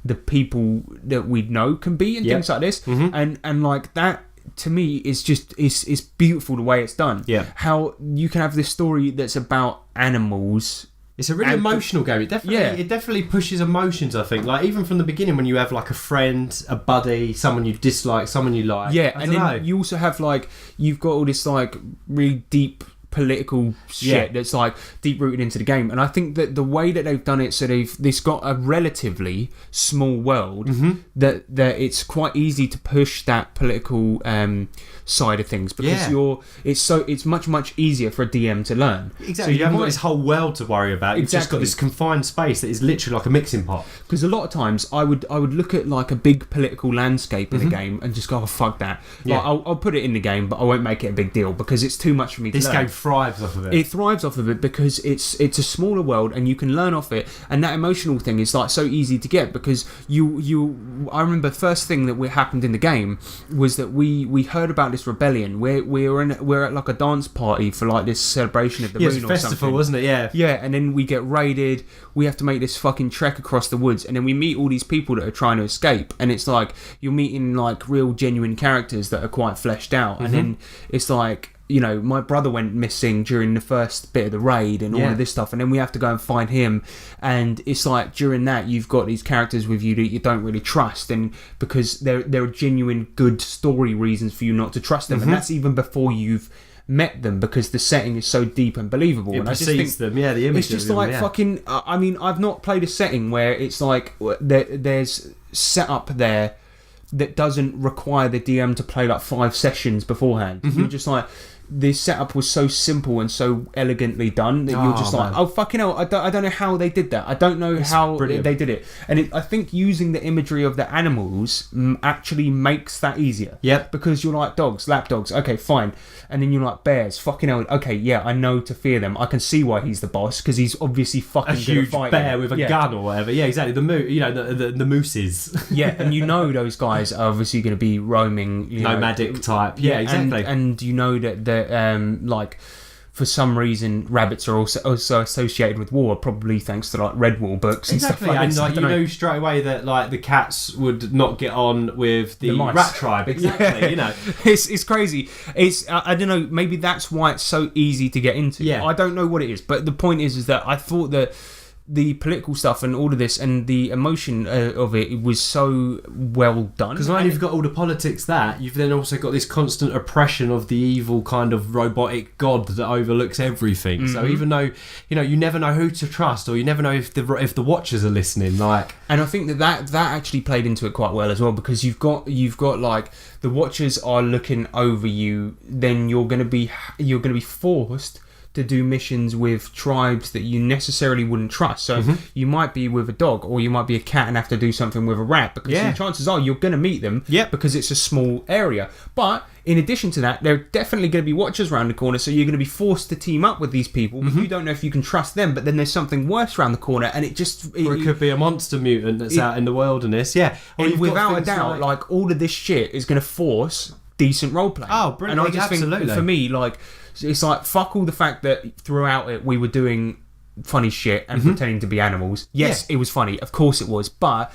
the people that we know can be, and things like this. And like that, to me, is just it's beautiful the way it's done. Yeah. How you can have this story that's about animals It's a really And- emotional game. It definitely pushes emotions, I think. Like, even from the beginning, when you have like a friend, a buddy, someone you dislike, someone you like. Yeah, I and don't then know. you also have like you've got all this like really deep political shit that's like deep rooted into the game, and I think that the way that they've done it, so this got a relatively small world that it's quite easy to push that political side of things because it's much easier for a DM to learn. Exactly. So you haven't got might- this whole world to worry about. You've just got Exactly. this confined space that is literally like a mixing pot. Because a lot of times I would look at like a big political landscape in a game and just go, oh fuck that. Yeah. Like, I'll put it in the game, but I won't make it a big deal because it's too much for me This to learn. game thrives off of it. It thrives off of it because it's a smaller world and you can learn off it, and that emotional thing is like so easy to get because I remember the first thing that happened in the game was that we heard about this rebellion. We're at like a dance party for like this celebration of the Yeah, it's moon a or festival, something. wasn't it? Yeah. Yeah, and then we get raided. We have to make this fucking trek across the woods, and then we meet all these people that are trying to escape. And it's like you're meeting like real, genuine characters that are quite fleshed out. And then it's like, you know, my brother went missing during the first bit of the raid and all of this stuff, and then we have to go and find him. And it's like during that you've got these characters with you that you don't really trust, and because there are genuine good story reasons for you not to trust them, and that's even before you've met them because the setting is so deep and believable. It and I just precedes think them. Yeah, the image. it's just of them, like yeah. fucking. I mean, I've not played a setting where it's like there's setup there that doesn't require the DM to play like 5 sessions beforehand. You're just like, this setup was so simple and so elegantly done that you're just like, man. oh fucking hell, I don't know how they did that. I don't know how brilliant. they did it. And I think using the imagery of the animals actually makes that easier. Yep. Because you're like dogs, lap dogs, okay, fine. And then you're like bears, fucking hell, okay, yeah, I know to fear them. I can see why he's the boss because he's obviously fucking A good huge at fighting. bear with a Yeah. gun or whatever. Yeah, exactly. The mooses. Yeah, and you know those guys are obviously going to be roaming, you know, Nomadic type. Yeah, exactly. And you know that like for some reason rabbits are also associated with war, probably thanks to like Red Wall books and Exactly, stuff like and this. like I you don't know straight away that like the cats would not get on with the mice. rat tribe. Exactly, Yeah. you know. It's crazy. It's I don't know. Maybe that's why it's so easy to get into. Yeah. I don't know what it is, but the point is that I thought that the political stuff and all of this and the emotion of it was so well done. Because not only you've got all the politics that, you've then also got this constant oppression of the evil kind of robotic god that overlooks everything. So even though you never know who to trust, or you never know if the watchers are listening, like. And I think that actually played into it quite well as well, because you've got like the watchers are looking over you, then you're going to be forced to do missions with tribes that you necessarily wouldn't trust. So you might be with a dog, or you might be a cat and have to do something with a rat, because the chances are you're going to meet them because it's a small area. But in addition to that, there are definitely going to be watchers around the corner, so you're going to be forced to team up with these people, but you don't know if you can trust them, but then there's something worse around the corner, and it just... Or it could be a monster mutant that's out in the wilderness, Or And you've got without a things doubt, like all of this shit is going to force decent roleplay. Oh, brilliant. And I just Absolutely. think, for me, like, it's like, fuck all the fact that throughout it we were doing funny shit and pretending to be animals. Yes, it was funny. Of course it was. But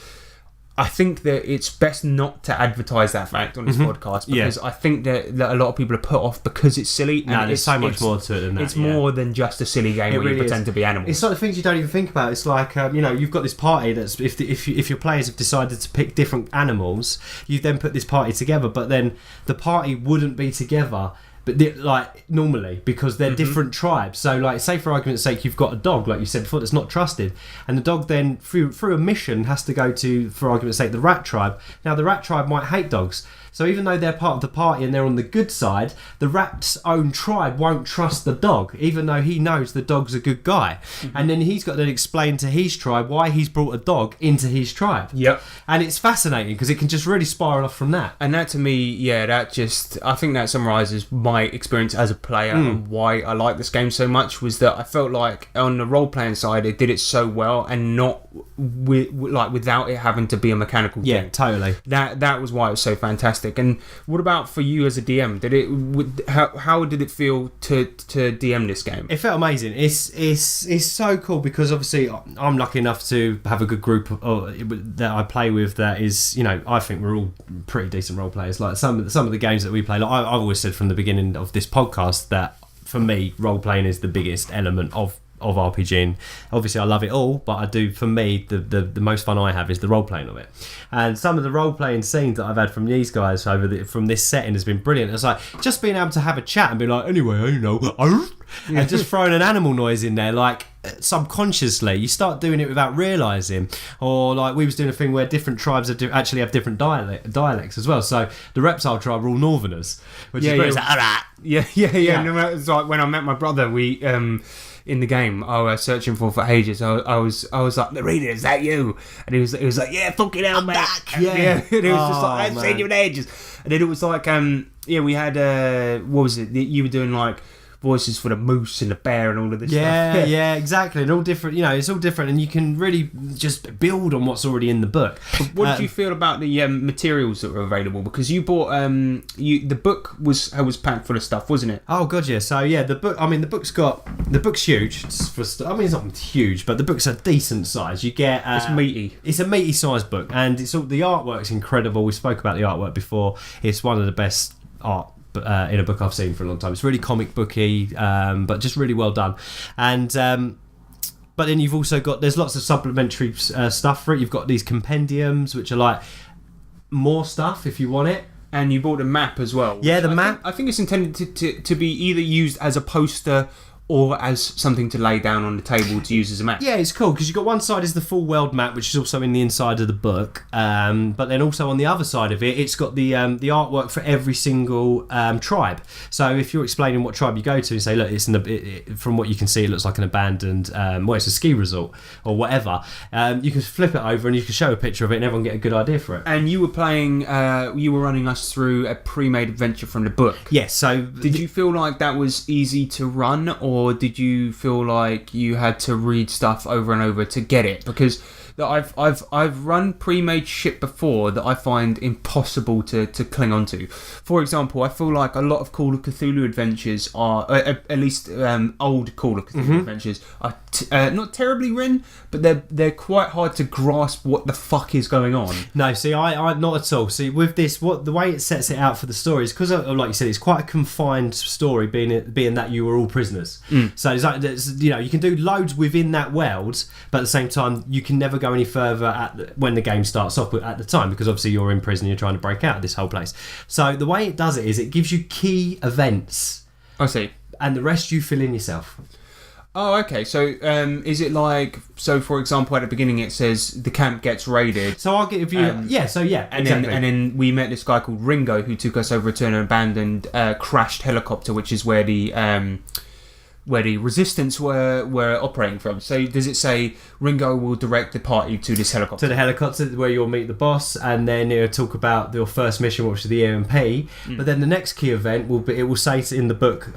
I think that it's best not to advertise that fact on this podcast, because I think that a lot of people are put off because it's silly. No, there's so much more to it than that. It's more than just a silly game where really you pretend is. to be animals. It's like the things you don't even think about. It's like you've got this party that's if your players have decided to pick different animals, you then put this party together, but then the party wouldn't be together. But like normally, because they're different tribes. So like, say for argument's sake, you've got a dog, like you said before, that's not trusted, and the dog then through a mission has to go to, for argument's sake, the rat tribe. Now the rat tribe might hate dogs. So even though they're part of the party and they're on the good side, the rat's own tribe won't trust the dog, even though he knows the dog's a good guy. And then he's got to explain to his tribe why he's brought a dog into his tribe. Yep. And it's fascinating because it can just really spiral off from that. And that to me, I think that summarises my experience as a player and why I like this game so much, was that I felt like on the role-playing side it did it so well, and not without it having to be a mechanical thing. Yeah, totally. That was why it was so fantastic. And what about for you as a DM? How did it feel to DM this game? It felt amazing. It's so cool because obviously I'm lucky enough to have a good group that I play with. That is, I think we're all pretty decent role players. Like some of the games that we play. Like I've always said from the beginning of this podcast that for me, role playing is the biggest element of of RPGing. Obviously I love it all, but I do, for me, the most fun I have is the role playing of it. And some of the role playing scenes that I've had from these guys from this setting has been brilliant. It's like just being able to have a chat and be like, anyway, you know, and just throwing an animal noise in there, like subconsciously you start doing it without realising. Or like we was doing a thing where different tribes actually have different dialects as well. So the reptile tribe are all northerners, which is great. Yeah. No, it's like when I met my brother, we in the game I was searching for ages. I was like, Marina, is that you? And he was like, yeah, fucking hell, mate. Yeah. And it was just like, I haven't seen you in ages. And then it was like, we had what was it? You were doing like voices for the moose and the bear and all of this stuff. Yeah, exactly. And all different, you know, it's all different, and you can really just build on what's already in the book. What did you feel about the materials that were available? Because you bought the book was packed full of stuff, wasn't it? Oh god, yeah. So yeah, the book. I mean, the book's huge. It's not huge, but the book's a decent size. You get it's meaty. It's a meaty sized book, and it's all, the artwork's incredible. We spoke about the artwork before. It's one of the best art in a book I've seen for a long time. It's really comic booky, but just really well done. And but then you've also got, there's lots of supplementary stuff for it. You've got these compendiums which are like more stuff if you want it. And you bought a map as well. Yeah, the map. I think it's intended to be either used as a poster or as something to lay down on the table to use as a map. Yeah, it's cool because you've got one side is the full world map, which is also in the inside of the book, but then also on the other side of it, it's got the artwork for every single tribe. So if you're explaining what tribe you go to and say, look, it's from what you can see, it looks like an abandoned, it's a ski resort or whatever, you can flip it over and you can show a picture of it and everyone get a good idea for it. And you were you were running us through a pre-made adventure from the book. Yes, so... Did you feel like that was easy to run, or did you feel like you had to read stuff over and over to get it? Because I've run pre-made shit before that I find impossible to cling on to. For example, I feel like a lot of Call of Cthulhu adventures are, at least old Call of Cthulhu adventures, are not terribly written, but they're quite hard to grasp what the fuck is going on. No, see, I not at all. See, with this, the way it sets it out for the story is because, like you said, it's quite a confined story, being that you were all prisoners. So it's like, you know, you can do loads within that world, but at the same time, you can never go any further when the game starts off at the time, because obviously you're in prison, you're trying to break out of this whole place. So the way it does it is it gives you key events. I see. And the rest you fill in yourself. Oh, okay. So, is it like, so for example, at the beginning it says the camp gets raided. So I'll give you, and exactly. then we met this guy called Ringo who took us over to an abandoned, crashed helicopter, which is where the resistance were operating from. So does it say Ringo will direct the party to this helicopter? To the helicopter where you'll meet the boss, and then it'll talk about your first mission, which is the EMP. But then the next key event it will say in the book,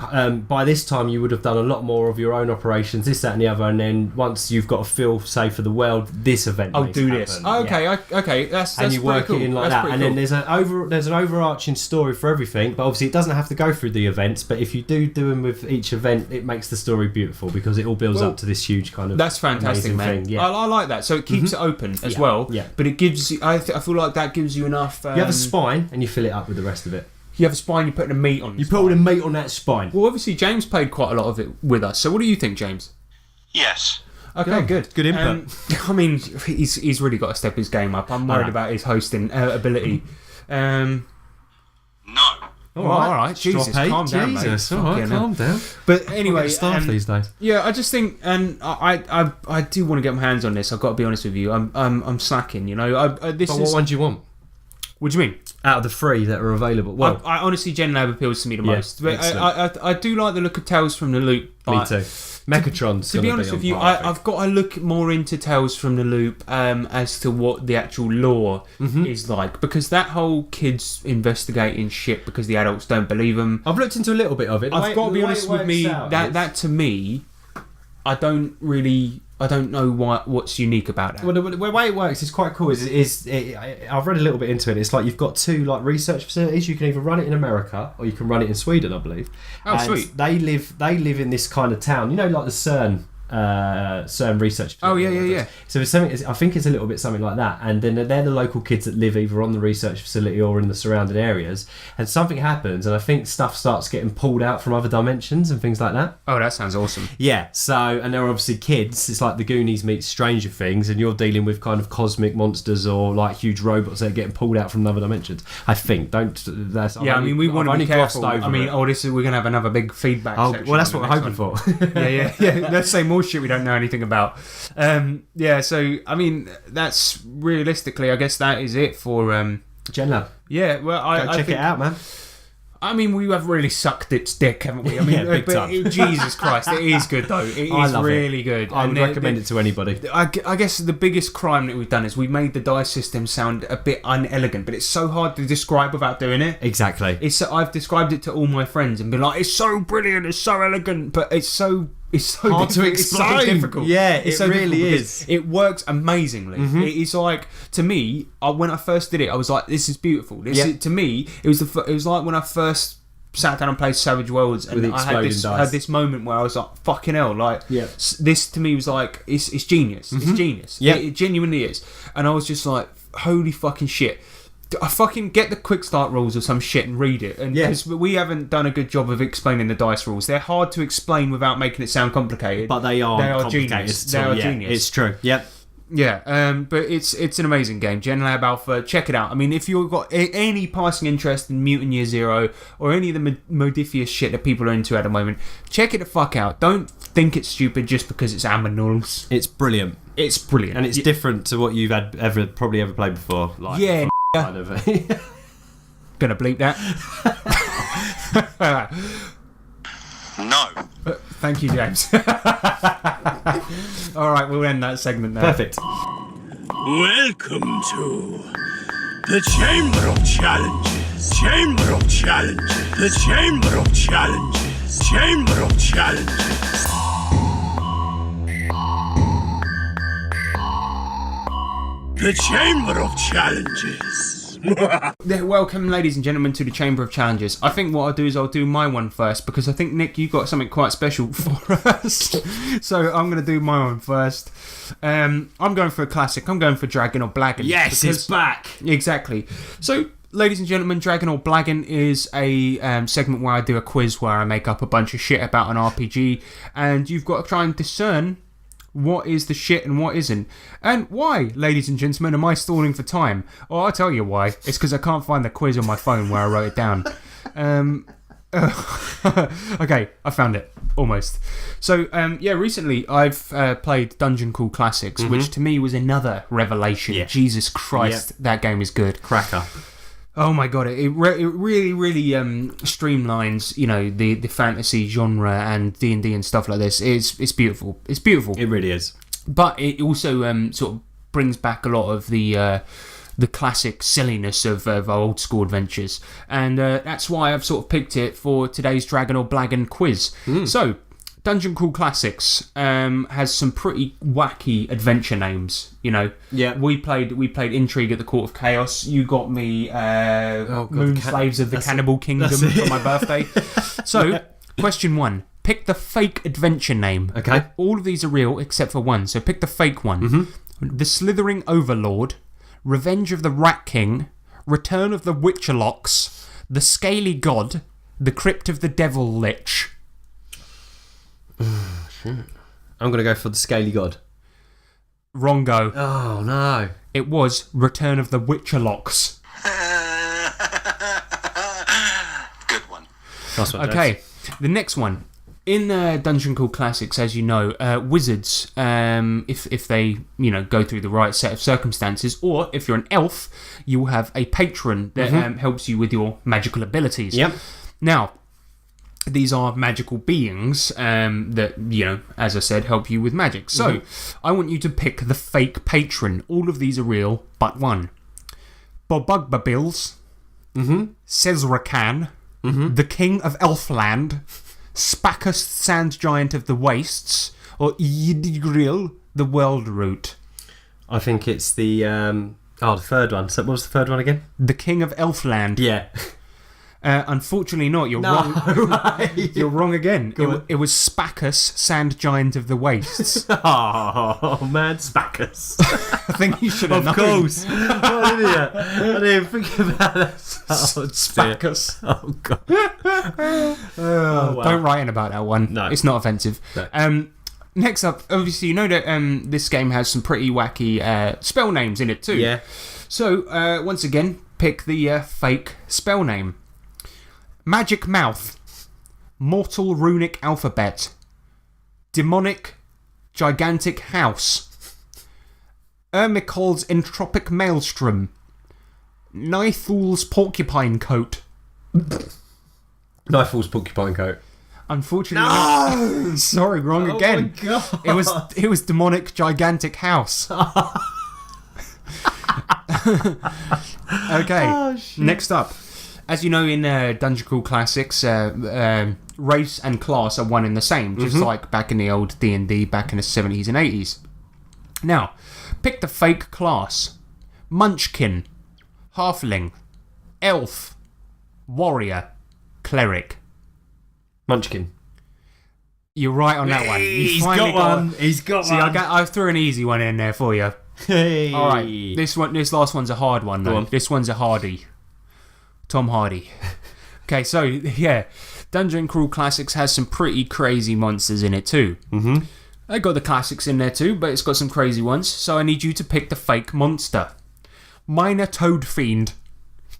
by this time you would have done a lot more of your own operations, this, that and the other, and then once you've got a feel safe for the world, this event needs to happen. This. Oh, okay, yeah. Okay, that's and you work cool. it in like that's that, and cool. then there's an overarching story for everything, but obviously it doesn't have to go through the events, but if you do them with each event, it makes the story beautiful because it all builds up to this huge kind of that's fantastic, man. Thing. Yeah. I like that. So it keeps it open as well. Yeah. But it gives you, I feel like that gives you enough. You have a spine and you fill it up with the rest of it. You have a spine. You put the meat on. You put all the meat on that spine. Well, obviously James played quite a lot of it with us. So what do you think, James? Yes. Okay, good input. I mean, he's really got to step his game up. I'm worried about his hosting ability. No. All right. Jesus, calm down, mate. All right, calm down. But anyway, staff these days. Yeah, I just think, and I do want to get my hands on this. I've got to be honest with you. I'm slacking. You know, But what one do you want? What do you mean? Out of the 3 that are available, well, I honestly, Genlab appeals to me the most. But I do like the look of Tales from the Loop. Me too. Mechatron's to be honest with you, I've got to look more into Tales from the Loop as to what the actual lore is like, because that whole kids investigating shit because the adults don't believe them. I've looked into a little bit of it. I've got to be honest with me, that to me, I don't know what's unique about that. Well, the way it works is quite cool. I've read a little bit into it. It's like you've got 2 like research facilities. You can either run it in America or you can run it in Sweden, I believe. Oh, and sweet. They live in this kind of town. You know, like the CERN certain research. Oh, yeah. So it's something. I think it's a little bit something like that. And then they're the local kids that live either on the research facility or in the surrounding areas. And something happens, and I think stuff starts getting pulled out from other dimensions and things like that. Oh, that sounds awesome. Yeah. So, and they're obviously kids. It's like the Goonies meets Stranger Things, and you're dealing with kind of cosmic monsters or like huge robots that are getting pulled out from other dimensions. I think. We want to be careful. We're going to have another big feedback section. Well, that's what we're hoping for. yeah. Let's say more shit we don't know anything about. So, I mean, that's realistically, I guess that is it for... Genlab. Yeah, well, I check think, it out, man. I mean, we have really sucked its dick, haven't we? I mean, big time. Jesus Christ, it is good, though. It is really good. I would recommend it to anybody. I guess the biggest crime that we've done is we've made the dice system sound a bit unelegant, but it's so hard to describe without doing it. Exactly. I've described it to all my friends and been like, it's so brilliant, it's so elegant, but it's so hard to explain. It's so difficult. Yeah, it's it so really is. It works amazingly. It's like, to me, when I first did it, I was like, this is beautiful. To me, it was like when I first sat down and played Savage Worlds, and I had this moment where I was like, fucking hell, like, this to me was like, it's genius. It's genius. Yeah. It genuinely is. And I was just like, holy fucking shit. I fucking get the quick start rules or some shit and read it. And because we haven't done a good job of explaining the dice rules. They're hard to explain without making it sound complicated. But they are genius. They are genius. It's true. Yep. Yeah, but it's an amazing game. Genlab Alpha, check it out. I mean, if you've got any passing interest in Mutant Year Zero or any of the modifious shit that people are into at the moment, check it the fuck out. Don't think it's stupid just because it's Aminuls. It's brilliant. It's brilliant. And it's different to what you've probably ever played before. Like, kind of. Gonna bleep that. No. Thank you, James. Alright, we'll end that segment now. Perfect. Welcome to the Chamber of Challenges. Chamber of Challenges. The Chamber of Challenges. Chamber of Challenges. The Chamber of Challenges. Welcome, ladies and gentlemen, to the Chamber of Challenges. I think what I'll do is I'll do my one first, because I think, Nick, you've got something quite special for us. So I'm going to do my one first. I'm going for a classic. I'm going for Dragon or Blaggin'. Yes, it's back. Exactly. So, ladies and gentlemen, Dragon or Blaggin' is a segment where I do a quiz where I make up a bunch of shit about an RPG, and you've got to try and discern what is the shit and what isn't. And why, ladies and gentlemen, am I stalling for time? Oh, I'll tell you why. It's because I can't find the quiz on my phone where I wrote it down. Okay, I found it. Almost. So, recently I've played Dungeon Crawl Classics, which to me was another revelation. Yeah. Jesus Christ, that game is good. Cracker. Oh my god, it really streamlines, the fantasy genre and D&D and stuff like this. It's beautiful. It's beautiful. It really is. But it also sort of brings back a lot of the classic silliness of old school adventures, and that's why I've sort of picked it for today's Dragon or Blaggin' quiz. So, Dungeon Crawl Classics has some pretty wacky adventure names. Yeah. We played Intrigue at the Court of Chaos. You got me Moon Slaves of the Cannibal Kingdom for my birthday. So, question 1. Pick the fake adventure name. Okay. All of these are real except for one. So pick the fake one. The Slithering Overlord, Revenge of the Rat King, Return of the Witcherlocks, The Scaly God, The Crypt of the Devil Lich. I'm going to go for the Scaly God. Wrong go. Oh, no. It was Return of the Witcherlocks. Good one. Nice one, Okay, the next one. In Dungeon Crawl Classics, as you know, wizards, if they go through the right set of circumstances, or if you're an elf, you will have a patron that helps you with your magical abilities. Yep. Now, these are magical beings that, as I said, help you with magic. So, I want you to pick the fake patron. All of these are real, but one. Bobugbabills, Sezrakan, the King of Elfland, Spackus Sand Giant of the Wastes, or Yidgril, the World Root. I think it's the third one. So what was the third one again? The King of Elfland. Yeah. Unfortunately not. You're wrong. You're wrong again. It was Spacus, sand giant of the wastes. Oh, man, Spacus. I think you should have known. Of course. What an idiot. I didn't think about that. Spacus. Oh, God. Wow. Don't write in about that one. No. It's not offensive. No. Next up, obviously, you know that this game has some pretty wacky spell names in it too. Yeah. So, once again, pick the fake spell name. Magic Mouth. Mortal Runic Alphabet. Demonic Gigantic House. Ermicol's Entropic Maelstrom. Nithul's Porcupine Coat. Nifle's porcupine coat. Unfortunately, no! Sorry, wrong again. Oh my God. It was Demonic Gigantic House. Okay, next up. As you know, in Dungeon Crawl Classics, race and class are one and the same, just like back in the old D&D back in the 70s and 80s. Now, pick the fake class. Munchkin, Halfling, Elf, Warrior, Cleric. Munchkin. You're right on that one. He's got one. He's got See, one. I threw an easy one in there for you. Hey. All right, this last one's a hard one, though. Go on. This one's a Hardy. Tom Hardy. Okay, so, yeah. Dungeon Crawl Classics has some pretty crazy monsters in it, too. Mm-hmm. I got the classics in there, too, but it's got some crazy ones, so I need you to pick the fake monster. Minor Toad Fiend.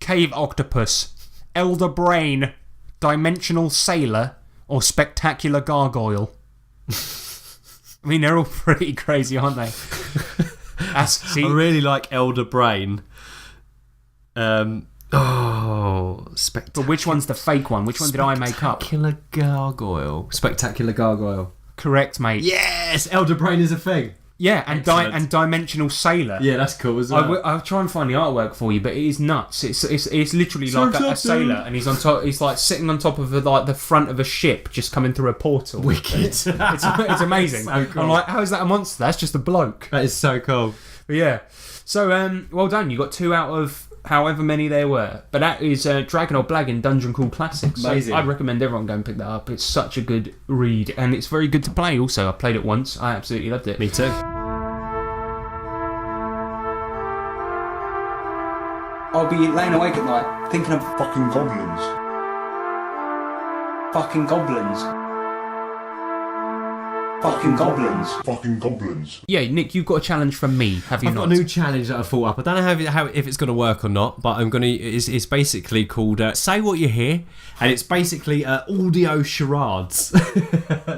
Cave Octopus. Elder Brain. Dimensional Sailor. Or Spectacular Gargoyle. I mean, they're all pretty crazy, aren't they? See, I really like Elder Brain. Spectacular. but which one's the fake one? Which one did I make up? Spectacular Gargoyle. Spectacular Gargoyle. Correct, mate. Yes! Elder Brain is a thing. Yeah, and Excellent. Dimensional Sailor. Yeah, that's cool as well. I'll try and find the artwork for you, but it is nuts. It's literally like a sailor, and he's on top. He's like sitting on top of the front of a ship, just coming through a portal. Wicked. It's amazing. So cool. I'm like, how is that a monster? That's just a bloke. That is so cool. But yeah. So well done. You got 2 out of however many there were. But that is Dragon or Black in Dungeon Crawl Classics. Amazing. So I'd recommend everyone go and pick that up. It's such a good read, and it's very good to play. Also, I played it once. I absolutely loved it. Me too. I'll be laying awake at night thinking of Fucking goblins. fucking goblins. Fucking goblins. Fucking goblins. Yeah, Nick, you've got a challenge from me, have you I've not? got a new challenge that I thought up. I don't know if it's going to work or not, but I'm going to. It's basically called "Say What You Hear," and it's basically audio charades.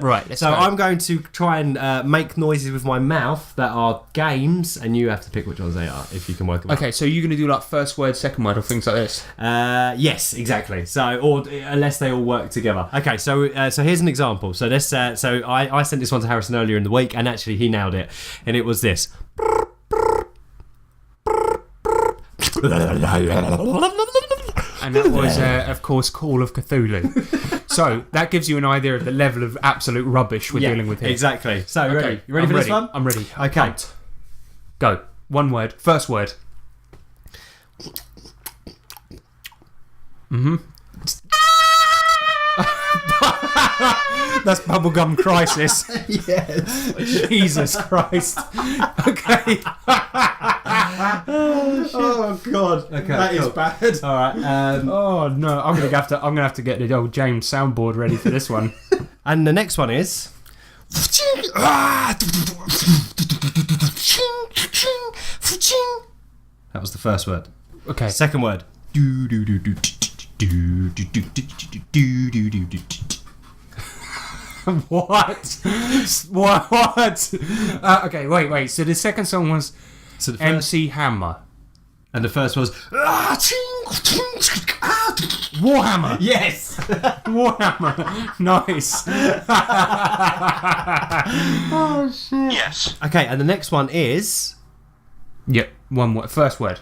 Right, let's So go. I'm going to try and make noises with my mouth that are games, and you have to pick which ones they are if you can work them out. Okay, so you're going to do like first word, second word, or things like this? Yes, exactly. So, or unless they all work together. Okay, so here's an example. So this, so I sent this one to Harrison earlier in the week, and actually he nailed it, and it was this. And that was, of course, Call of Cthulhu. So that gives you an idea of the level of absolute rubbish we're dealing with here. Exactly. So, Okay, ready? You ready for this one? I'm ready. I'm Okay. pumped. Go. One word. First word. That's Bubblegum Crisis. Yes. Jesus Christ. Okay. Oh God. Okay. That is bad. All right. Oh no, I'm gonna have to get the old James soundboard ready for this one. And the next one is. That was the first word. Okay. Second word. What? What? Okay, wait. So the second song was So the first, MC Hammer. and the first was. Warhammer. Yes. Warhammer. Nice. Yes. Okay, and the next one is. Yep. One word. First word.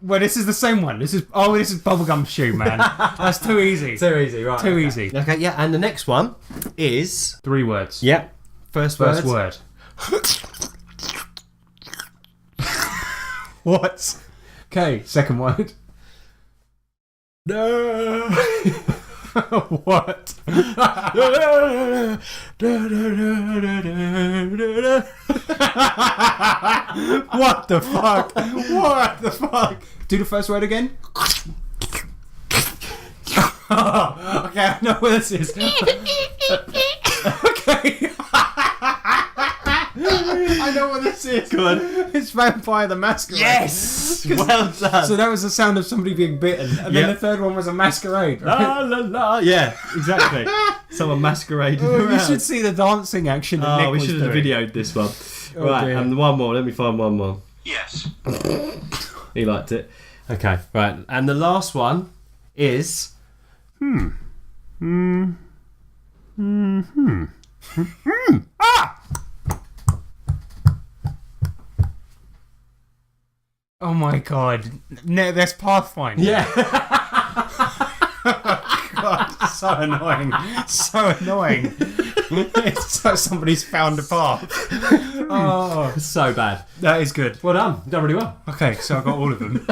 Well, this is the same one. This is Bubblegum Shoe, man. That's too easy. Too easy, right? Too easy. Okay, yeah, and the next one is. 3 words. Yep. First First word. word. What? Okay. Second word. No. What? What the fuck? What the fuck? Do the first word again. Okay, I know what this is. Okay. I know what this is. Go on. It's Vampire the Masquerade. Yes! Well done. So that was the sound of somebody being bitten, and then Yep. the third one was a masquerade. Right? La la la. Yeah, exactly. Someone masquerading Oh, around. you should see the dancing action that Nick Oh, we was should have doing. videoed this one. Oh, right, dear. and one more. Let me find one more. Yes. He liked it. Okay, right. And the last one is... Oh my god. No, that's Pathfinder. Yeah. God, so annoying. So annoying. It's like somebody's found a path. Oh, So bad. that is good. Well done. Done really well. Okay, so I got all of them.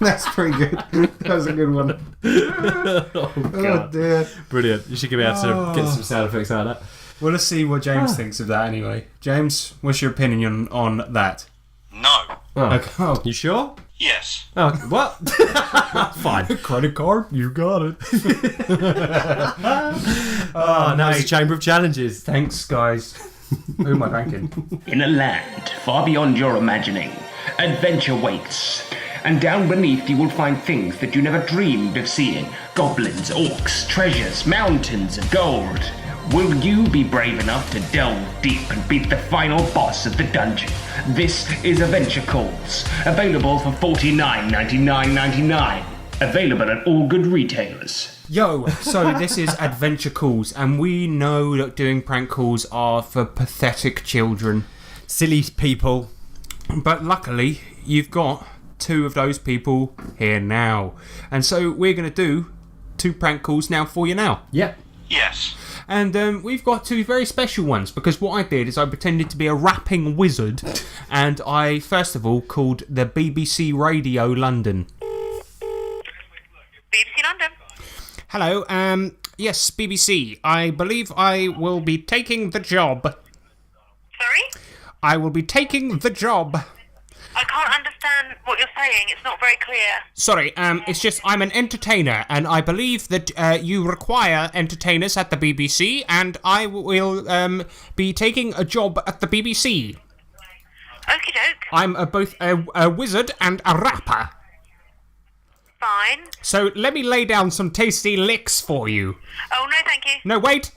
That's pretty good. That was a good one. Oh dear. Brilliant. You should be able to get some sound effects out of that. Well, let's see what James thinks of that anyway. James, what's your opinion on that? No. Oh. Okay. Oh, You sure? Yes. Oh, what? Fine. credit card? You got it. Oh, now it's a mate. chamber of challenges. Thanks, guys. Who am I thanking? In a land far beyond your imagining, adventure waits. And down beneath you will find things that you never dreamed of seeing. Goblins, orcs, treasures, mountains of gold. Will you be brave enough to delve deep and beat the final boss of the dungeon? This is Adventure Calls, available for $49.99.99. Available at all good retailers. Yo, so this is Adventure Calls, and we know that doing prank calls are for pathetic children. Silly people. But luckily, you've got two of those people here now. And so we're going to do 2 prank calls now for you now. Yep. Yes. And we've got 2 very special ones, because what I did is I pretended to be a rapping wizard, and I, first of all, called the BBC Radio London. BBC London. Hello, yes, BBC. I believe I will be taking the job. Sorry? I will be taking the job. I can't understand what you're saying. It's not very clear. Sorry, it's just I'm an entertainer, and I believe that you require entertainers at the BBC, and I will be taking a job at the BBC. Okie doke. I'm both a wizard and a rapper. Fine. So let me lay down some tasty licks for you. Oh, no, thank you. No, wait!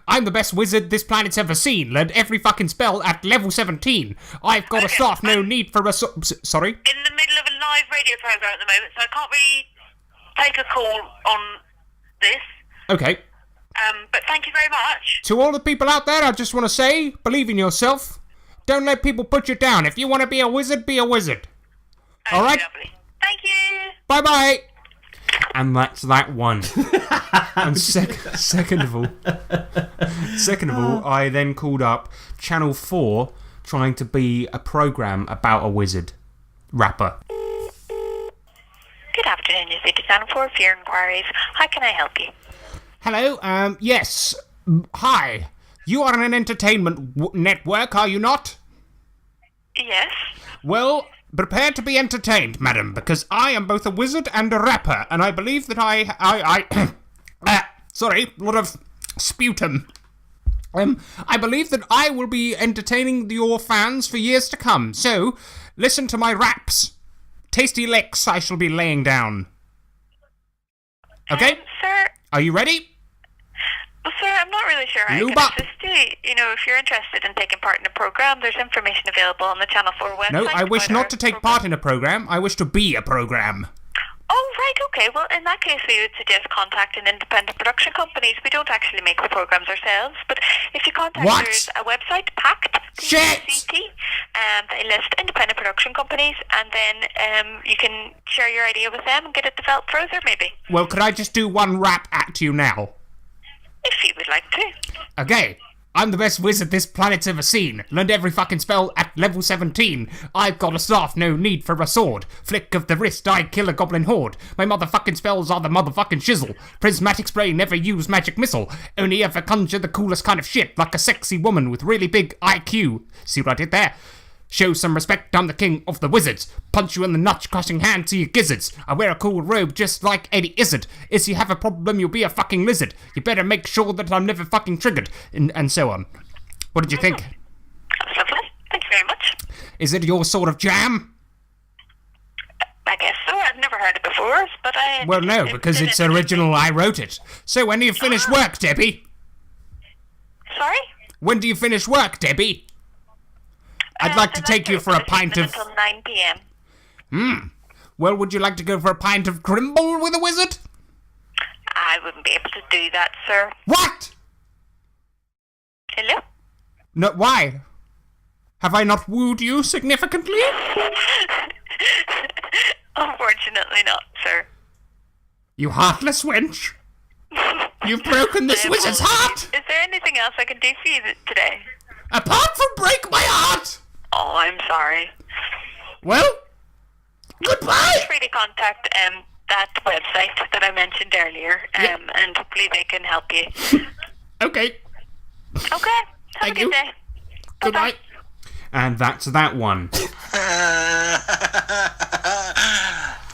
I'm the best wizard this planet's ever seen. Learned every fucking spell at level 17. I've got a Okay, staff, no need for a... Sorry? In the middle of a live radio program at the moment, so I can't really take a call on this. Okay. But thank you very much. To all the people out there, I just want to say, believe in yourself. Don't let people put you down. If you want to be a wizard, be a wizard. Okay, All right. Lovely. Thank you. Bye-bye. And that's that one. And second of all, I then called up Channel 4 trying to be a programme about a wizard. Rapper. Good afternoon, this is Channel 4 for your inquiries. How can I help you? Hello, yes. Hi. You are an entertainment network, are you not? Yes. Well, prepare to be entertained, madam, because I am both a wizard and a rapper, and I believe that sorry, a lot of sputum. I believe that I will be entertaining your fans for years to come, so listen to my raps. Tasty licks I shall be laying down. Okay? Sir, Are you ready? well, sir, I'm not really sure how I Lube can up. assist you. You know, if you're interested in taking part in a program, there's information available on the Channel 4 website. No, I wish about not our to take program. part in a program. I wish to be a program. Oh, right, okay. Well, in that case, we would suggest contacting independent production companies. We don't actually make the programs ourselves, but if you contact What? there's a website, PACT, Shit! P-A-C-T, they list independent production companies, and then you can share your idea with them and get it developed further, maybe, Well, could I just do one rap act to you now? if you would like to. Okay. I'm the best wizard this planet's ever seen. Learned every fucking spell at level 17. I've got a staff, no need for a sword. Flick of the wrist, I kill a goblin horde. My motherfucking spells are the motherfucking shizzle. Prismatic spray, never use magic missile. Only ever conjure the coolest kind of shit, like a sexy woman with really big IQ. See what I did there? Show some respect, I'm the king of the wizards. Punch you in the nut, crushing hand to your gizzards. I wear a cool robe just like Eddie Izzard. If you have a problem, you'll be a fucking lizard. You better make sure that I'm never fucking triggered. And so on. What did you think? That's lovely. Thank you very much. Is it your sort of jam? I guess so. I've never heard it before, but I... Well, no, because it's original. I wrote it. So when do you finish work, Debbie? Sorry? When do you finish work, Debbie? I'd like to take you for a pint of... Until 9 p.m. Well, would you like to go for a pint of Grimble with a wizard? I wouldn't be able to do that, sir. What? Hello? No, why? Have I not wooed you significantly? Unfortunately not, sir. You heartless wench. You've broken this wizard's heart. Is there anything else I can do for you today? Apart from break my heart. Oh, I'm sorry. Well, goodbye. Feel free to contact that website that I mentioned earlier, and hopefully they can help you. Okay. Okay. Have a good day. Good night. And that's that one.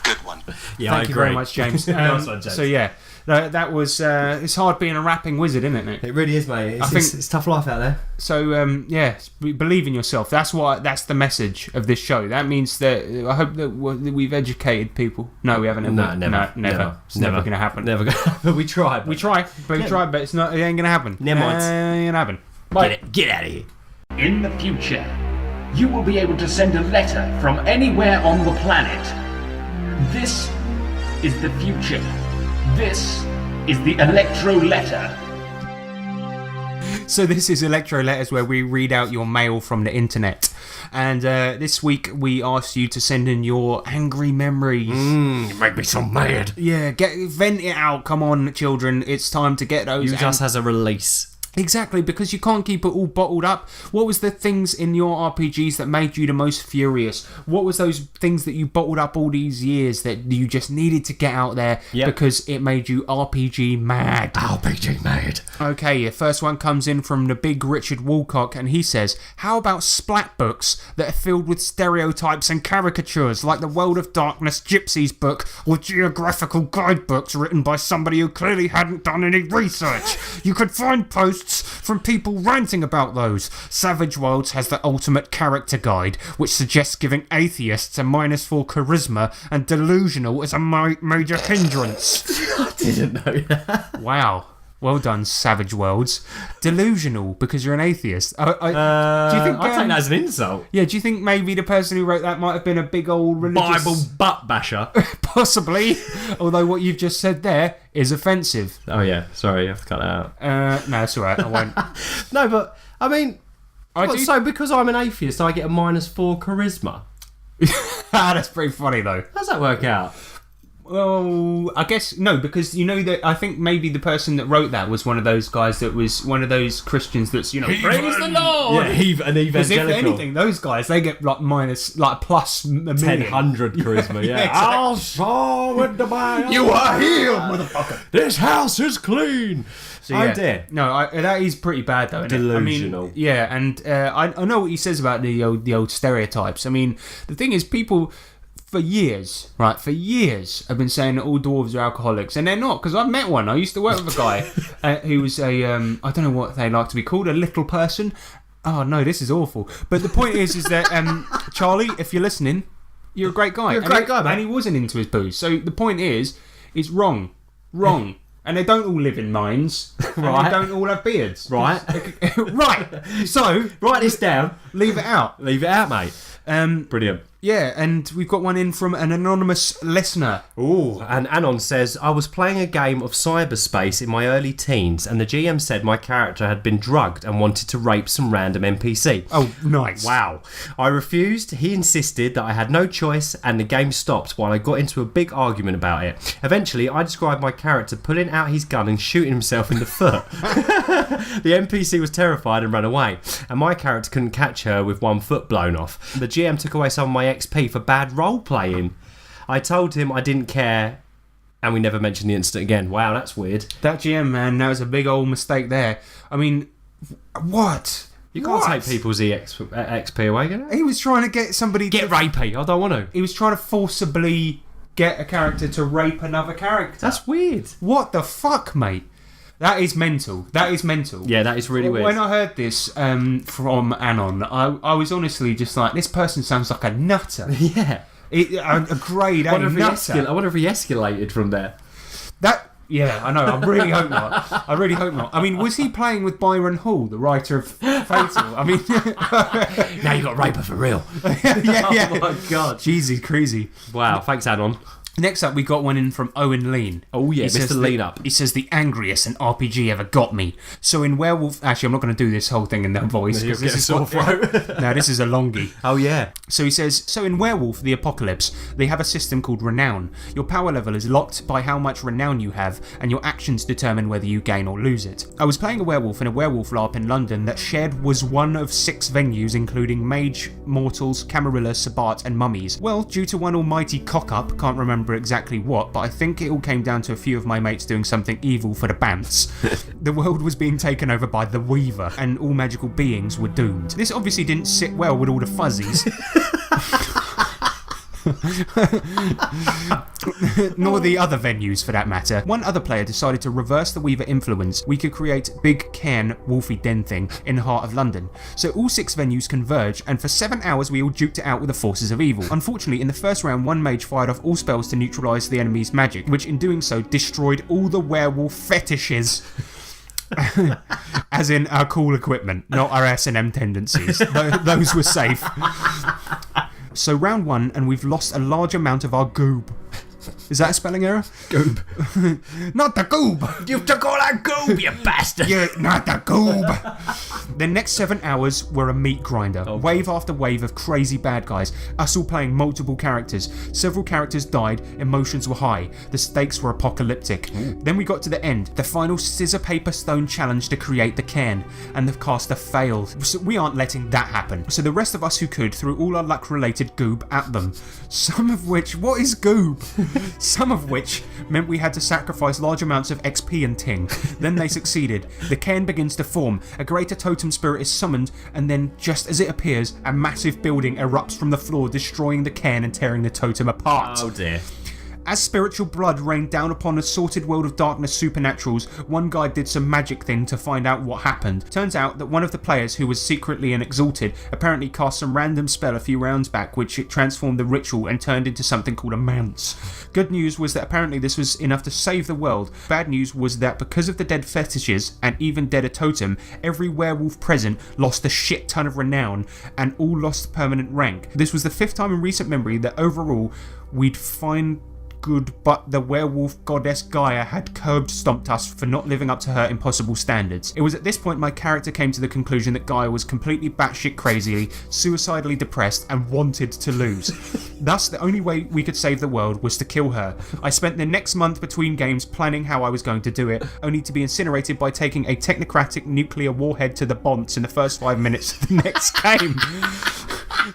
Good one. Yeah, Thank you very much, James. Nice one, James. So yeah, that was. It's hard being a rapping wizard, isn't it, Nick? It really is, mate. It's tough life out there. So yeah, believe in yourself. That's the message of this show. That means that I hope that we've educated people. No, we haven't. No, never. Never. It's never going to happen. Never going to happen. We tried. We tried, but it's not. It ain't going to happen. Never mind. It ain't going to happen. Right. Get out of here. In the future, you will be able to send a letter from anywhere on the planet. This is the future. This is the Electro Letter. So this is Electro Letters, where we read out your mail from the internet. And this week we asked you to send in your angry memories. You make me so mad. Yeah, vent it out. Come on, children. It's time to get those. Use us as a release. Exactly, because you can't keep it all bottled up. What was the things in your RPGs that made you the most furious? What was those things that you bottled up all these years that you just needed to get out there because it made you RPG mad? RPG mad. Okay, your first one comes in from the big Richard Woolcock, and he says, how about splat books that are filled with stereotypes and caricatures, like the World of Darkness Gypsies book, or geographical guidebooks written by somebody who clearly hadn't done any research? You could find posts from people ranting about those. Savage Worlds has the ultimate character guide, which suggests giving atheists a -4 charisma and delusional as a major hindrance. I didn't know that. Wow. Well done, Savage Worlds. Delusional because you're an atheist. Do you think? I take that as an insult. Yeah. Do you think maybe the person who wrote that might have been a big old religious Bible butt basher? Possibly. Although what you've just said there is offensive. Oh yeah. Sorry, you have to cut that out. No, it's alright. I won't. No, but I mean, so because I'm an atheist, I get a -4 charisma. That's pretty funny though. How does that work out? Well, I guess no, because you know that I think maybe the person that wrote that was one of those guys that was one of those Christians that's praise the Lord. Yeah, an evangelical. Because if anything, those guys they get like plus a million. 1,000 charisma. Yeah. Exactly. saw with the Bible. You are healed, motherfucker. This house is clean. So, yeah. Oh dear. No, that is pretty bad though. Delusional. I mean, yeah, and I know what he says about the old stereotypes. I mean, the thing is, people. For years, I've been saying that all dwarves are alcoholics, and they're not, because I've met one. I used to work with a guy who was I don't know what they like to be called, a little person. Oh no, this is awful. But the point is that Charlie, if you're listening, you're a great guy. You're a great guy, man. And he wasn't into his booze. So the point is, it's wrong. And they don't all live in mines. Right. And they don't all have beards. Right. Right. So write this down. Leave it out. Leave it out, mate. Brilliant. Yeah, and we've got one in from an anonymous listener. Ooh, and Anon says, I was playing a game of cyberspace in my early teens, and the GM said my character had been drugged and wanted to rape some random NPC. Oh, nice. Wow. I refused, he insisted that I had no choice, and the game stopped while I got into a big argument about it. Eventually, I described my character pulling out his gun and shooting himself in the foot. The NPC was terrified and ran away, and my character couldn't catch her with one foot blown off. The GM took away some of my XP for bad role playing. I told him I didn't care, and we never mentioned the incident again. Wow, that's weird. That GM, man, that was a big old mistake there. I mean, what? You can't take people's XP away, can you? He was trying to get somebody Get rapey. I don't want to. He was trying to forcibly get a character to rape another character. That's weird. What the fuck, mate? That is mental. That is mental. Yeah, that is really weird. When I heard this from Anon, I was honestly just like, this person sounds like a nutter. Yeah. A grade A nutter. I wonder if he escalated from there. Yeah, I know. I really hope not. I mean, was he playing with Byron Hall, the writer of Fatal? I mean, now you got Raper for real. yeah. Oh my god. Jeez, he's crazy. Wow, thanks, Anon. Next up, we got one in from Owen Lean. Oh yeah, He Mr. Lean Up. He says, the angriest an RPG ever got me. So in Werewolf... Actually, I'm not going to do this whole thing in that voice. You'll This get a sore throat. No, this is a longie. Oh yeah. So he says, so in Werewolf the Apocalypse, they have a system called Renown. Your power level is locked by how much renown you have, and your actions determine whether you gain or lose it. I was playing a werewolf in a werewolf LARP in London that shared was one of 6 venues, including Mage, Mortals, Camarilla, Sabbat, and Mummies. Well, due to one almighty cock-up, can't remember exactly what, but I think it all came down to a few of my mates doing something evil for the bants. The world was being taken over by the Weaver, and all magical beings were doomed. This obviously didn't sit well with all the fuzzies. Nor the other venues for that matter. One other player decided to reverse the Weaver influence. We could create Big Cairn Wolfie Den thing in the heart of London. So all 6 venues converge, and for 7 hours we all duked it out with the forces of evil. Unfortunately, in the first round, one mage fired off all spells to neutralise the enemy's magic, which in doing so destroyed all the werewolf fetishes. As in our cool equipment, not our S&M tendencies. Those were safe. So round 1, and we've lost a large amount of our goob. Is that a spelling error? Goob. Not the goob! You took all that goob, you bastard! Yeah, not the goob! The next 7 hours were a meat grinder. Oh, wave after wave of crazy bad guys, us all playing multiple characters. Several characters died, emotions were high, the stakes were apocalyptic. Ooh. Then we got to the end, the final scissor paper stone challenge to create the cairn, and the caster failed. So we aren't letting that happen. So the rest of us who could threw all our luck related goob at them. Some of which, what is goob? Some of which meant we had to sacrifice large amounts of XP and ting. Then they succeeded. The cairn begins to form, a greater totem spirit is summoned, and then, just as it appears, a massive building erupts from the floor, destroying the cairn and tearing the totem apart. Oh dear. As spiritual blood rained down upon a sorted world of darkness supernaturals, one guy did some magic thing to find out what happened. Turns out that one of the players, who was secretly an exalted, apparently cast some random spell a few rounds back, which it transformed the ritual and turned into something called a manse. Good news was that apparently this was enough to save the world. Bad news was that because of the dead fetishes, and even dead a totem, every werewolf present lost a shit ton of renown, and all lost permanent rank. This was the 5th time in recent memory that overall we'd find good, but the werewolf goddess Gaia had curb stomped us for not living up to her impossible standards. It was at this point my character came to the conclusion that Gaia was completely batshit crazy, suicidally depressed, and wanted to lose. Thus, the only way we could save the world was to kill her. I spent the next month between games planning how I was going to do it, only to be incinerated by taking a technocratic nuclear warhead to the bonds in the first 5 minutes of the next game.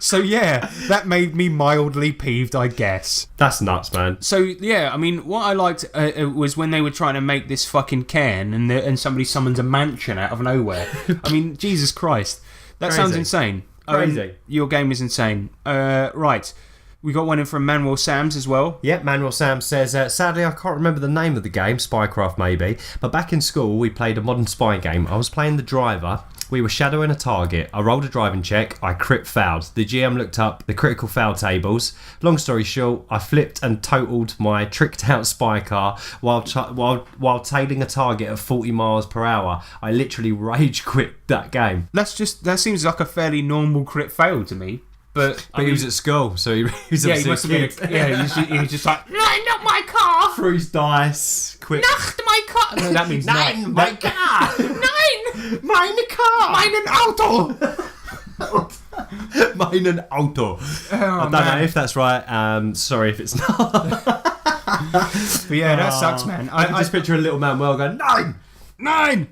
So yeah, that made me mildly peeved, I guess. That's nuts, man. So yeah, I mean, what I liked was when they were trying to make this fucking cairn, and somebody summons a mansion out of nowhere. I mean, Jesus Christ, that sounds insane. Crazy. Your game is insane. Right. We got one in from Manuel Sams as well. Yep, Manuel Sams says, sadly I can't remember the name of the game, Spycraft maybe, but back in school we played a modern spy game. I was playing the driver. We were shadowing a target. I rolled a driving check. I crit fouled. The GM looked up the critical foul tables. Long story short, I flipped and totaled my tricked out spy car while tailing a target at 40 miles per hour. I literally rage quit that game. That seems like a fairly normal crit fail to me. But he was at school, so he was he must have been. He was just like, "Nein, not my car." Threw his dice. Quit. Nacht my car. No, that means Nein, my car. Nein, meine Car. Meinen Auto. Meinen Auto. I don't know if that's right. Sorry if it's not. But yeah, that sucks, man. I just picture a little Manuel going, "Nein, 9!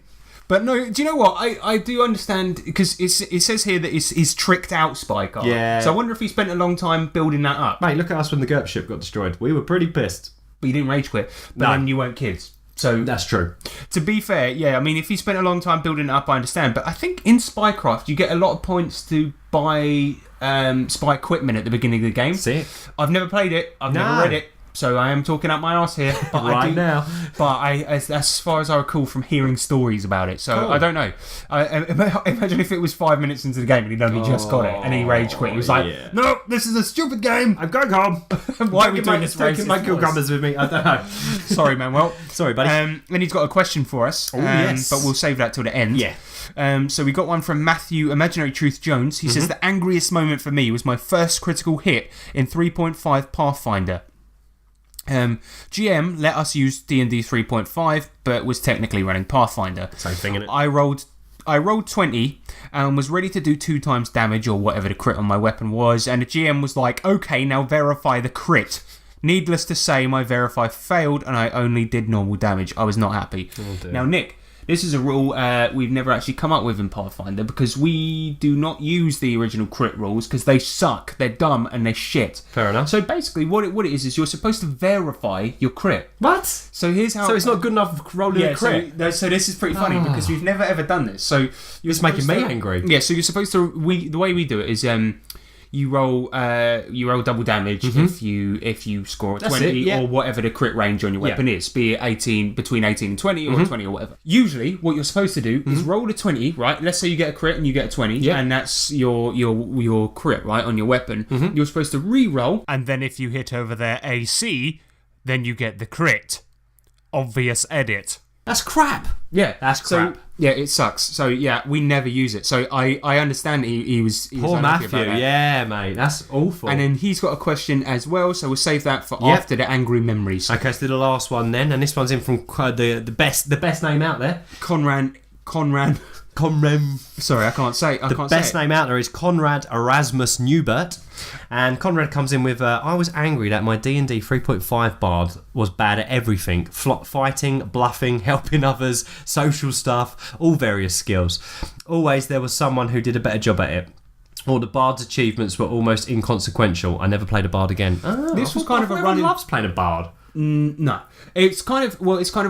But no, do you know what? I do understand, because it says here that he's tricked out Spy Car. Yeah. So I wonder if he spent a long time building that up. Mate, look at us when the GURP ship got destroyed. We were pretty pissed. But you didn't rage quit. But No. then you weren't kids. So That's true. to be fair, yeah, I mean, if he spent a long time building it up, I understand. But I think in Spycraft, you get a lot of points to buy spy equipment at the beginning of the game. Sick. I've never played it. I've never read it. So I am talking out my arse here. But Right now. But as far as I recall from hearing stories about it. So Cool. I don't know. Imagine if it was 5 minutes into the game and he'd only just got it and he rage quit. He was like, yeah. no, this is a stupid game. I'm going home. Why are we doing this Taking my racist cucumbers with me. I don't know. Sorry, Manuel. Sorry, buddy. And he's got a question for us. yes. But we'll save that till the end. Yeah. So we got one from Matthew Imaginary Truth Jones. He says, the angriest moment for me was my first critical hit in 3.5 Pathfinder. GM let us use D&D 3.5, but was technically running Pathfinder. Same thing, innit? I rolled 20 and was ready to do 2 times damage or whatever the crit on my weapon was, and the GM was like, okay, now verify the crit. Needless to say, my verify failed and I only did normal damage. I was not happy. Now, Nick, this is a rule we've never actually come up with in Pathfinder, because we do not use the original crit rules because they suck, they're dumb, and they're shit. Fair enough. So basically what it is you're supposed to verify your crit. What? So here's how... So it's not good enough rolling a crit? So this is pretty funny because we've never ever done this. So It's making me angry. Yeah, so you're supposed to... the way we do it is... you roll double damage if you score a 20 or whatever the crit range on your weapon is, be it between 18 and 20 or 20 or whatever. Usually what you're supposed to do is roll a 20, right? Let's say you get a crit and you get a 20 and that's your crit, right, on your weapon. You're supposed to re-roll, and then if you hit over their AC, then you get the crit. Obvious edit. That's crap. Yeah, That's crap. So, yeah, it sucks. So yeah, we never use it. So I understand he was Poor unhappy Matthew. about that. Yeah, mate. That's awful. And then he's got a question as well, so we'll save that for after the angry memories. Okay, let's do the last one then, and this one's in from the best name out there. Conrad. Sorry, I can't say. The best name out there is Conrad Erasmus Newbert, and Conrad comes in with, I was angry that my D&D 3.5 bard was bad at everything. Fighting, bluffing, helping others, social stuff, all various skills. Always there was someone who did a better job at it. Or the bard's achievements were almost inconsequential. I never played a bard again. This was kind of a Everyone running... loves playing a bard. No, it's kind of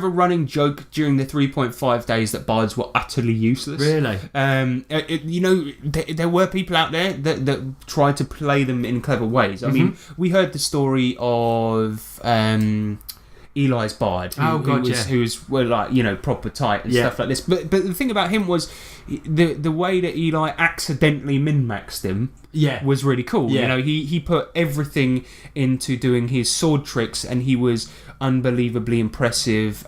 a running joke during the 3.5 days that bards were utterly useless. Really? There were people out there that tried to play them in clever ways. I mean, we heard the story of Eli's bard, who was proper tight and stuff like this. But the thing about him was the way that Eli accidentally min-maxed him. Was really cool. Yeah. You know, he put everything into doing his sword tricks, and he was unbelievably impressive.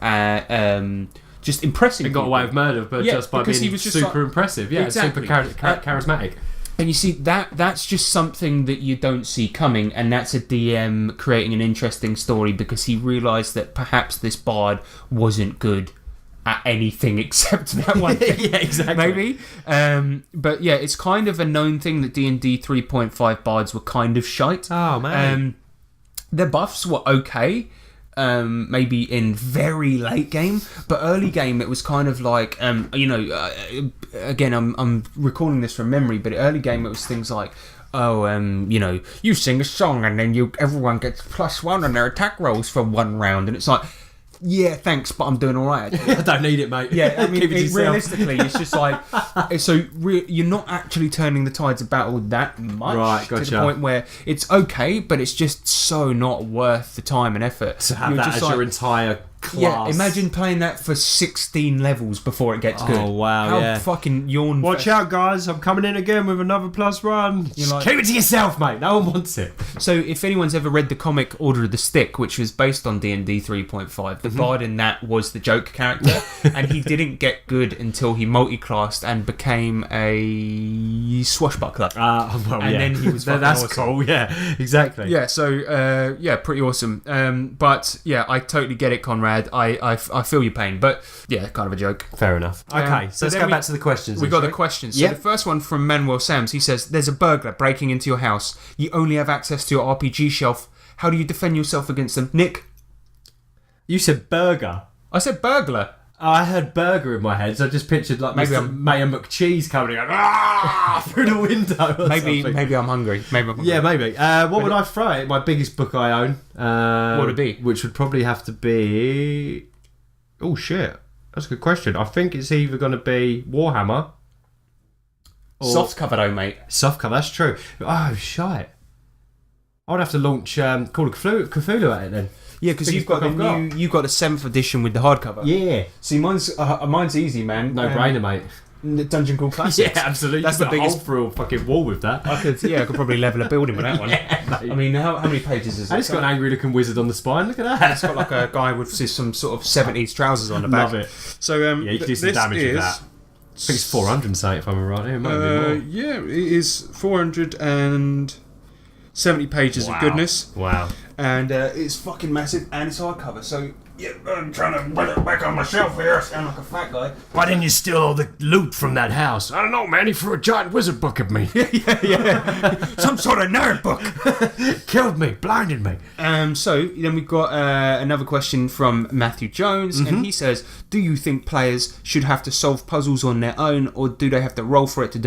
Just impressing. He got away with murder, but just by being he was just super impressive. Yeah, exactly. super charismatic. And you see, that's just something that you don't see coming, and that's a DM creating an interesting story because he realised that perhaps this bard wasn't good at anything except that one thing. Yeah, exactly. Maybe. But yeah, it's kind of a known thing that D&D 3.5 bards were kind of shite. Oh, man. Their buffs were okay. Maybe in very late game, but early game it was kind of like again I'm recalling this from memory, but early game it was things like you sing a song and then everyone gets +1 on their attack rolls for 1 round, and it's like, yeah, thanks, but I'm doing all right. I don't need it, mate. Yeah, I mean, Keep it to yourself. realistically, it's just like you're not actually turning the tides of battle that much, Right, to gotcha. the point where it's okay, but it's just so not worth the time and effort To have You're that just as like, your entire class. Yeah, imagine playing that for 16 levels before it gets good. Oh, wow, How yeah. fucking yawn. Watch out, guys. I'm coming in again with another +1. You're like- Keep it to yourself, mate. No one wants it. So if anyone's ever read the comic Order of the Stick, which was based on D&D 3.5, the bard in that was the joke character, and he didn't get good until he multi-classed and became a swashbuckler. And then he was fucking That's awesome. cool, yeah. Exactly. Yeah, so, pretty awesome. But, yeah, I totally get it, Conrad. I feel your pain, but, yeah, kind of a joke. Fair enough. Okay, so let's then go back to the questions. We got the shall questions. So Yep. the first one from Manuel Sams, he says, there's a burglar breaking into your house. You only have access to your RPG shelf. How do you defend yourself against them? Nick? You said burger. I said burglar. I had burger in my head, so I just pictured like Maybe Mr. Mayor McCheese coming in through the window. Or Maybe something. I'm hungry. Yeah, maybe. What would I throw at it? My biggest book I own. What would it be? Which would probably have to be... Oh, shit. That's a good question. I think it's either going to be Warhammer... Soft cover though, mate. Soft cover, that's true. Oh, shite. I would have to launch Call of Cthulhu at it then. Yeah, because you've got you've got the 7th edition with the hardcover. Yeah. See, mine's easy, man. No brainer, mate. The Dungeon Crawl Classics. Yeah, absolutely. That's the biggest through a fucking wall with that. I could probably level a building with that one. Yeah, I mean, how many pages is it? And it's got an angry looking wizard on the spine. Look at that. It's got like a guy with some sort of 70s trousers on the back. Love it. So yeah, you can do some damage with that. I think it's 400 something if I'm right. It might be more. Yeah, it is 470 pages of goodness. Wow. And it's fucking massive, and it's hardcover. So yeah, I'm trying to put it back on my shelf here. I sound like a fat guy. Why didn't you steal all the loot from that house? I don't know, man. He threw a giant wizard book at me. yeah. Some sort of nerd book. Killed me, blinded me. So then we've got another question from Matthew Jones, and he says, do you think players should have to solve puzzles on their own, or do they have to roll for it to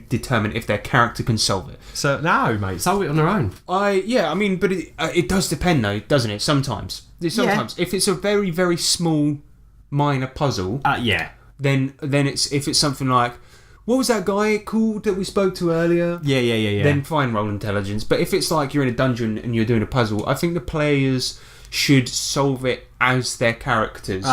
determine if their character can solve it? So no, mate, solve it on their own. I mean, but it does depend though, doesn't it? Sometimes if it's a very, very small minor puzzle, then if it's something like, what was that guy called that we spoke to earlier? Yeah. Then fine, roll intelligence. But if it's like you're in a dungeon and you're doing a puzzle, I think the players should solve it as their characters,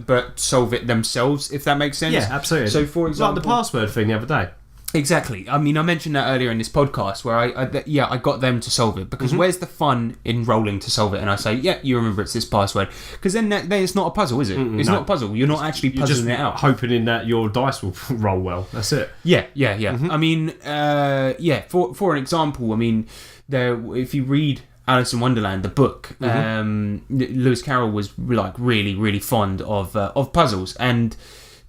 but solve it themselves, if that makes sense. Yeah, absolutely. So, for example, like the password thing the other day. Exactly. I mean, I mentioned that earlier in this podcast where I got them to solve it, because where's the fun in rolling to solve it? And I say, yeah, you remember it's this password, because then it's not a puzzle, is it? It's not a puzzle. You're not actually puzzling it out. Hoping in that your dice will roll well. That's it. Yeah. I mean, for an example, I mean, if you read Alice in Wonderland, the book, Lewis Carroll was like really, really fond of puzzles, and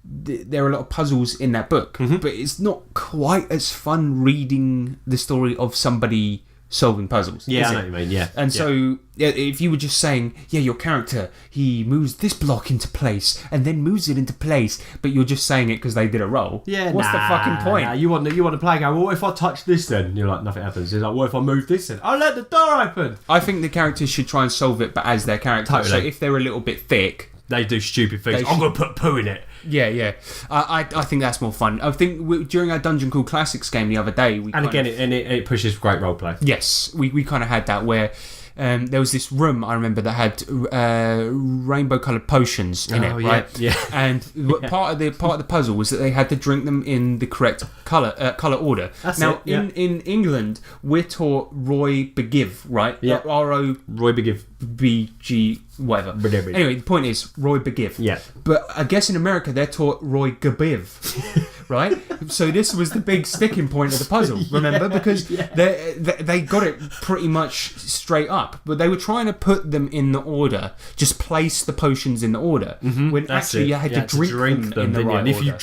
there are a lot of puzzles in that book, but it's not quite as fun reading the story of somebody solving puzzles. Yeah, I know what you mean, yeah. And so, if you were just saying, your character, he moves this block into place and then moves it into place, but you're just saying it because they did a roll. Yeah, what's the fucking point? You want to play a game, well, what if I touch this then? And you're like, nothing happens. You're like, what if I move this then? I'll let the door open. I think the characters should try and solve it, but as their character. Totally. So if they're a little bit thick, they do stupid things. I'm going to put poo in it. Yeah. I think that's more fun. I think during our Dungeon Crawl Classics game the other day, it pushes great roleplay. Yes, we kind of had that where there was this room I remember that had rainbow coloured potions in it, right? Yeah. And part of the puzzle was that they had to drink them in the correct colour order. That's now it, yeah. in England we're taught Roy Begiv, right? Yeah. R-O Roy Begiv. B-G whatever. Anyway, the point is Roy Begiv. Yeah. But I guess in America they're taught Roy Gabiv. Right? So this was the big sticking point of the puzzle, remember? Because they got it pretty much straight up, but they were trying to put them in the order, just place the potions in the order, when actually you had to drink them in the right order.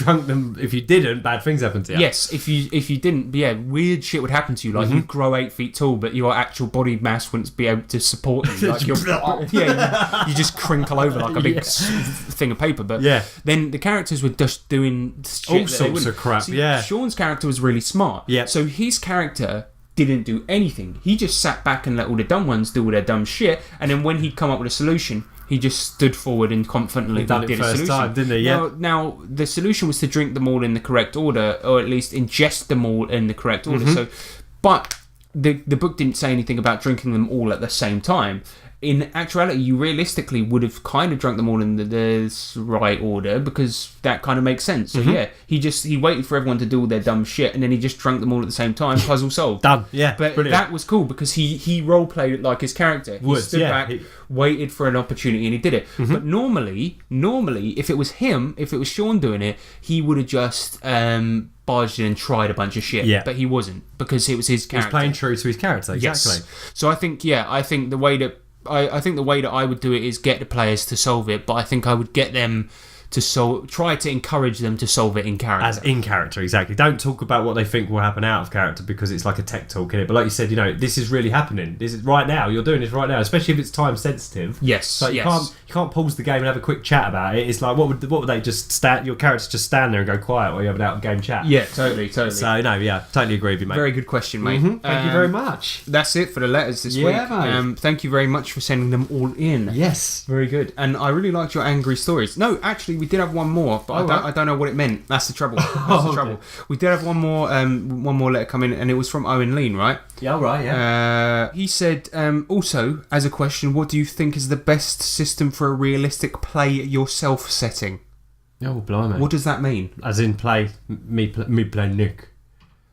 If you didn't, bad things happened to you. Yes, if you didn't, weird shit would happen to you, like you'd grow 8 feet tall, but your actual body mass wouldn't be able to support you. Like you just crinkle over like a big thing of paper. But then the characters were just doing shit all sorts of crap. See, Sean's character was really smart. Yeah. So his character didn't do anything. He just sat back and let all the dumb ones do all their dumb shit. And then when he'd come up with a solution, he just stood forward and confidently did a solution. Time, didn't he? Yeah. Now the solution was to drink them all in the correct order, or at least ingest them all in the correct order. So, but the book didn't say anything about drinking them all at the same time. In actuality, you realistically would have kind of drunk them all in the right order, because that kind of makes sense. So he waited for everyone to do all their dumb shit, and then he just drank them all at the same time. Puzzle solved. Done. Yeah. But brilliant. that was cool because he role played it like his character. He stood back, waited for an opportunity, and he did it. But normally, if it was Sean doing it, he would have just barged in and tried a bunch of shit. Yeah. But he wasn't, because it was his character. He was playing true to his character. Exactly. Yes. So I think the way that I would do it is get the players to solve it, but I think I would get them to try to encourage them to solve it in character. As in character, exactly. Don't talk about what they think will happen out of character, because it's like a tech talk, isn't it? But like you said, this is really happening. This is right now. You're doing this right now, especially if it's time sensitive. Yes. So you can't pause the game and have a quick chat about it. It's like what would they just stand? Your characters just stand there and go quiet while you have an out-game chat. Yeah, totally. So no, yeah, totally agree with you, mate. Very good question, mate. Thank you very much. That's it for the letters this week. Mate. Thank you very much for sending them all in. Yes, very good. And I really liked your angry stories. No, actually, we did have one more, but I don't know what it meant. That's the trouble. We did have one more letter come in, and it was from Owen Lean, right? Yeah, right. Yeah. He said, also, as a question, what do you think is the best system for a realistic play yourself setting? Oh, blimey. What does that mean? As in me play Nick.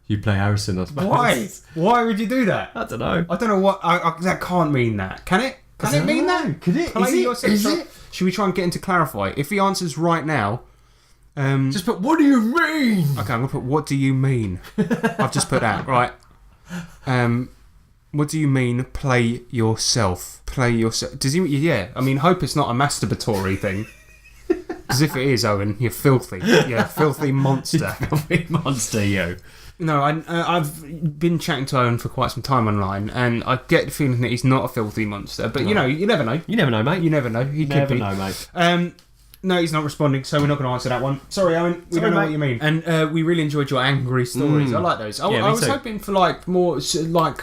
You play Harrison, I suppose. Why? Why would you do that? I don't know. I don't know what... that can't mean that. Can it? Can it mean that? Could it? Play yourself. Is it? Should we try and get him to clarify? If he answers right now... just put, what do you mean? Okay, I'm going to put, what do you mean? I've just put that, right. What do you mean, play yourself? Play yourself. Does he... Yeah, I mean, hope it's not a masturbatory thing. Because if it is, Owen, you're filthy. You're a filthy monster. Filthy monster, you. No, I've been chatting to Owen for quite some time online, and I get the feeling that he's not a filthy monster. But, you know, you never know. You never know, mate. You never know. He could be. Never know, mate. No, he's not responding, so we're not going to answer that one. Sorry, Owen. We don't know what you mean. And we really enjoyed your angry stories. I like those. I was hoping for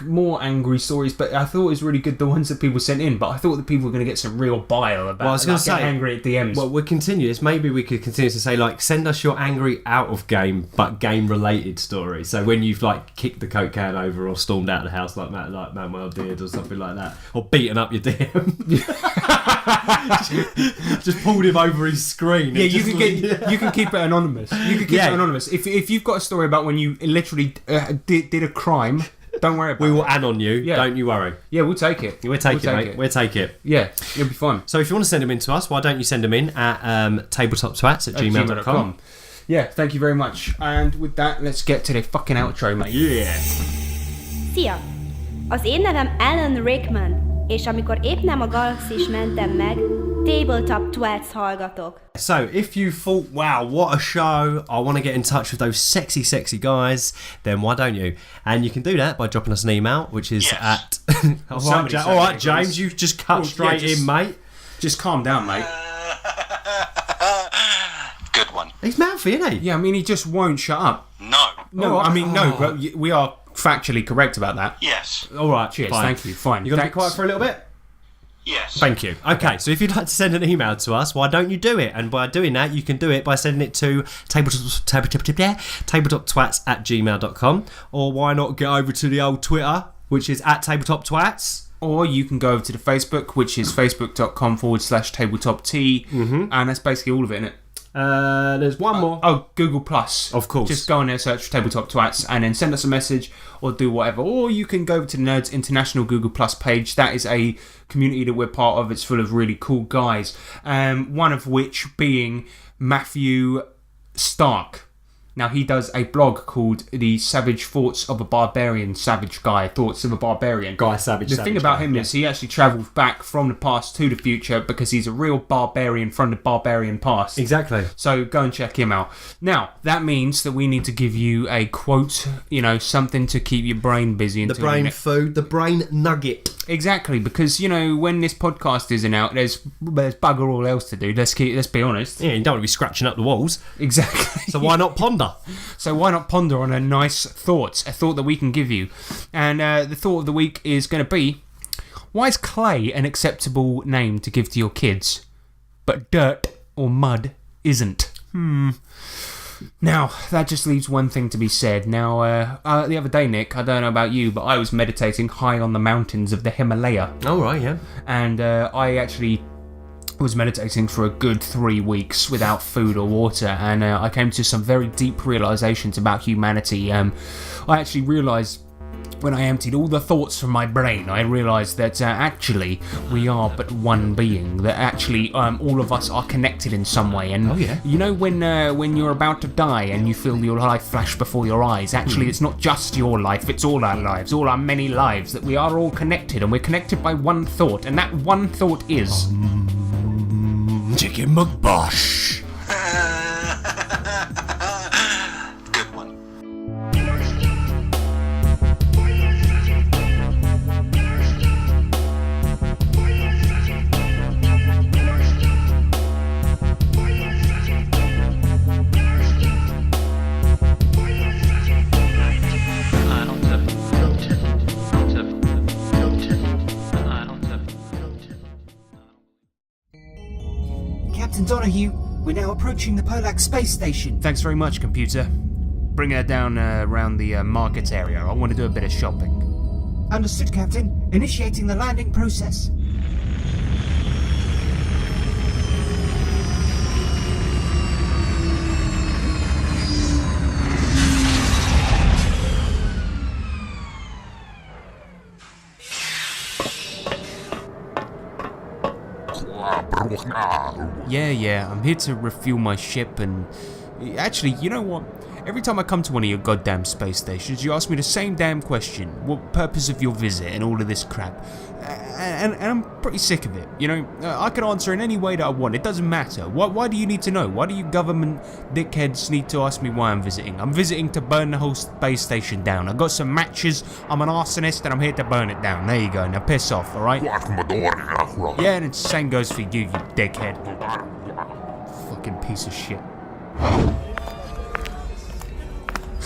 more angry stories, but I thought it was really good the ones that people sent in. But I thought that people were going to get some real bile about. Well, I was going to say angry at DMs. Well, we'll continue this. Maybe we could continue to say send us your angry out of game but game related stories. So when you've kicked the Coke can over or stormed out of the house like Manuel did or something like that, or beaten up your DM. just pulled him over his screen. Yeah, you can keep it anonymous. You can keep it anonymous. If you've got a story about when you literally did a crime, don't worry about it. We will add on you. Yeah. Don't you worry. Yeah, we'll take it. We'll take it, mate. We'll take it. Yeah, it'll be fun. So if you want to send them in to us, why don't you send them in at tabletoptwats@gmail.com. Yeah, thank you very much. And with that, let's get to the fucking outro, mate. Yeah. Szia! Az én nevem Alan Rickman, és amikor épp nem a galaxis mentem meg, TableTopTwats hallgatok. So, if you thought, wow, what a show, I want to get in touch with those sexy, sexy guys, then why don't you? And you can do that by dropping us an email, which is at... Alright, James, you just cut straight in, mate. Just calm down, mate. Good one. He's mouthy, isn't he? Yeah, I mean, he just won't shut up. No. No, I mean, no, but we are factually correct about that. Yes. Alright, cheers, fine. thank you, fine. You going to be quiet for a little bit? Yes. Thank you. Okay, so if you'd like to send an email to us, why don't you do it? And by doing that, you can do it by sending it to tabletoptwats@gmail.com, or why not get over to the old Twitter, which is @tabletoptwats. Or you can go over to the Facebook, which is facebook.com/tabletopt, and that's basically all of it, isn't it? There's one more. Oh, Google Plus. Of course. Just go on there, search for Tabletop Twats, and then send us a message or do whatever. Or you can go to the Nerds International Google Plus page. That is a community that we're part of. It's full of really cool guys. One of which being Matthew Stark. Now, he does a blog called The Savage Thoughts of a Barbarian, Savage Guy, Thoughts of a Barbarian. Guy Savage. The thing about him is he actually travels back from the past to the future because he's a real barbarian from the barbarian past. Exactly. So go and check him out. Now, that means that we need to give you a quote, something to keep your brain busy. The brain food, the brain nugget. Exactly, because, when this podcast isn't out, there's bugger all else to do. Let's be honest. Yeah, you don't want to be scratching up the walls. Exactly. So why not ponder? So why not ponder on a nice thought, a thought that we can give you? And the thought of the week is going to be, why is clay an acceptable name to give to your kids, but dirt or mud isn't? Now, that just leaves one thing to be said. Now, the other day, Nick, I don't know about you, but I was meditating high on the mountains of the Himalaya. Oh, right, yeah. And I actually was meditating for a good 3 weeks without food or water, and I came to some very deep realizations about humanity. I actually realized when I emptied all the thoughts from my brain, I realised that actually we are but one being, that actually all of us are connected in some way. And when you're about to die and you feel your life flash before your eyes, actually it's not just your life, it's all our lives, all our many lives, that we are all connected, and we're connected by one thought, and that one thought is... Chicken McBosh. Good one. Donahue. We're now approaching the Perlac space station. Thanks very much, computer. Bring her down around the market area. I want to do a bit of shopping. Understood, Captain. Initiating the landing process. Yeah, I'm here to refuel my ship and... Actually, you know what? Every time I come to one of your goddamn space stations, you ask me the same damn question. What purpose of your visit and all of this crap? And I'm pretty sick of it, you know? I can answer in any way that I want, it doesn't matter. Why do you need to know? Why do you government dickheads need to ask me why I'm visiting? I'm visiting to burn the whole space station down. I've got some matches, I'm an arsonist, and I'm here to burn it down. There you go, now piss off, alright? Yeah, and the same goes for you dickhead. Fucking piece of shit.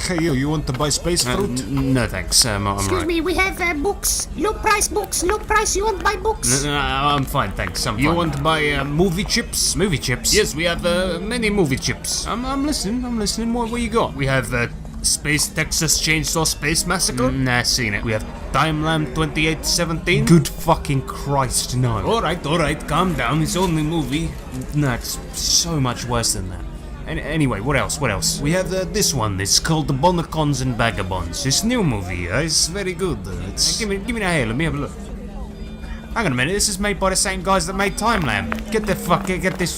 Hey, you want to buy space fruit? No thanks, I'm Excuse right. me, we have books. Low price books. Low price, you want to buy books? No, I'm fine, thanks. I'm fine. You want to buy movie chips? Movie chips? Yes, we have many movie chips. I'm listening. What you got? We have Space Texas Chainsaw Space Massacre. Nah, seen it. We have Timeline 2817. Good fucking Christ, no. Alright, calm down. It's only movie. No, it's so much worse than that. Anyway, what else? We have this one. It's called The Bonacons and Vagabonds. It's new movie. It's very good. Give me that here. Let me have a look. Hang on a minute. This is made by the same guys that made Timeline. Get this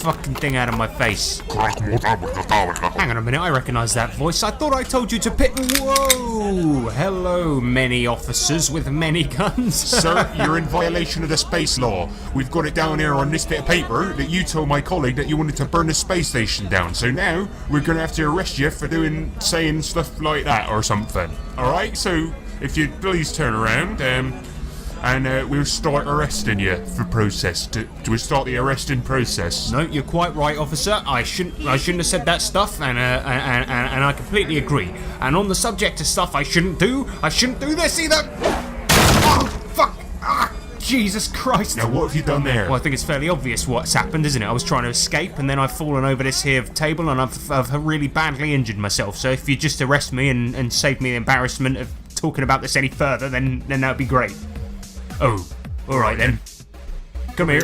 fucking thing out of my face. Hang on a minute. I recognise that voice. I thought I told you to pick. Whoa! Hello, many officers with many guns. Sir, you're in violation of the space law. We've got it down here on this bit of paper that you told my colleague that you wanted to burn the space station down. So now we're gonna have to arrest you for saying stuff like that or something. Alright, so if you'd please turn around, and we'll start arresting you for process. We'll start the arresting process. No, you're quite right, officer. I shouldn't have said that stuff, and I completely agree. And on the subject of stuff I shouldn't do this either. Oh, fuck! Ah, Jesus Christ! Now what have you done there? Well, I think it's fairly obvious what's happened, isn't it? I was trying to escape, and then I've fallen over this here table, and I've really badly injured myself. So if you just arrest me and save me the embarrassment of talking about this any further, then that'd be great. Oh, alright then. Come here.